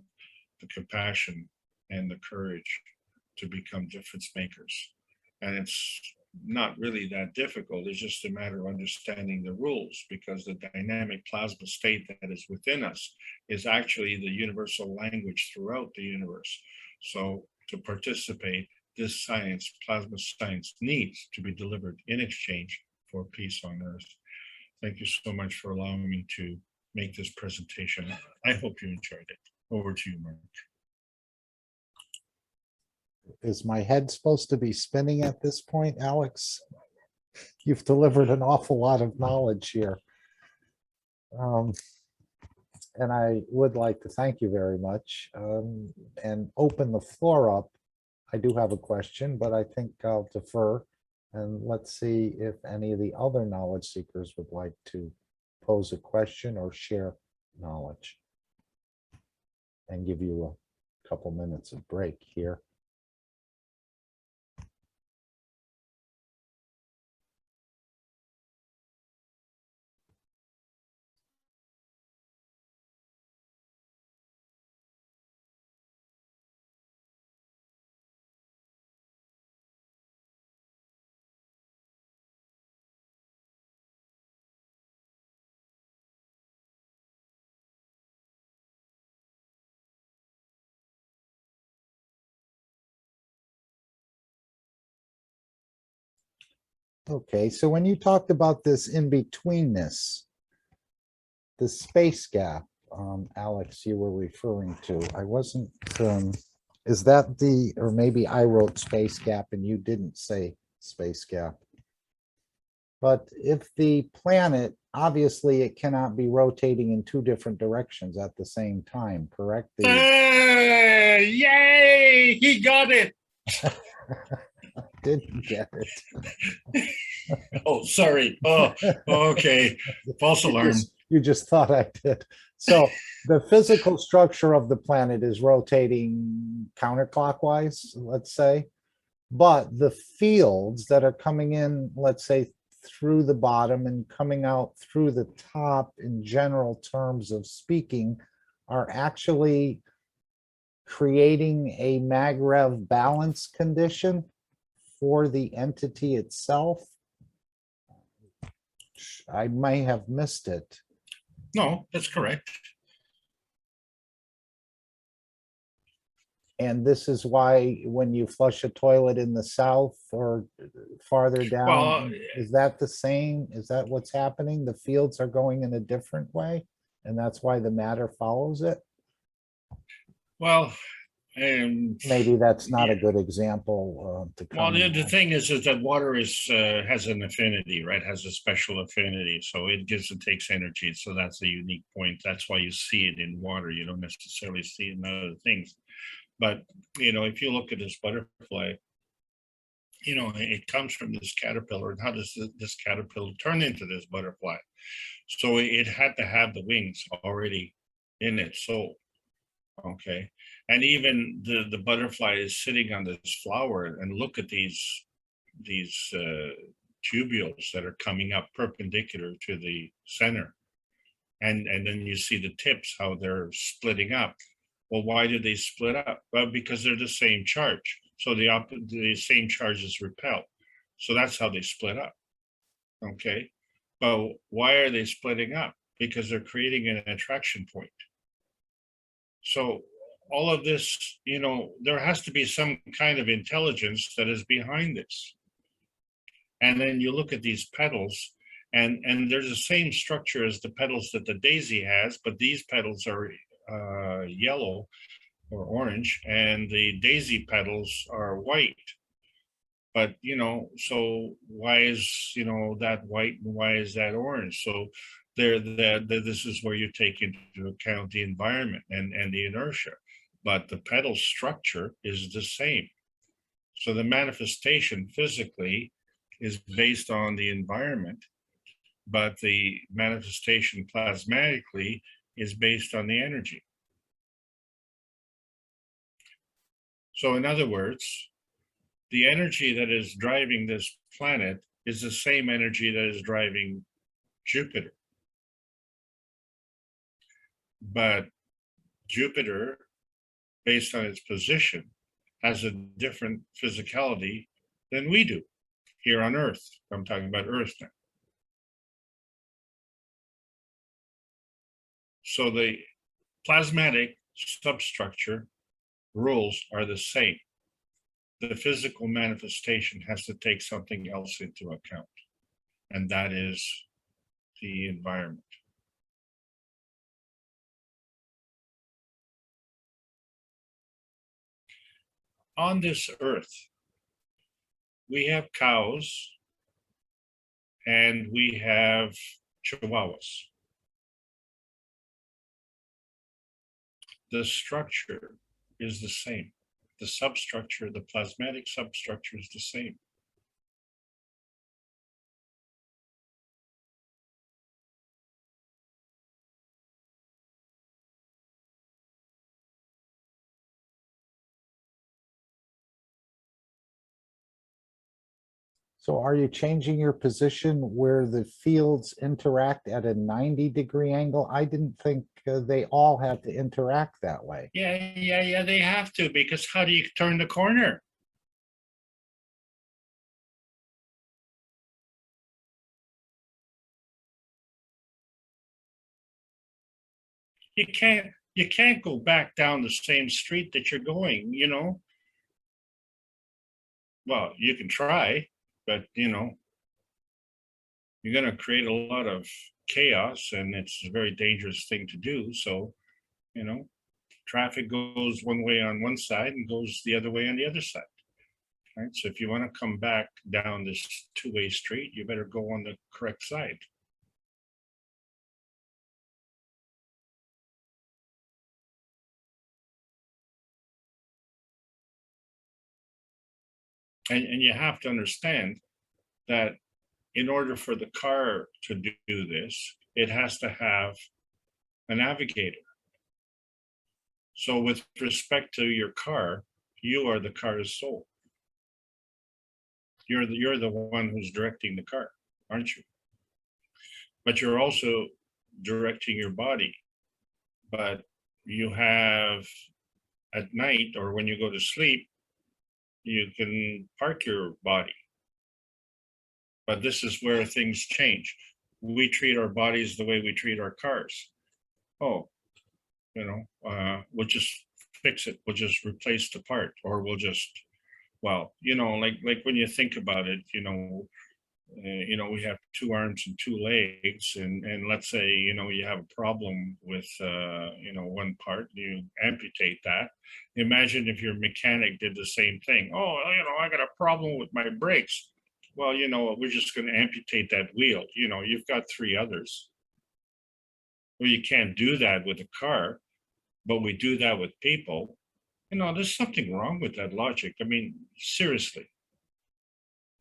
the compassion and the courage to become difference makers. And it's not really that difficult. It's just a matter of understanding the rules, because the dynamic plasma state that is within us is actually the universal language throughout the universe. So to participate, this science, plasma science, needs to be delivered in exchange for peace on Earth. Thank you so much for allowing me to make this presentation. I hope you enjoyed it. Over to you, Mark. Is my head supposed to be spinning at this point, Alex? You've delivered an awful lot of knowledge here. And I would like to thank you very much and open the floor up. I do have a question, but I think I'll defer, and let's see if any of the other knowledge seekers would like to pose a question or share knowledge, and give you a couple minutes of break here. Okay, so when you talked about this in-betweenness, the space gap, Alex, you were referring to, I wasn't, is that the, or maybe I wrote space gap and you didn't say space gap. But if the planet, obviously it cannot be rotating in two different directions at the same time, correct? Yay, he got it. Didn't get it. Oh, sorry. Oh, okay. False alarm. You just thought I did. So the physical structure of the planet is rotating counterclockwise, let's say, but the fields that are coming in, let's say, through the bottom and coming out through the top, in general terms of speaking, are actually creating a Magrav balance condition for the entity itself. I may have missed it. No, that's correct. And this is why when you flush a toilet in the south or farther down, Well, is that the same? Is that what's happening? The fields are going in a different way, and that's why the matter follows it? Well, And maybe that's not a yeah. good example to Well, comment the on. thing is that water has an affinity, right? Has a special affinity, so it takes energy. So that's a unique point. That's why you see it in water. You don't necessarily see it in other things. But if you look at this butterfly, it comes from this caterpillar. And how does this caterpillar turn into this butterfly? So it had to have the wings already in it. So, okay. And even the butterfly is sitting on this flower, and look at these tubules that are coming up perpendicular to the center. And then you see the tips, how they're splitting up. Well, why do they split up? Well, because they're the same charge. So the same charges repel. So that's how they split up. Okay. But why are they splitting up? Because they're creating an attraction point. So all of this, there has to be some kind of intelligence that is behind this. And then you look at these petals, and there's the same structure as the petals that the daisy has, but these petals are yellow or orange, and the daisy petals are white. But so why is that white and why is that orange? So this is where you take into account the environment and the inertia, but the petal structure is the same. So the manifestation physically is based on the environment, but the manifestation plasmatically is based on the energy. So in other words, the energy that is driving this planet is the same energy that is driving Jupiter. But Jupiter, based on its position, has a different physicality than we do here on Earth. I'm talking about Earth now. So the plasmatic substructure rules are the same. The physical manifestation has to take something else into account, and that is the environment. On this earth, we have cows and we have chihuahuas. The structure is the same. The substructure, the plasmatic substructure is the same. So are you changing your position where the fields interact at a 90-degree angle? I didn't think they all had to interact that way. Yeah, they have to, because how do you turn the corner? You can't go back down the same street that you're going, Well, you can try, but you're going to create a lot of chaos, and it's a very dangerous thing to do. So, traffic goes one way on one side and goes the other way on the other side. Right? So if you want to come back down this two-way street, you better go on the correct side. And you have to understand that in order for the car to do this, it has to have a navigator. So with respect to your car, you are the car's soul. You're the one who's directing the car, aren't you? But you're also directing your body. But you have, at night or when you go to sleep, you can park your body. But this is where things change. We treat our bodies the way we treat our cars. Oh, we'll just fix it. We'll just replace the part, or we'll just, well, like when you think about it, we have 2 arms and 2 legs, and let's say, you have a problem with, one part, you amputate that. Imagine if your mechanic did the same thing. Oh, I got a problem with my brakes. Well, we're just going to amputate that wheel. You've got 3 others. Well, you can't do that with a car, but we do that with people. There's something wrong with that logic. I mean, seriously,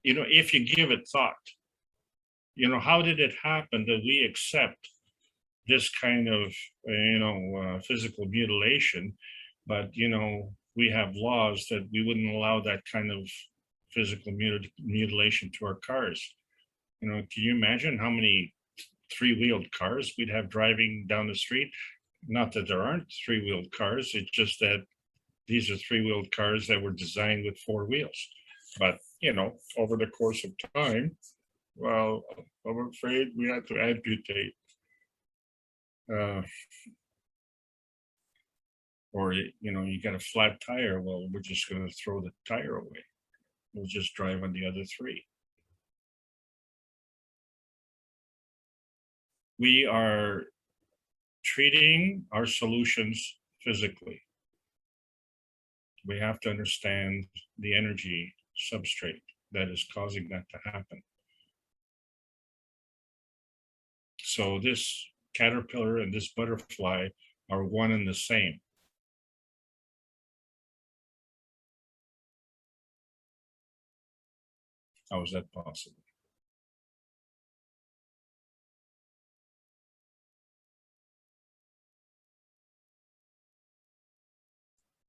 if you give it thought, how did it happen that we accept this kind of, physical mutilation, but, we have laws that we wouldn't allow that kind of physical mutilation to our cars. Can you imagine how many 3-wheeled cars we'd have driving down the street? Not that there aren't 3-wheeled cars, it's just that these are 3-wheeled cars that were designed with 4 wheels. But, over the course of time, well, I'm afraid we had to amputate. Or, you got a flat tire. Well, we're just going to throw the tire away. We'll just drive on the other 3. We are treating our solutions physically. We have to understand the energy substrate that is causing that to happen. So this caterpillar and this butterfly are one and the same. How is that possible?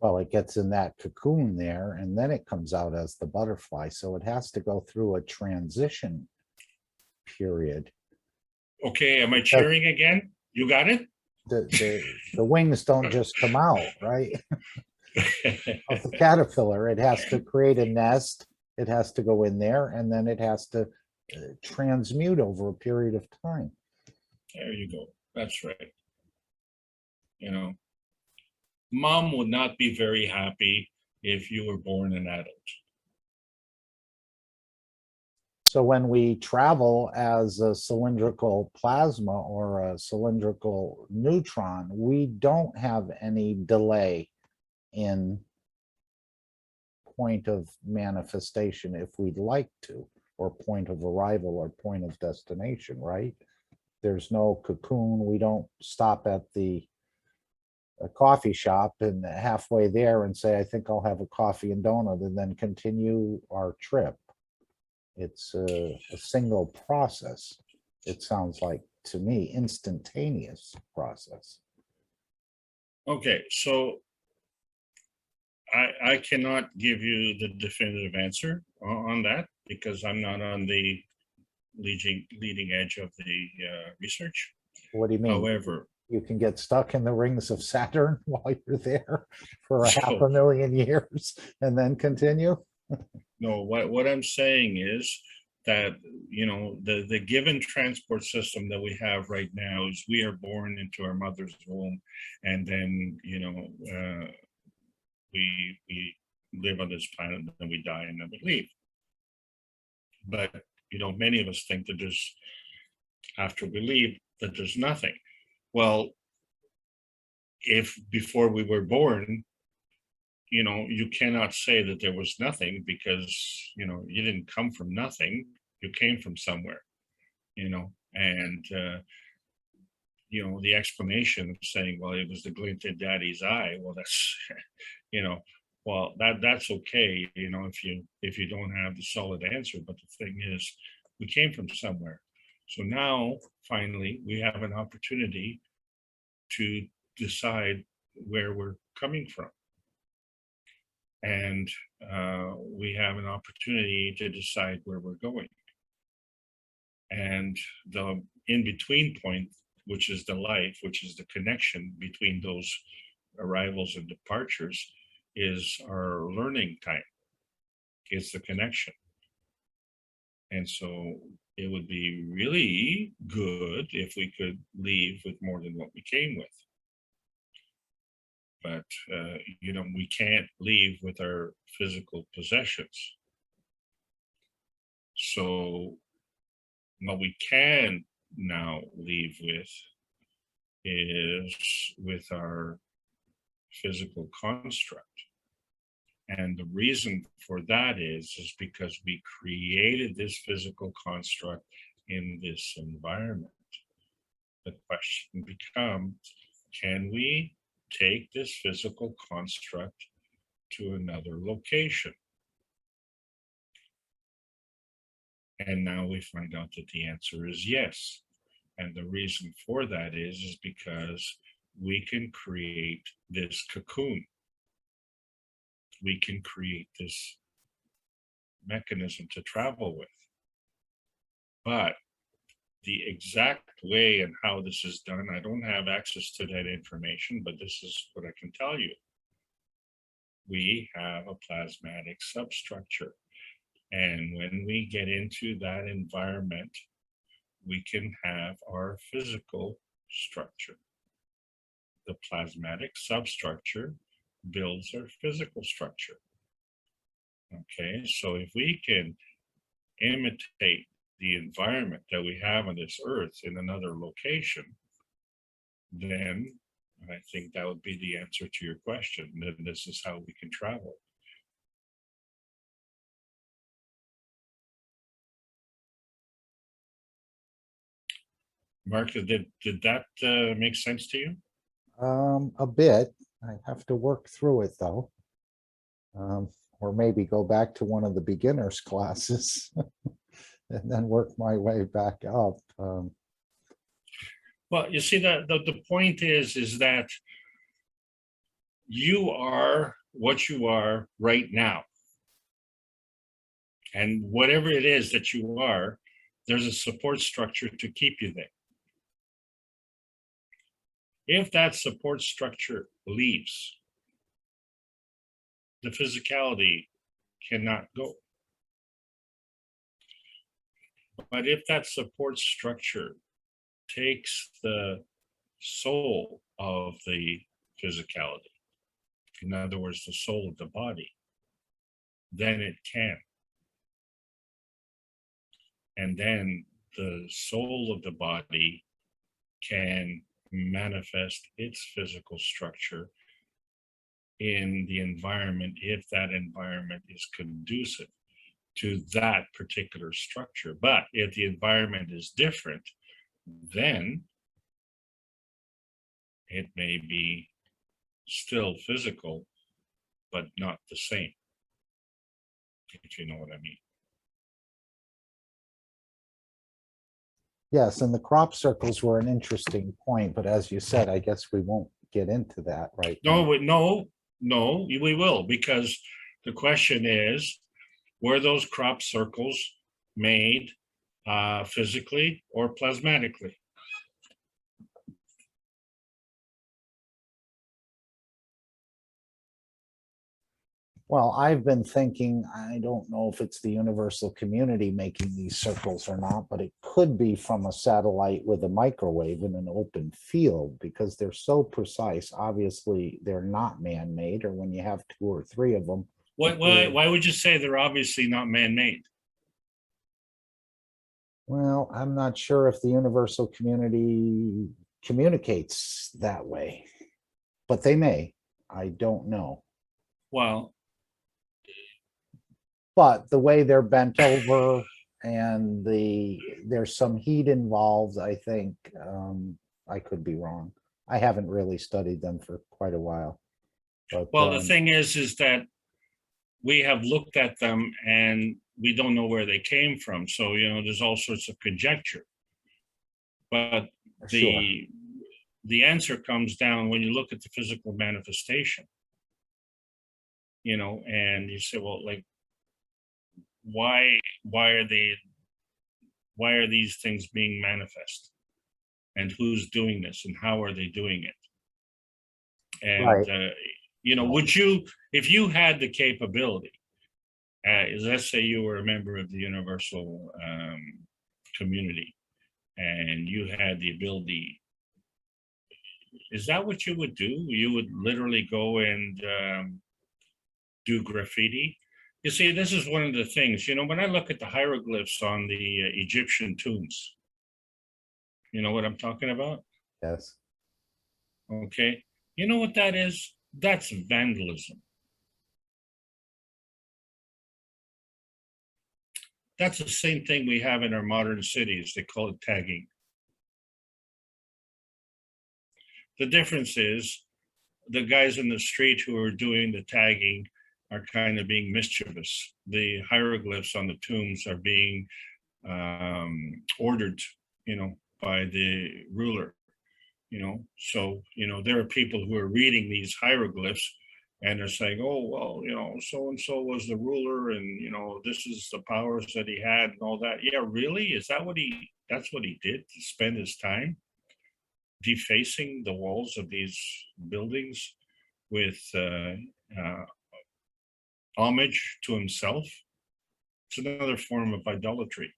Well, it gets in that cocoon there, and then it comes out as the butterfly. So it has to go through a transition period. Okay, am I cheering again? You got it? The wings don't just come out, right? Of the caterpillar, it has to create a nest. It has to go in there, and then it has to transmute over a period of time. There you go. That's right. Mom would not be very happy if you were born an adult. So when we travel as a cylindrical plasma or a cylindrical neutron, we don't have any delay in point of manifestation if we'd like to, or point of arrival or point of destination, right? There's no cocoon. We don't stop at the coffee shop and halfway there and say, I think I'll have a coffee and donut, and then continue our trip. It's a single process. It sounds like, to me, instantaneous process. Okay, so I cannot give you the definitive answer on that because I'm not on the leading edge of the research. What do you mean? However, you can get stuck in the rings of Saturn while you're there for 500,000 years and then continue? No, what I'm saying is that, the given transport system that we have right now is we are born into our mother's womb, and then, we live on this planet, and then we die, and then we leave. But, many of us think that there's, after we leave, that there's nothing. Well, if before we were born, you cannot say that there was nothing because, you didn't come from nothing. You came from somewhere, and, the explanation of saying, well, it was the glint in daddy's eye. Well, that's, well, that's okay, if you don't have the solid answer. But the thing is, we came from somewhere. So now, finally, we have an opportunity to decide where we're coming from. And we have an opportunity to decide where we're going. And the in-between point, which is the life, which is the connection between those arrivals and departures, is our learning time. It's the connection. And so it would be really good if we could leave with more than what we came with. But, we can't leave with our physical possessions. So what we can now leave with is with our physical construct. And the reason for that is because we created this physical construct in this environment. The question becomes, can we take this physical construct to another location? And now we find out that the answer is yes. And the reason for that is because we can create this cocoon. We can create this mechanism to travel with. But the exact way and how this is done, I don't have access to that information, but this is what I can tell you. We have a plasmatic substructure. And when we get into that environment, we can have our physical structure. The plasmatic substructure builds our physical structure. Okay, so if we can imitate the environment that we have on this earth in another location, then I think that would be the answer to your question. Then this is how we can travel. Mark, did that make sense to you? A bit. I have to work through it though. Or maybe go back to one of the beginners classes and then work my way back up. Well, you see, the point is that you are what you are right now. And whatever it is that you are, there's a support structure to keep you there. If that support structure leaves, the physicality cannot go. But if that support structure takes the soul of the physicality, in other words, the soul of the body, then it can. And then the soul of the body can manifest its physical structure in the environment if that environment is conducive to that particular structure. But if the environment is different, then it may be still physical, but not the same, if you know what I mean. Yes, and the crop circles were an interesting point, but as you said, I guess we won't get into that right now. No, we will, because the question is, were those crop circles made physically or plasmatically? Well, I've been thinking, I don't know if it's the universal community making these circles or not, but it could be from a satellite with a microwave in an open field because they're so precise. Obviously, they're not man-made, or when you have 2 or 3 of them. Why would you say they're obviously not man-made? Well, I'm not sure if the universal community communicates that way, but they may. I don't know. Well, but the way they're bent over and there's some heat involved, I think. I could be wrong. I haven't really studied them for quite a while. But, well, the thing is that we have looked at them and we don't know where they came from. So, you know, there's all sorts of conjecture. But the answer comes down when you look at the physical manifestation, you know, and you say, well, like, why are these things being manifest, and who's doing this, and how are they doing it? And right. You know, would you, if you had the capability, let's say you were a member of the universal community and you had the ability, is that what you would do? You would literally go and do graffiti You see, this is one of the things, you know, when I look at the hieroglyphs on the Egyptian tombs, you know what I'm talking about? Yes. Okay. You know what that is? That's vandalism. That's the same thing we have in our modern cities. They call it tagging. The difference is the guys in the street who are doing the tagging are kind of being mischievous. The hieroglyphs on the tombs are being ordered, you know, by the ruler, you know. So, you know, there are people who are reading these hieroglyphs and they're saying, oh, well, you know, so and so was the ruler, and, you know, this is the powers that he had and all that. Yeah, really? Is that what that's what he did, to spend his time defacing the walls of these buildings with homage to himself? It's another form of idolatry.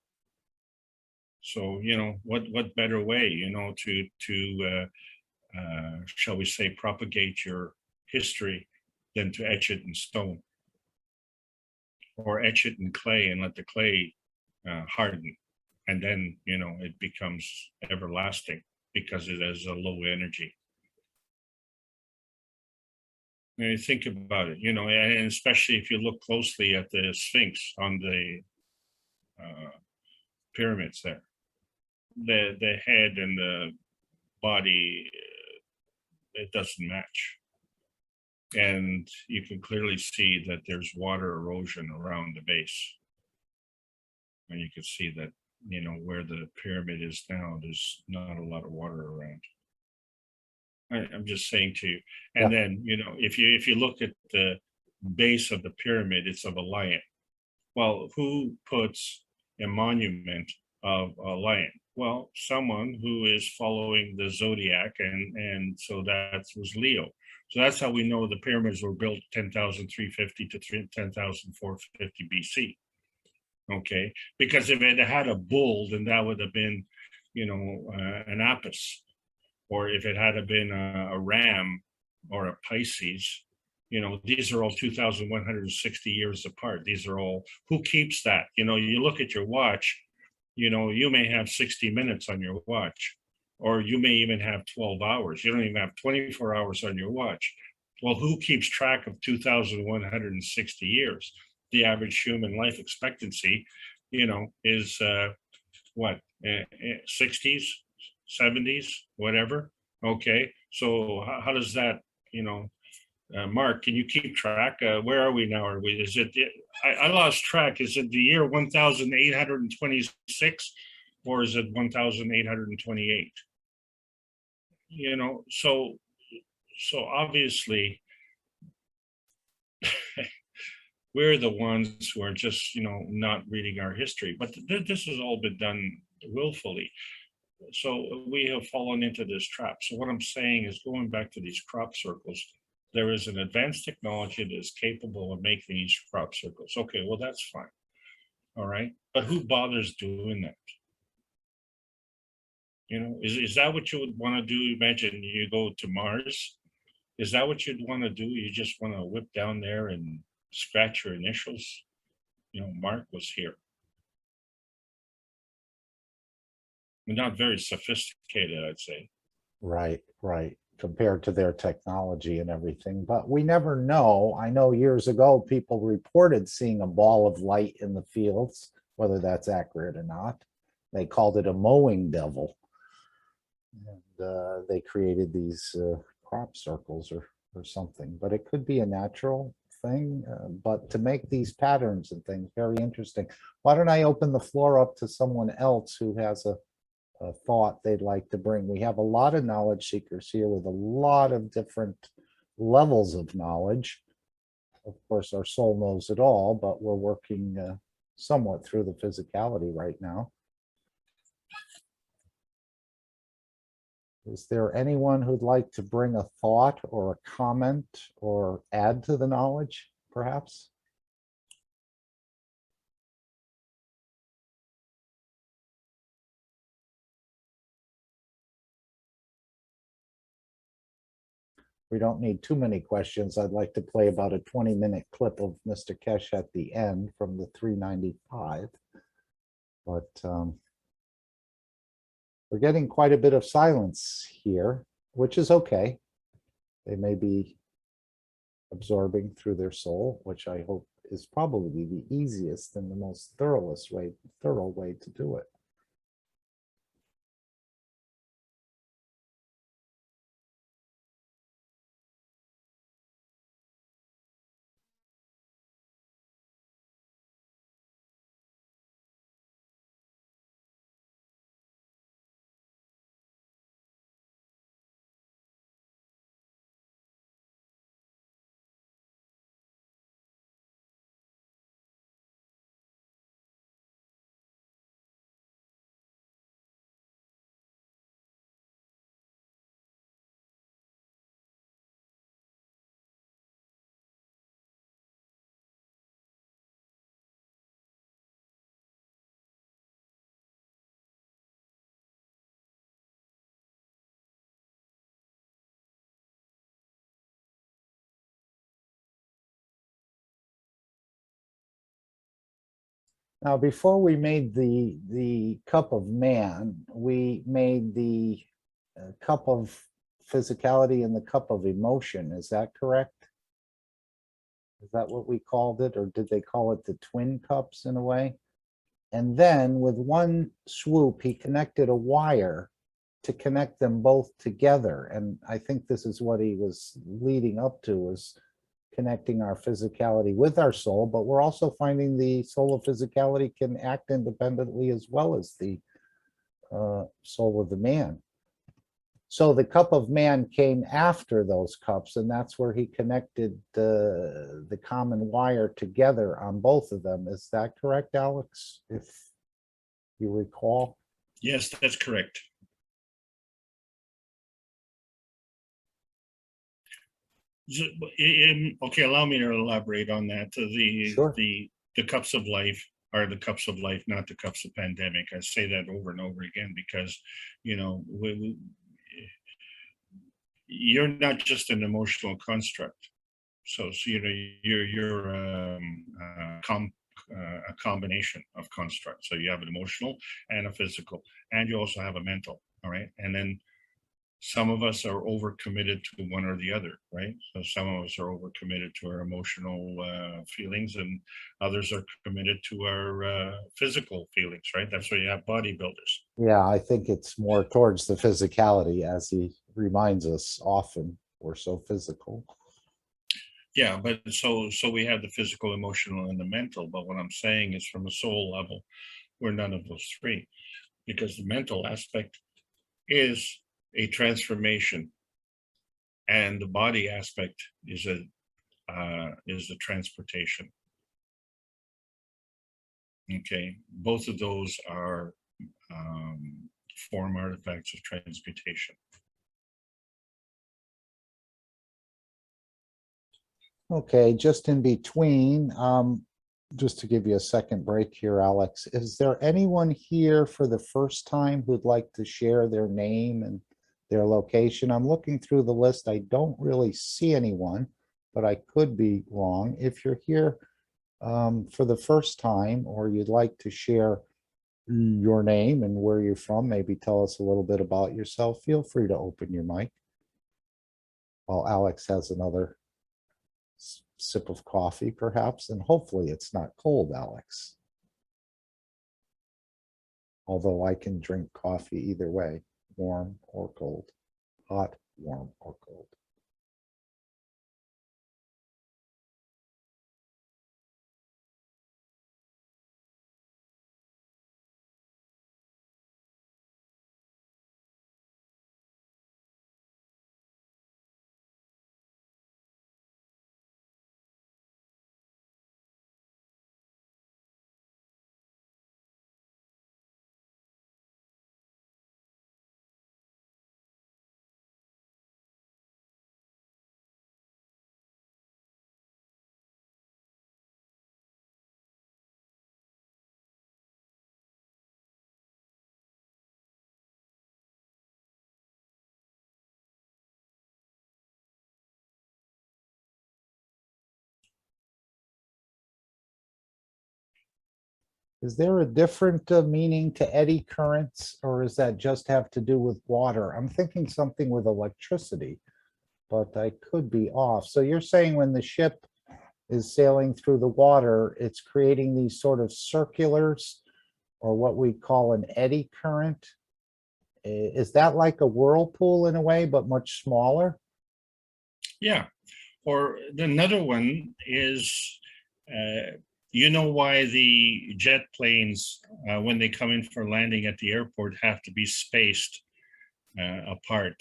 So, you know, what better way, you know, to shall we say, propagate your history than to etch it in stone, or etch it in clay and let the clay harden, and then, you know, it becomes everlasting because it has a low energy. And you think about it, you know, and especially if you look closely at the Sphinx on the pyramids there, the head and the body, it doesn't match. And you can clearly see that there's water erosion around the base. And you can see that, you know, where the pyramid is now, there's not a lot of water around. I'm just saying to you. And Yeah. then, you know, if you look at the base of the pyramid, it's of a lion. Well, who puts a monument of a lion? Well, someone who is following the zodiac, and so that was Leo. So that's how we know the pyramids were built 10,350 to 10,450 BC. Okay, because if it had a bull, then that would have been, you know, an Apis, or if it had been a ram or a Pisces. You know, these are all 2,160 years apart. These are all, who keeps that? You know, you look at your watch, you know, you may have 60 minutes on your watch, or you may even have 12 hours. You don't even have 24 hours on your watch. Well, who keeps track of 2,160 years? The average human life expectancy, you know, is what, 60s, 70s, whatever. Okay, so how does that, you know, Mark, can you keep track? Where are we now? Are we, is it, I lost track. Is it the year 1826, or is it 1828? You know, so obviously we're the ones who are just, you know, not reading our history, but this has all been done willfully. So we have fallen into this trap. So what I'm saying is, going back to these crop circles, there is an advanced technology that is capable of making these crop circles. Okay, well, that's fine. All right. But who bothers doing that? You know, is that what you would want to do? Imagine you go to Mars. Is that what you'd want to do? You just want to whip down there and scratch your initials? You know, Mark was here. We're not very sophisticated, I'd say. Right, right. Compared to their technology and everything, but we never know. I know years ago, people reported seeing a ball of light in the fields, whether that's accurate or not. They called it a mowing devil. And they created these crop circles or something, but it could be a natural thing. But to make these patterns and things, very interesting. Why don't I open the floor up to someone else who has a thought they'd like to bring? We have a lot of knowledge seekers here with a lot of different levels of knowledge. Of course, our soul knows it all, but we're working somewhat through the physicality right now. Is there anyone who'd like to bring a thought or a comment or add to the knowledge, perhaps? we don't need too many questions. I'd like to play about a 20-minute clip of Mr. Kesh at the end from the 395. But we're getting quite a bit of silence here, which is okay. They may be absorbing through their soul, which I hope is probably the easiest and the most thorough way to do it. Now, before we made the cup of man, we made the cup of physicality and the cup of emotion. Is that correct? Is that what we called it? Or did they call it the twin cups in a way? And then with one swoop, he connected a wire to connect them both together. And I think this is what he was leading up to, was connecting our physicality with our soul, but we're also finding the soul of physicality can act independently as well as the soul of the man. So the cup of man came after those cups, and that's where he connected the common wire together on both of them. Is that correct, Alex, if you recall? Yes, that's correct. Okay, allow me to elaborate on that. Sure. The cups of life are the cups of life, not the cups of pandemic. I say that over and over again because, you know, you're not just an emotional construct. So you know, you're a combination of constructs. So you have an emotional and a physical, and you also have a mental. All right, and then some of us are overcommitted to one or the other, right? So some of us are overcommitted to our emotional feelings, and others are committed to our physical feelings, right? That's why you have bodybuilders. Yeah, I think it's more towards the physicality, as he reminds us often. We're so physical. Yeah, but so we have the physical, emotional, and the mental. But what I'm saying is, from a soul level, we're none of those three, because the mental aspect is a transformation, and the body aspect is the transportation. Okay, both of those are form artifacts of transmutation. Okay, just in between, just to give you a second break here, Alex, is there anyone here for the first time who'd like to share their name and their location? I'm looking through the list. I don't really see anyone, but I could be wrong. If you're here for the first time, or you'd like to share your name and where you're from, maybe tell us a little bit about yourself, feel free to open your mic while Alex has another sip of coffee, perhaps, and hopefully it's not cold, Alex. Although I can drink coffee either way, warm or cold, hot, warm, or cold. Is there a different meaning to eddy currents, or does that just have to do with water? I'm thinking something with electricity, but I could be off. So you're saying when the ship is sailing through the water, it's creating these sort of circulars, or what we call an eddy current? Is that like a whirlpool in a way, but much smaller? Yeah. Or another one is, you know why the jet planes, when they come in for landing at the airport, have to be spaced apart.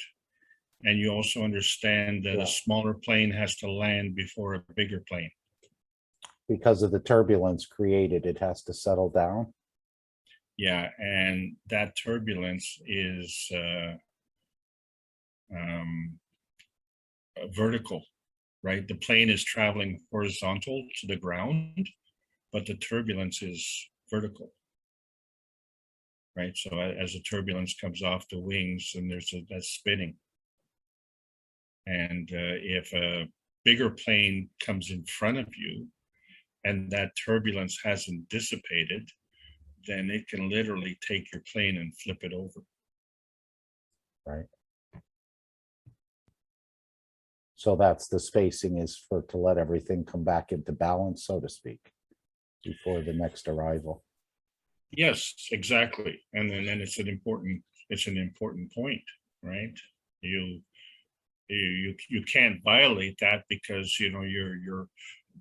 And you also understand that Yeah. a smaller plane has to land before a bigger plane. Because of the turbulence created, it has to settle down. Yeah, and that turbulence is vertical, right? The plane is traveling horizontal to the ground, but the turbulence is vertical, right? So as the turbulence comes off the wings, and there's that spinning. And if a bigger plane comes in front of you and that turbulence hasn't dissipated, then it can literally take your plane and flip it over. Right. So that's the spacing, is for to let everything come back into balance, so to speak, before the next arrival. Yes, exactly. And then it's an important point, right? You can't violate that, because you know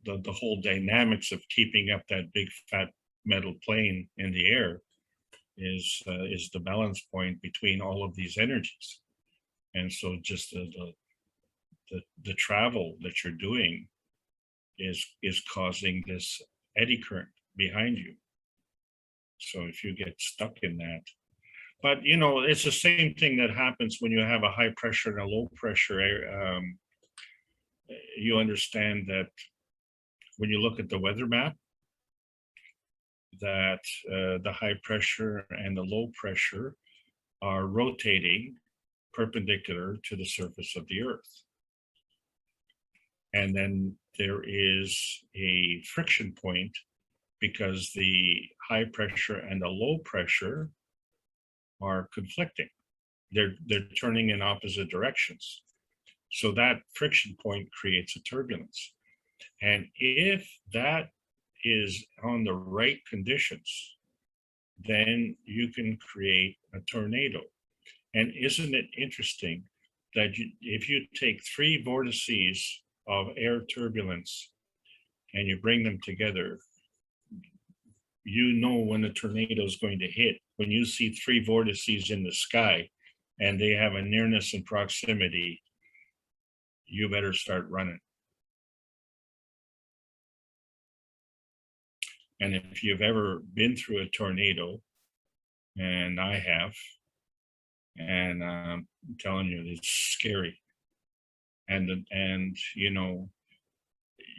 the whole dynamics of keeping up that big fat metal plane in the air is the balance point between all of these energies. And so just the travel that you're doing is causing this eddy current behind you. So if you get stuck in that, but you know, it's the same thing that happens when you have a high pressure and a low pressure. You understand that when you look at the weather map, that the high pressure and the low pressure are rotating perpendicular to the surface of the earth. And then there is a friction point, because the high pressure and the low pressure are conflicting. They're turning in opposite directions. So that friction point creates a turbulence. And if that is on the right conditions, then you can create a tornado. And isn't it interesting that if you take three vortices of air turbulence and you bring them together, you know when a tornado is going to hit. When you see three vortices in the sky and they have a nearness and proximity, you better start running. And if you've ever been through a tornado, and I have, and I'm telling you, it's scary. And you know,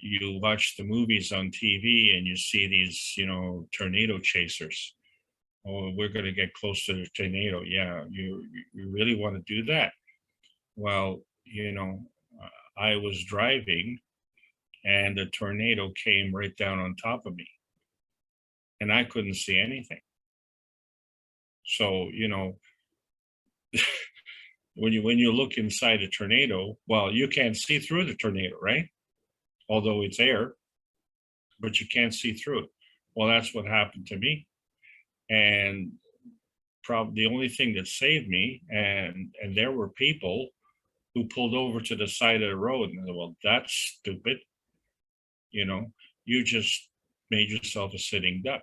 you watch the movies on TV and you see these, you know, tornado chasers. Oh, we're going to get close to the tornado. Yeah, you really want to do that? Well, you know, I was driving and the tornado came right down on top of me and I couldn't see anything. So, you know, when you look inside a tornado, well, you can't see through the tornado, right? Although it's air, but you can't see through it. Well, that's what happened to me. And probably the only thing that saved me, and there were people who pulled over to the side of the road, and said, well, that's stupid. You know, you just made yourself a sitting duck.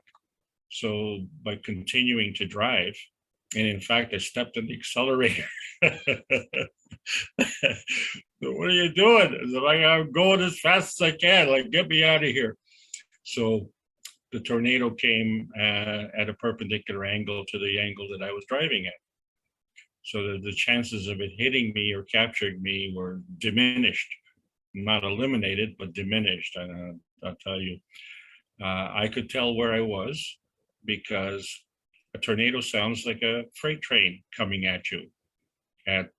So by continuing to drive, and in fact, I stepped on the accelerator. What are you doing? I said, like, I'm going as fast as I can. Like, get me out of here. So the tornado came at a perpendicular angle to the angle that I was driving at. So the chances of it hitting me or capturing me were diminished, not eliminated, but diminished. And I'll tell you, I could tell where I was, because a tornado sounds like a freight train coming at you at,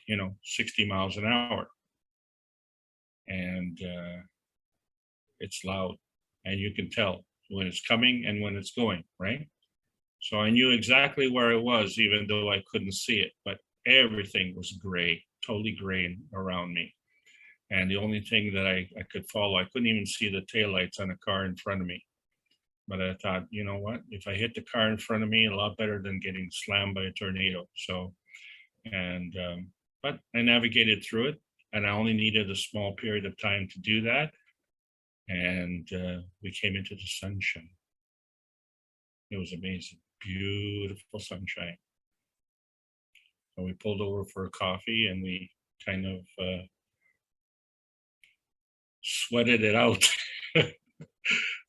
you know, 60 miles an hour. And it's loud, and you can tell. when it's coming and when it's going, right? So I knew exactly where I was, even though I couldn't see it, but everything was gray, totally gray around me. And the only thing that I could follow, I couldn't even see the taillights on a car in front of me. But I thought, you know what, if I hit the car in front of me, a lot better than getting slammed by a tornado. So, but I navigated through it, and I only needed a small period of time to do that. And we came into the sunshine. It was amazing, beautiful sunshine. So we pulled over for a coffee, and we kind of sweated it out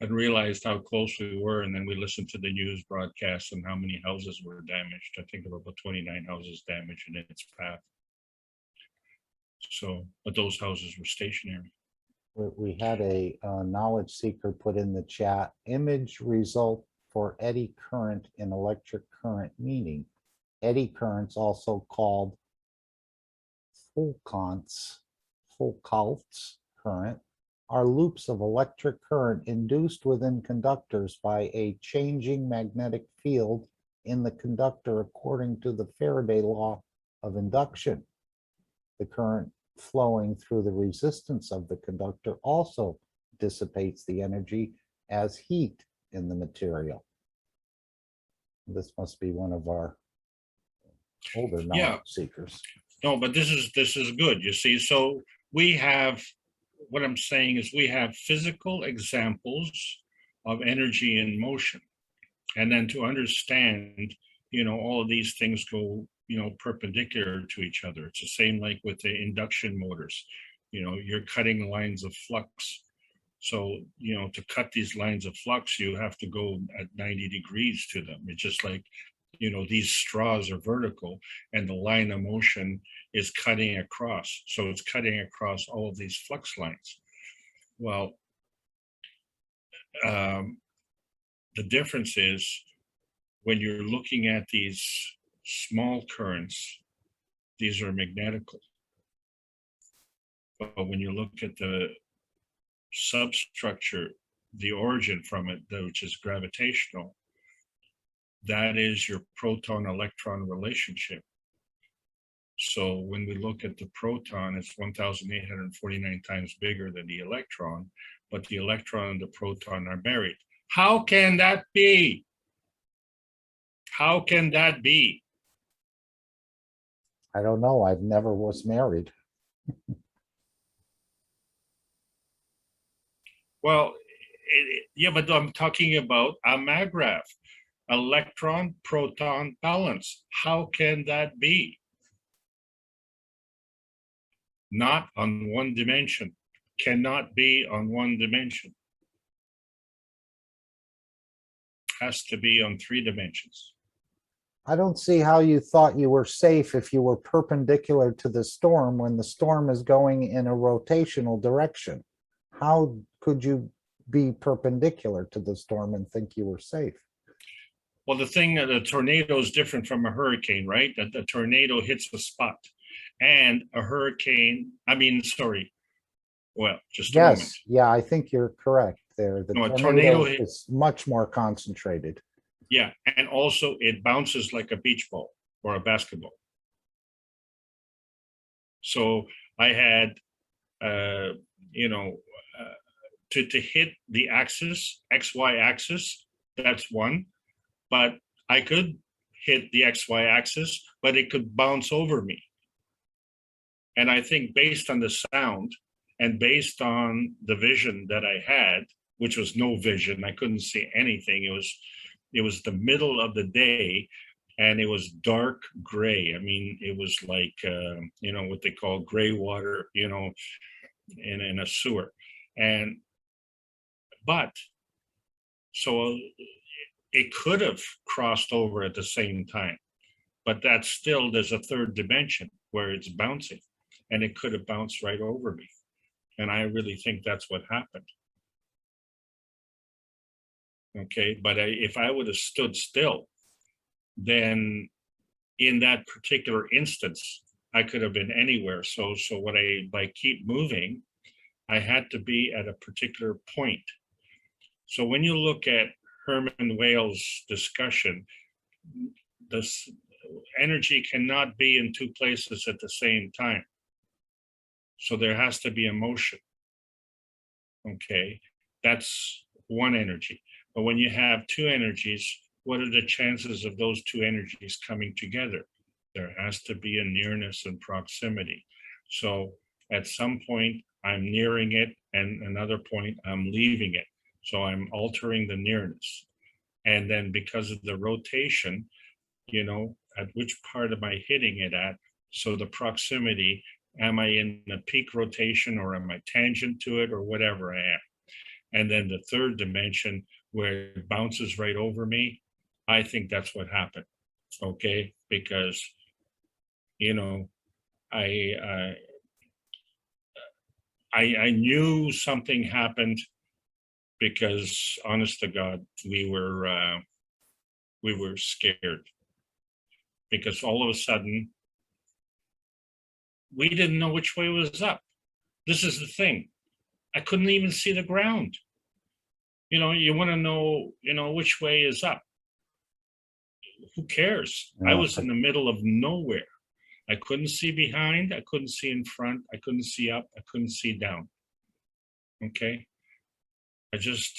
and realized how close we were. And then we listened to the news broadcast and how many houses were damaged. I think there were about 29 houses damaged in its path. So, but those houses were stationary. We had a knowledge seeker put in the chat, image result for eddy current in electric current meaning. Eddy currents, also called Foucault's current, are loops of electric current induced within conductors by a changing magnetic field in the conductor according to the Faraday law of induction. The current flowing through the resistance of the conductor also dissipates the energy as heat in the material. This must be one of our older knowledge seekers. No, but this is good, you see. So we have, what I'm saying is we have physical examples of energy in motion. And then to understand, you know, all of these things go, you know, perpendicular to each other. It's the same like with the induction motors. You know, you're cutting lines of flux. So, you know, to cut these lines of flux, you have to go at 90 degrees to them. It's just like, you know, these straws are vertical and the line of motion is cutting across. So it's cutting across all of these flux lines. Well, the difference is when you're looking at these small currents, these are magnetical. But when you look at the substructure, the origin from it, which is gravitational, that is your proton-electron relationship. So when we look at the proton, it's 1,849 times bigger than the electron, but the electron and the proton are married. How can that be? How can that be? I don't know. I've never was married. Well, yeah, but I'm talking about a maggraph, electron-proton balance. How can that be? Not on one dimension, cannot be on one dimension. Has to be on 3 dimensions. I don't see how you thought you were safe if you were perpendicular to the storm when the storm is going in a rotational direction. How could you be perpendicular to the storm and think you were safe? Well, the thing that a tornado is different from a hurricane, right? That the tornado hits a spot, and a hurricane, well, just a moment. Yes, yeah, I think you're correct there. The No, a tornado tornado is much more concentrated. Yeah, and also it bounces like a beach ball or a basketball. So I had, you know, to hit the axis, XY axis, that's one, but I could hit the XY axis, but it could bounce over me. And I think based on the sound and based on the vision that I had, which was no vision, I couldn't see anything. It was the middle of the day and it was dark gray. I mean, it was like, you know, what they call gray water, you know, in a sewer. But so it could have crossed over at the same time, but that's still, there's a 3rd dimension where it's bouncing and it could have bounced right over me. And I really think that's what happened. Okay, but if I would have stood still, then in that particular instance, I could have been anywhere. So by keep moving, I had to be at a particular point. So when you look at Herman Wales' discussion, this energy cannot be in two places at the same time. So there has to be a motion. Okay, that's one energy. But when you have two energies, what are the chances of those two energies coming together? There has to be a nearness and proximity. So at some point, I'm nearing it, and another point, I'm leaving it. So I'm altering the nearness. And then because of the rotation, you know, at which part am I hitting it at? So the proximity, am I in a peak rotation or am I tangent to it or whatever I am? And then the third dimension where it bounces right over me, I think that's what happened. Okay, because, you know, I knew something happened because, honest to God, we were scared because all of a sudden we didn't know which way was up. This is the thing. I couldn't even see the ground. You know, you want to know, you know, which way is up. Who cares? I was in the middle of nowhere. I couldn't see behind. I couldn't see in front. I couldn't see up. I couldn't see down. Okay. I just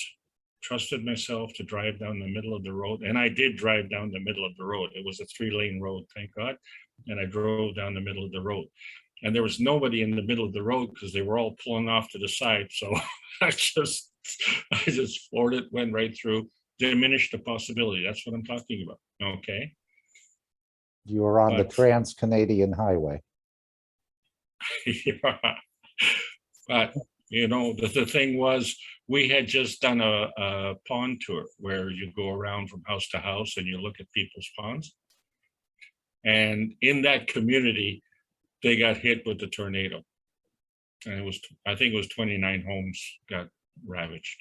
trusted myself to drive down the middle of the road. And I did drive down the middle of the road. It was a 3-lane road, thank God. And I drove down the middle of the road. And there was nobody in the middle of the road because they were all pulling off to the side. So I just floored it, went right through, diminished the possibility. That's what I'm talking about. Okay. You were on the Trans-Canadian Highway. Yeah. But, you know, the thing was, we had just done a pond tour where you go around from house to house and you look at people's ponds. And in that community, they got hit with the tornado. And it was, I think it was 29 homes got ravaged.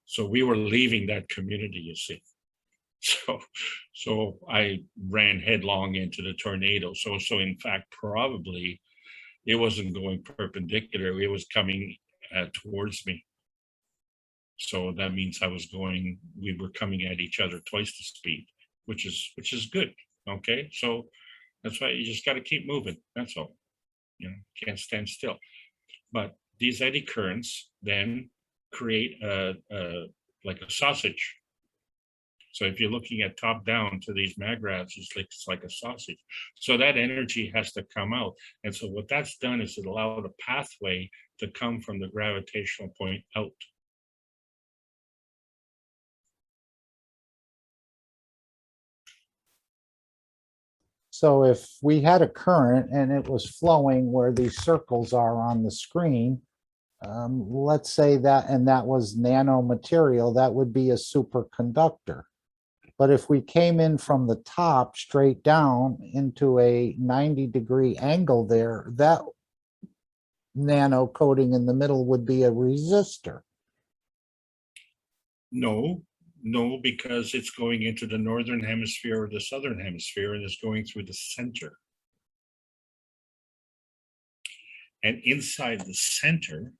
So we were leaving that community, you see. So I ran headlong into the tornado. So in fact, probably it wasn't going perpendicular. It was coming towards me. So that means we were coming at each other twice the speed, which is good. Okay. So that's why you just got to keep moving. That's all. You know, can't stand still. But these eddy currents then create like a sausage. So if you're looking at top down to these magraths, it's like a sausage. So that energy has to come out. And so what that's done is it allowed a pathway to come from the gravitational point out. So if we had a current and it was flowing where these circles are on the screen, let's say that, and that was nanomaterial, that would be a superconductor. But if we came in from the top straight down into a 90-degree angle there, that nano coating in the middle would be a resistor. No, because it's going into the northern hemisphere or the southern hemisphere and it's going through the center. And inside the center,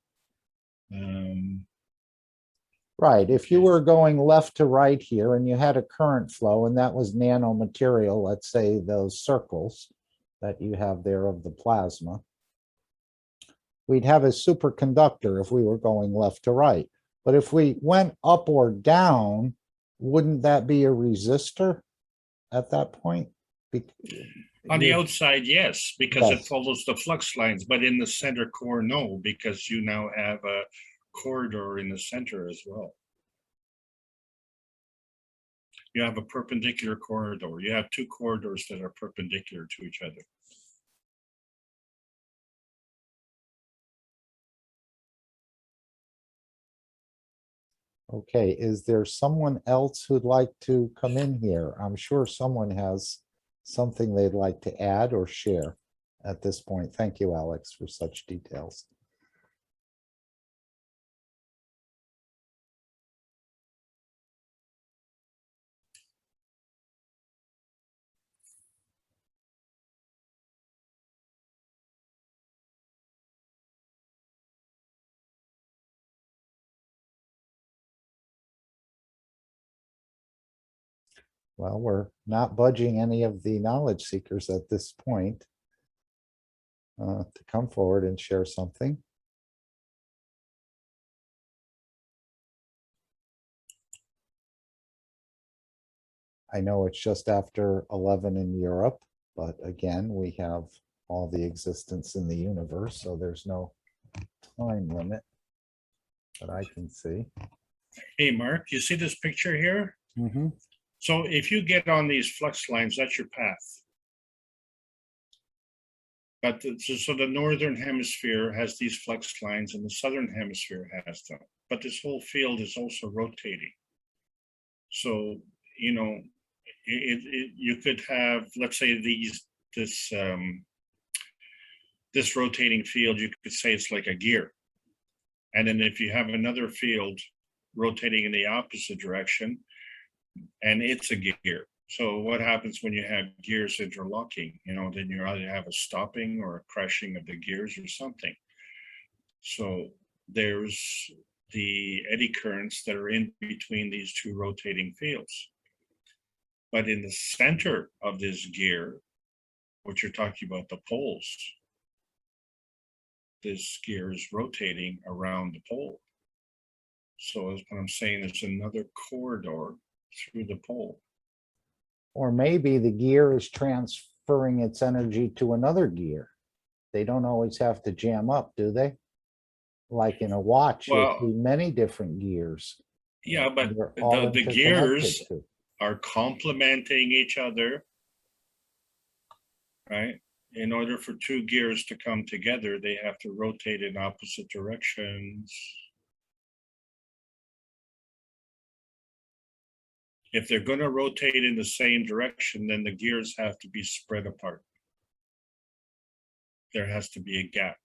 right. If you were going left to right here and you had a current flow and that was nanomaterial, let's say those circles that you have there of the plasma, we'd have a superconductor if we were going left to right. But if we went up or down, wouldn't that be a resistor at that point? On the outside, yes, because it follows the flux lines, but in the center core, no, because you now have a corridor in the center as well. You have a perpendicular corridor. You have two corridors that are perpendicular to each other. Okay, is there someone else who'd like to come in here? I'm sure someone has something they'd like to add or share at this point. Thank you, Alex, for such details. Well, we're not budging any of the knowledge seekers at this point to come forward and share something. I know it's just after 11 in Europe, but again, we have all the existence in the universe, so there's no time limit that I can see. Hey, Mark, you see this picture here? Mhm. So if you get on these flux lines, that's your path. But so the northern hemisphere has these flux lines and the southern hemisphere has them. But this whole field is also rotating. So, you know, you could have, let's say this rotating field, you could say it's like a gear. And then if you have another field rotating in the opposite direction, and it's a gear. So what happens when you have gears interlocking? You know, then you either have a stopping or a crashing of the gears or something. So there's the eddy currents that are in between these two rotating fields. But in the center of this gear, what you're talking about, the poles, this gear is rotating around the pole. So as what I'm saying, there's another corridor through the pole. Or maybe the gear is transferring its energy to another gear. They don't always have to jam up, do they? Like in a watch, Well, you'll see many different gears. Yeah, but They're all the gears interconnected too. are complementing each other, right? In order for two gears to come together, they have to rotate in opposite directions. If they're going to rotate in the same direction, then the gears have to be spread apart. There has to be a gap.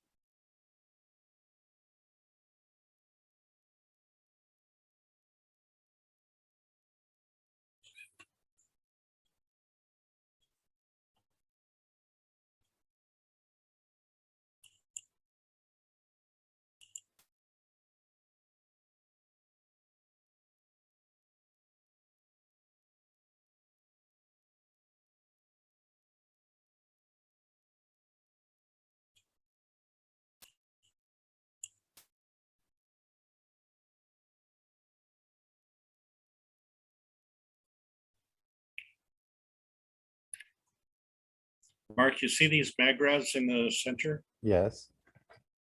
Mark, you see these magravs in the center? Yes.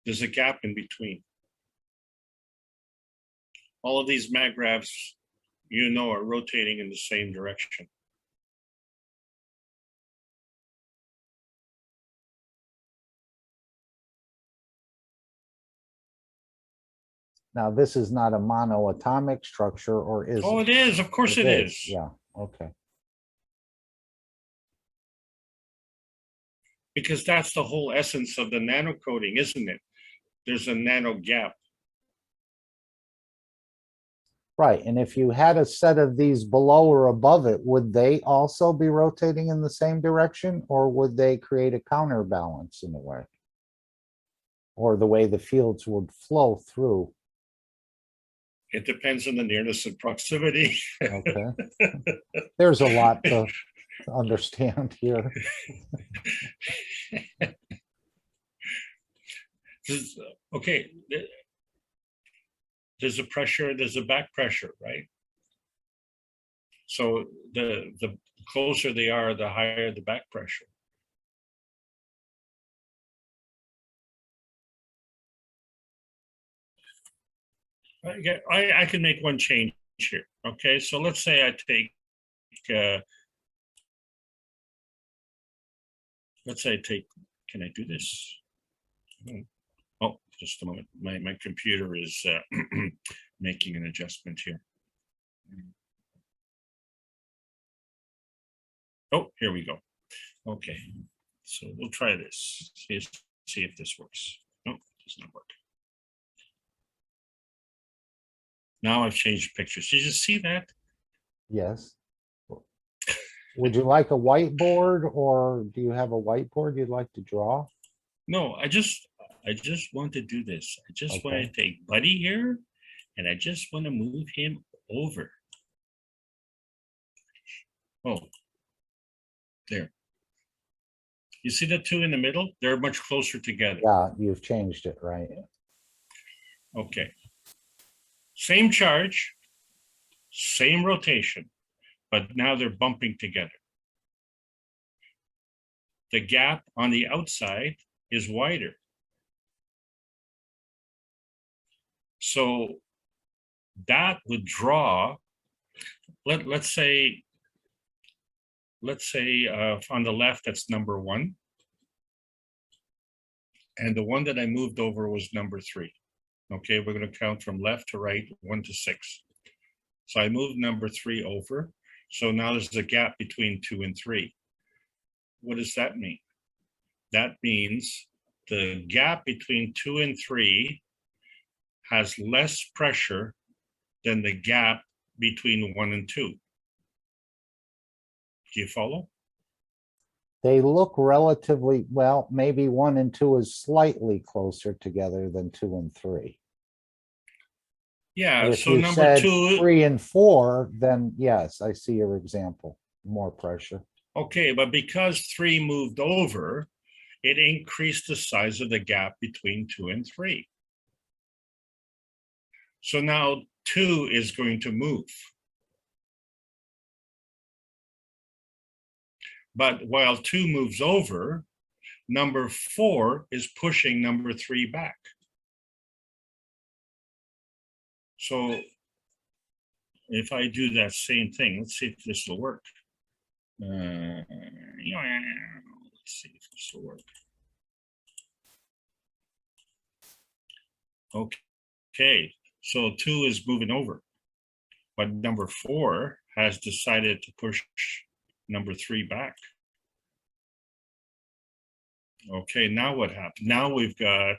There's a gap in between. All of these magravs, you know, are rotating in the same direction. Now, this is not a monoatomic structure, or is Oh, it is. Of course it is. Yeah, okay. Because that's the whole essence of the nano coating, isn't it? There's a nano gap. Right, and if you had a set of these below or above it, would they also be rotating in the same direction, or would they create a counterbalance in a way? Or the way the fields would flow through? It depends on the nearness and proximity. Okay. There's a lot to understand here. Okay, there's a pressure, there's a back pressure, right? So the closer they are, the higher the back pressure. I can make one change here. Okay, so let's say I take, can I do this? Oh, just a moment. My computer is making an adjustment here. Oh, here we go. Okay, so we'll try this. See if this works. No, it does not work. Now I've changed pictures. Did you see that? Yes. Would you like a whiteboard, or do you have a whiteboard you'd like to draw? No, I just want to do this. I just want Okay. to take Buddy here, and I just want to move him over. Oh, there. You see the two in the middle? They're much closer together. Yeah, you've changed it, right? Okay. Same charge, same rotation, but now they're bumping together. The gap on the outside is wider. So that would draw, let's say on the left, that's number 1. And the one that I moved over was number 3. Okay, we're going to count from left to right, 1 to 6. So I moved number 3 over. So now there's a gap between 2 and 3. What does that mean? That means the gap between 2 and 3 has less pressure than the gap between 1 and 2. Do you follow? They look relatively, well, maybe 1 and 2 is slightly closer together than 2 and 3. Yeah, But if so you number said 2, 3 and 4, then yes, I see your example, more pressure. okay, but because 3 moved over, it increased the size of the gap between 2 and 3. So now 2 is going to move. But while 2 moves over, number 4 is pushing number 3 back. So if I do that same thing, let's see if this will work. Let's see if this will work. Okay, so 2 is moving over, but number 4 has decided to push number 3 back. Okay, now what happened? Now we've got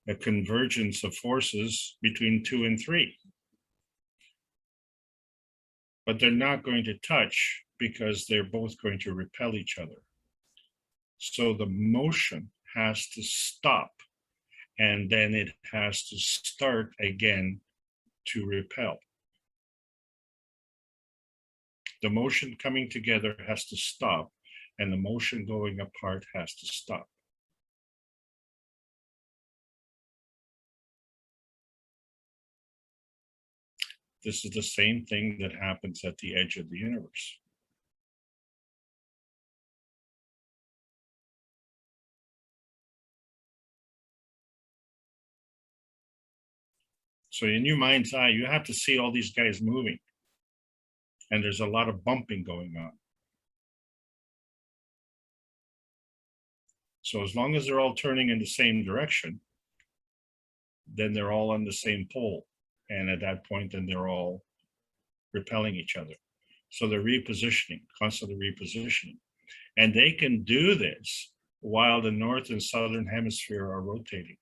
a convergence of forces between 2 and 3. But they're not going to touch because they're both going to repel each other. So the motion has to stop, and then it has to start again to repel. The motion coming together has to stop, and the motion going apart has to stop. This is the same thing that happens at the edge of the universe. So in your mind's eye, you have to see all these guys moving. And there's a lot of bumping going on. So as long as they're all turning in the same direction, then they're all on the same pole. And at that point, then they're all repelling each other. So they're repositioning, constantly repositioning. And they can do this while the north and southern hemisphere are rotating.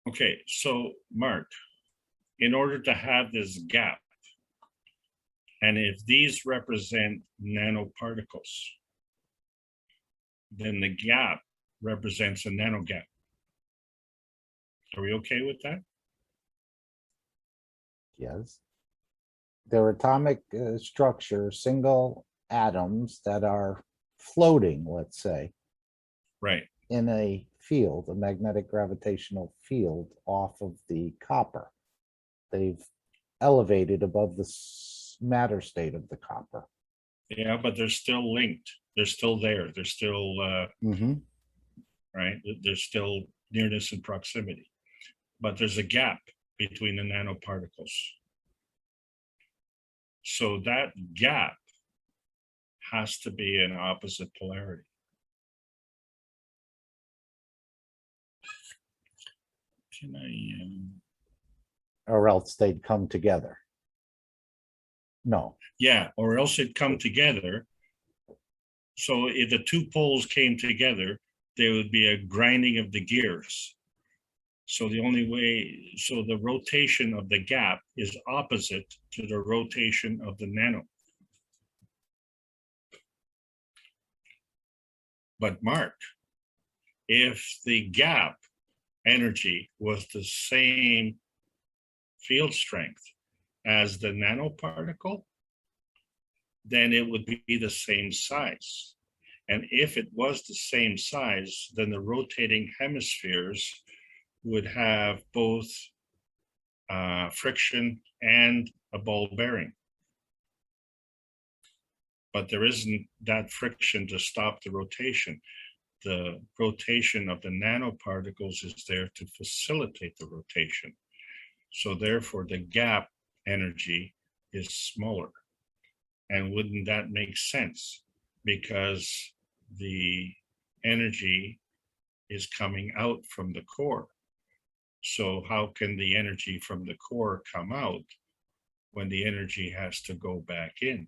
Okay, so Mark, in order to have this gap, and if these represent nanoparticles, then the gap represents a nanogap. Are we okay with that? Yes. They're atomic structure, single atoms that are floating, let's say, Right. in a field, a magnetic gravitational field off of the copper. They've elevated above the matter state of the copper. Yeah, but they're still linked. They're still there. They're still, right? There's still nearness and proximity. But there's a gap between the nanoparticles. So that gap has to be an opposite polarity. Can I? Or else they'd come together. No. Yeah, or else it'd come together. So if the two poles came together, there would be a grinding of the gears. So the only way, so the rotation of the gap is opposite to the rotation of the nano. But Mark, if the gap energy was the same field strength as the nanoparticle, then it would be the same size. And if it was the same size, then the rotating hemispheres would have both friction and a ball bearing. But there isn't that friction to stop the rotation. The rotation of the nanoparticles is there to facilitate the rotation. So therefore the gap energy is smaller. And wouldn't that make sense? Because the energy is coming out from the core. So how can the energy from the core come out when the energy has to go back in?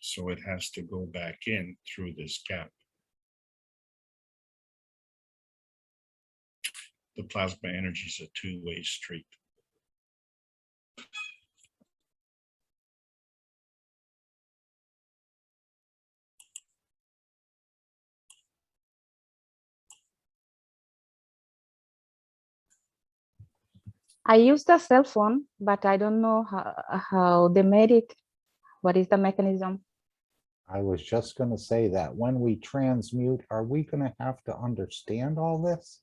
So it has to go back in through this gap. The plasma energy is a two-way street. I used a cell phone, but I don't know how they made it. What is the mechanism? I was just going to say that when we transmute, are we going to have to understand all this?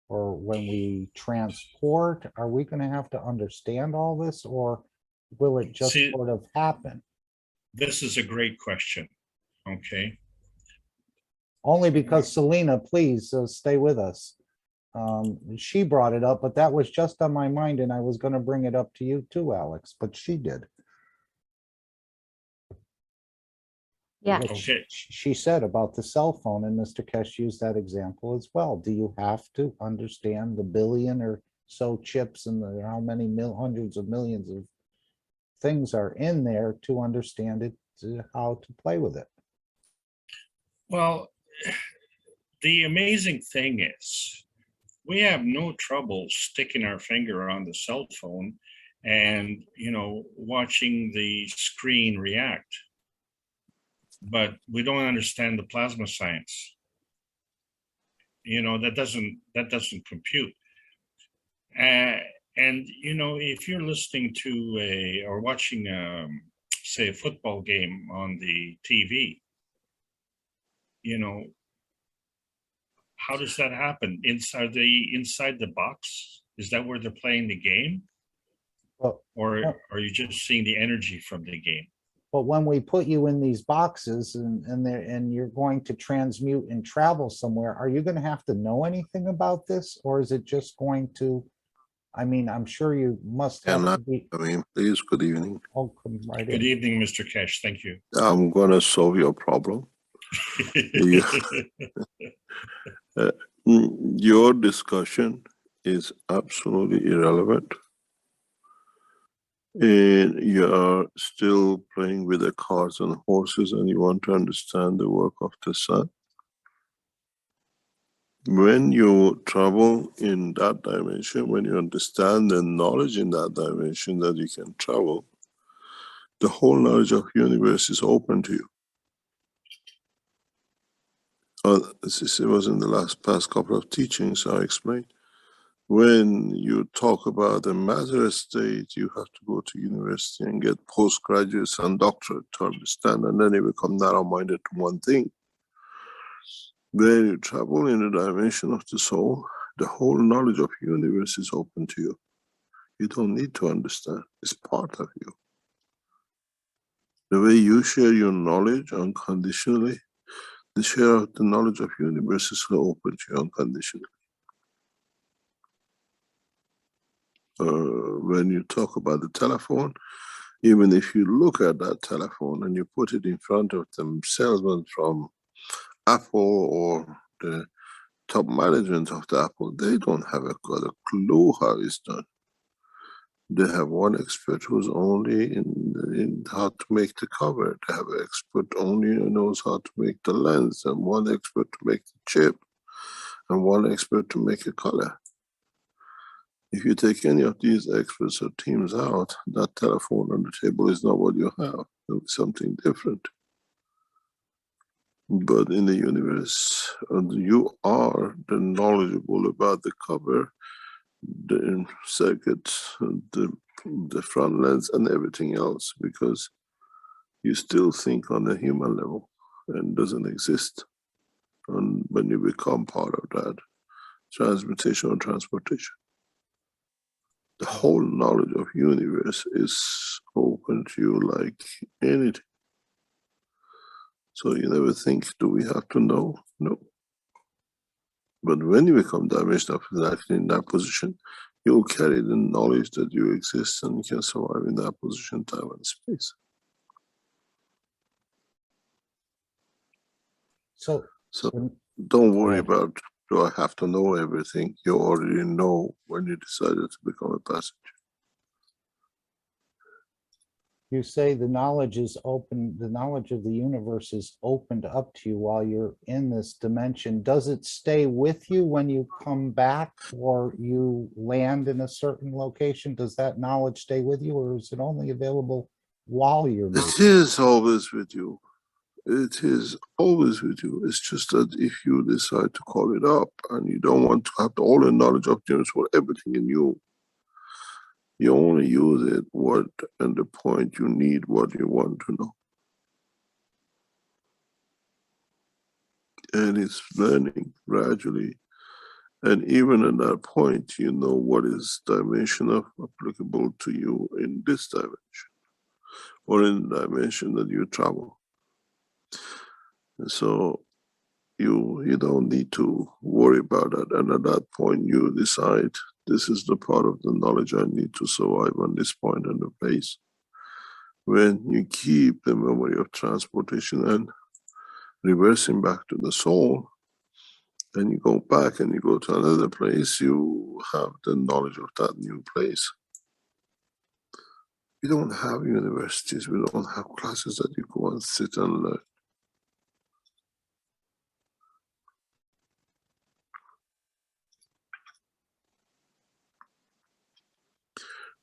Or when we transport, are we going to have to understand all this, or will it just sort of happen? This is a great question. Okay. Only because Selena, please stay with us. She brought it up, but that was just on my mind, and I was going to bring it up to you too, Alex, but she did. Yeah. Okay. She said about the cell phone, and Mr. Kesh used that example as well. Do you have to understand the billion or so chips and how many hundreds of millions of things are in there to understand it, how to play with it? Well, the amazing thing is we have no trouble sticking our finger on the cell phone and, you know, watching the screen react. But we don't understand the plasma science. You know, that doesn't compute. And you know, if you're listening to or watching say a football game on the TV, you know, how does that happen? Inside the box? Is that where they're playing the game? Well, or are you just seeing the energy from the game? but when we put you in these boxes and you're going to transmute and travel somewhere, are you going to have to know anything about this, or is it just going to, I mean, I'm sure you must have to be. I mean, please, good evening. Oh, come right in. Good evening, Mr. Kesh. Thank you. I'm going to solve your problem. Your discussion is absolutely irrelevant. And you are still playing with the cards and horses, and you want to understand the work of the sun. When you travel in that dimension, when you understand the knowledge in that dimension that you can travel, the whole knowledge of the universe is open to you. This was in the past couple of teachings I explained. When you talk about the matter state, you have to go to university and get postgraduates and doctorate to understand, and then you become narrow-minded to one thing. When you travel in the dimension of the soul, the whole knowledge of the universe is open to you. You don't need to understand. It's part of you. The way you share your knowledge unconditionally, the share of the knowledge of the universe is open to you unconditionally. When you talk about the telephone, even if you look at that telephone and you put it in front of the salesman from Apple or the top management of the Apple, they don't have got a clue how it's done. They have one expert who's only in how to make the cover. They have an expert only who knows how to make the lens, and one expert to make the chip. and one expert to make a color. If you take any of these experts or teams out, that telephone on the table is not what you have. It'll be something different. But in the universe, you are the knowledgeable about the cover, the circuit, the front lens, and everything else, because you still think on a human level and doesn't exist. And when you become part of that transmutation or transportation, the whole knowledge of universe is open to you like anything. So you never think, do we have to know? No. But when you become dimensional exactly in that position, you'll carry the knowledge that you exist and you can survive in that position, time and space. So don't worry about, do I have to know everything? You already know when you decided to become a passenger. You say the knowledge is open, the knowledge of the universe is opened up to you while you're in this dimension. Does it stay with you when you come back or you land in a certain location? Does that knowledge stay with you, or is it only available while you're moving? It is always with you. It is always with you. It's just that if you decide to call it up and you don't want to have all the knowledge of the universe for everything in you, you only use it what and the point you need what you want to know. And it's learning gradually. And even at that point, you know what is dimension of applicable to you in this dimension or in the dimension that you travel. And so you don't need to worry about that. And at that point, you decide, this is the part of the knowledge I need to survive on this point and the place. When you keep the memory of transportation and reversing back to the soul, and you go back and you go to another place, you have the knowledge of that new place. We don't have universities, we don't have classes that you go and sit and learn.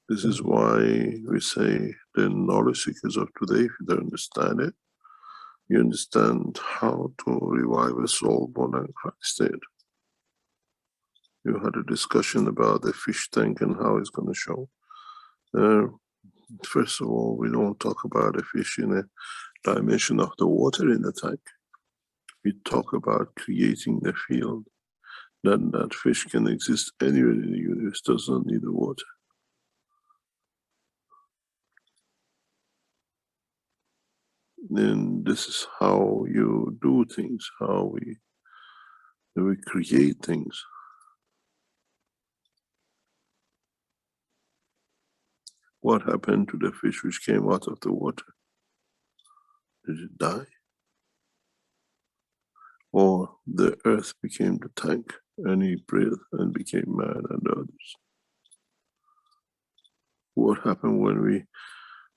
This is why we say the knowledge seekers of today, if you don't understand it, you understand how to revive a soul born in Christ dead. You had a discussion about the fish tank and how it's going to show. First of all, we don't talk about a fish in a dimension of the water in the tank. We talk about creating the field. That fish can exist anywhere in the universe, does not need the water. And this is how you do things, how we create things. What happened to the fish which came out of the water? Did it die? Or the earth became the tank and he breathed and became man and others? What happened when we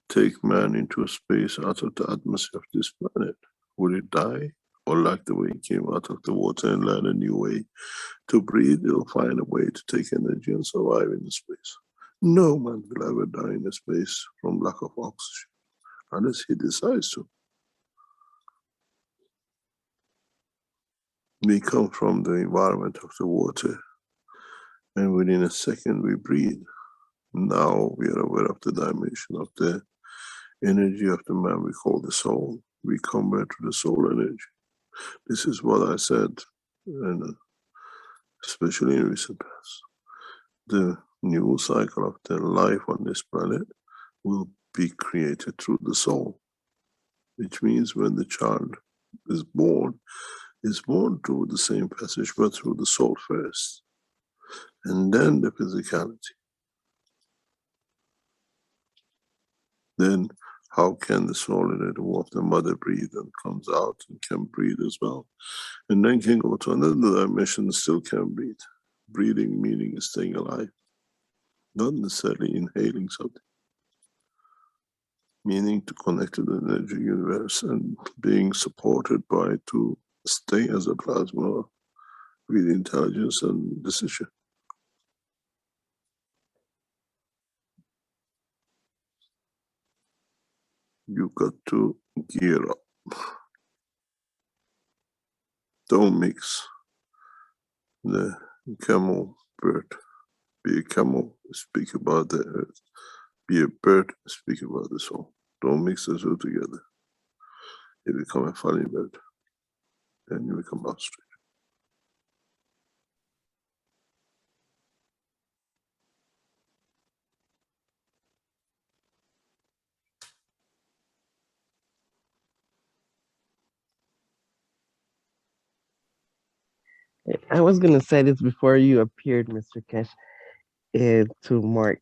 take man into space out of the atmosphere of this planet? Would it die? Or like the way it came out of the water and learn a new way to breathe, it'll find a way to take energy and survive in space. No man will ever die in space from lack of oxygen, unless he decides to. We come from the environment of the water, and within a second we breathe. Now we are aware of the dimension of the energy of the man we call the soul. We convert to the soul energy. This is what I said, and especially in recent past. The new cycle of the life on this planet will be created through the soul, which means when the child is born through the same passage, but through the soul first, and then the physicality. Then how can the soul in the womb of the mother breathe and comes out and can breathe as well, and then can go to another dimension and still can breathe. Breathing meaning staying alive, not necessarily inhaling something. Meaning to connect to the energy universe and being supported by to stay as a plasma with intelligence and decision. You got to gear up. Don't mix the camel bird. Be a camel, speak about the earth. Be a bird, speak about the soul. Don't mix the two together. You become a funny bird, and you become ostrich. I was gonna say this before you appeared, Mr. Kesh, to Mark.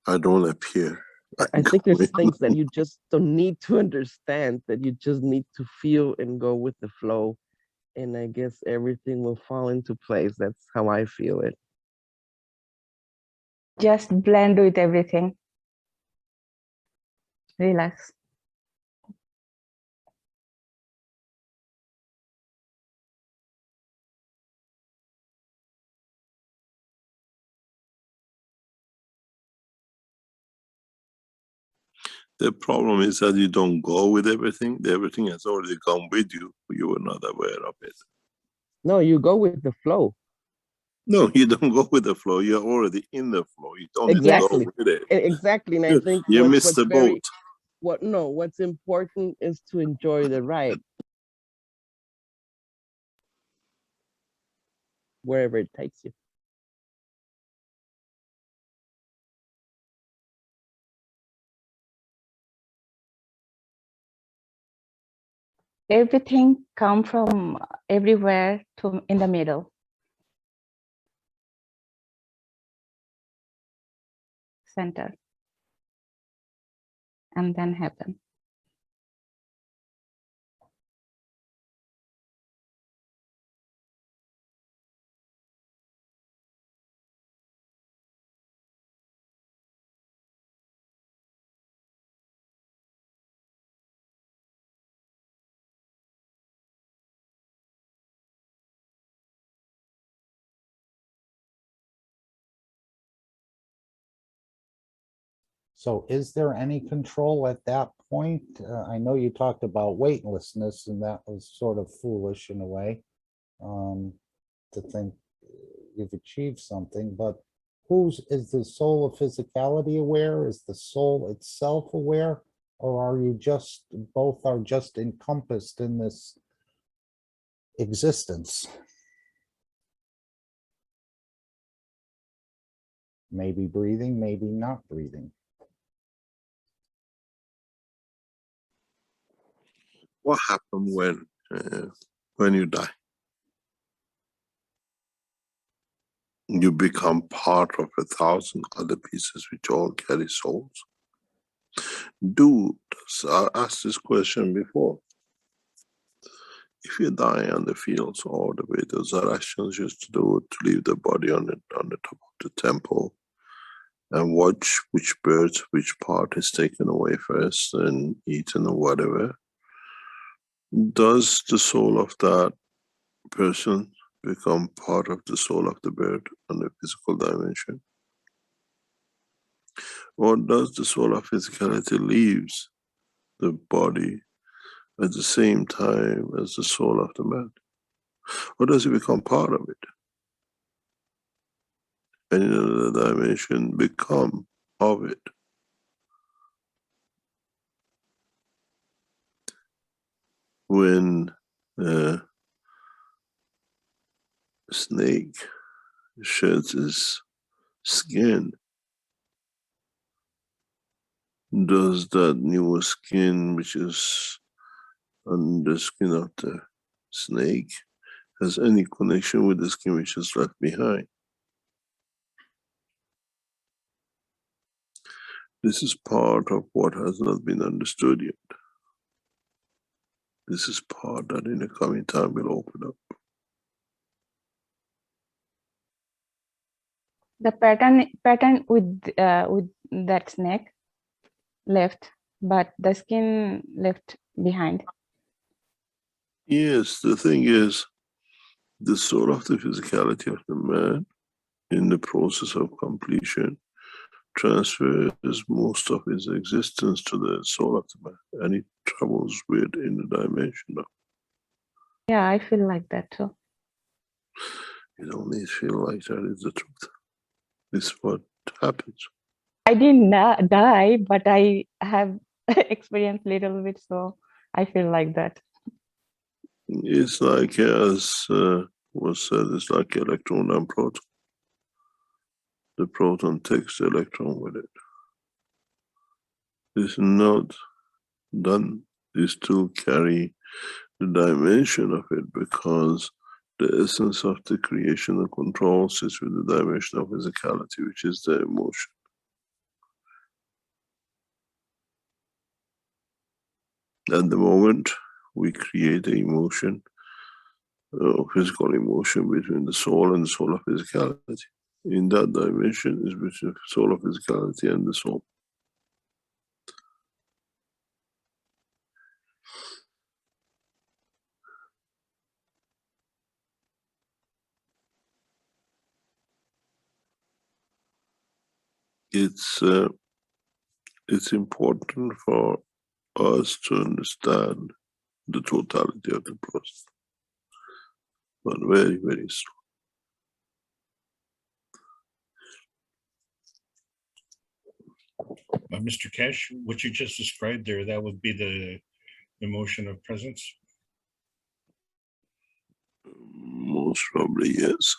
I don't appear. I think there's things that you just don't need to understand, that you just need to feel and go with the flow. And I guess everything will fall into place. That's how I feel it. Just blend with everything. Relax. The problem is that you don't go with everything. Everything has already gone with you. You were not aware of it. No, you go with the flow. No, you don't go with the flow. You're already in the flow. You don't Exactly. need to go with it. Exactly. And I think You missed the boat. What's important is to enjoy the ride. Wherever it takes you. Everything come from everywhere to in the middle. Center. And then happen. So is there any control at that point? I know you talked about weightlessness, and that was sort of foolish in a way, to think you've achieved something, but is the soul of physicality aware? Is the soul itself aware? Or are you just, both are just encompassed in this existence? Maybe breathing, maybe not breathing. What happens when you die? You become part of 1,000 other pieces which all carry souls. I asked this question before. If you die on the fields, all the way the Zoroastrians used to do, to leave the body on the top of the temple and watch which birds, which part is taken away first and eaten or whatever. Does the soul of that person become part of the soul of the bird on the physical dimension? Or does the soul of physicality leaves the body at the same time as the soul of the man? Or does it become part of it? And in another dimension become of it? When a snake sheds his skin, does that newer skin, which is on the skin of the snake, has any connection with the skin which is left behind? This is part of what has not been understood yet. This is part that in the coming time will open up. The pattern with that snake left, but the skin left behind. Yes, the thing is, the soul of the physicality of the man in the process of completion transfers most of its existence to the soul of the man, and it travels within the dimension of. Yeah, I feel like that too. You don't need to feel like that is the truth. This is what happens. I didn't die, but I have experienced little bit, so I feel like that. It's like, as was said, it's like electron and proton. The proton takes the electron with it. It's not done. You still carry the dimension of it, because the essence of the creation and control sits with the dimension of physicality, which is the emotion. At the moment, we create an emotion, physical emotion between the soul and the soul of physicality. In that dimension is between the soul of physicality and the soul. It's important for us to understand the totality of the process, but very, very strong. Mr. Cash, what you just described there, that would be the emotion of presence? Most probably, yes.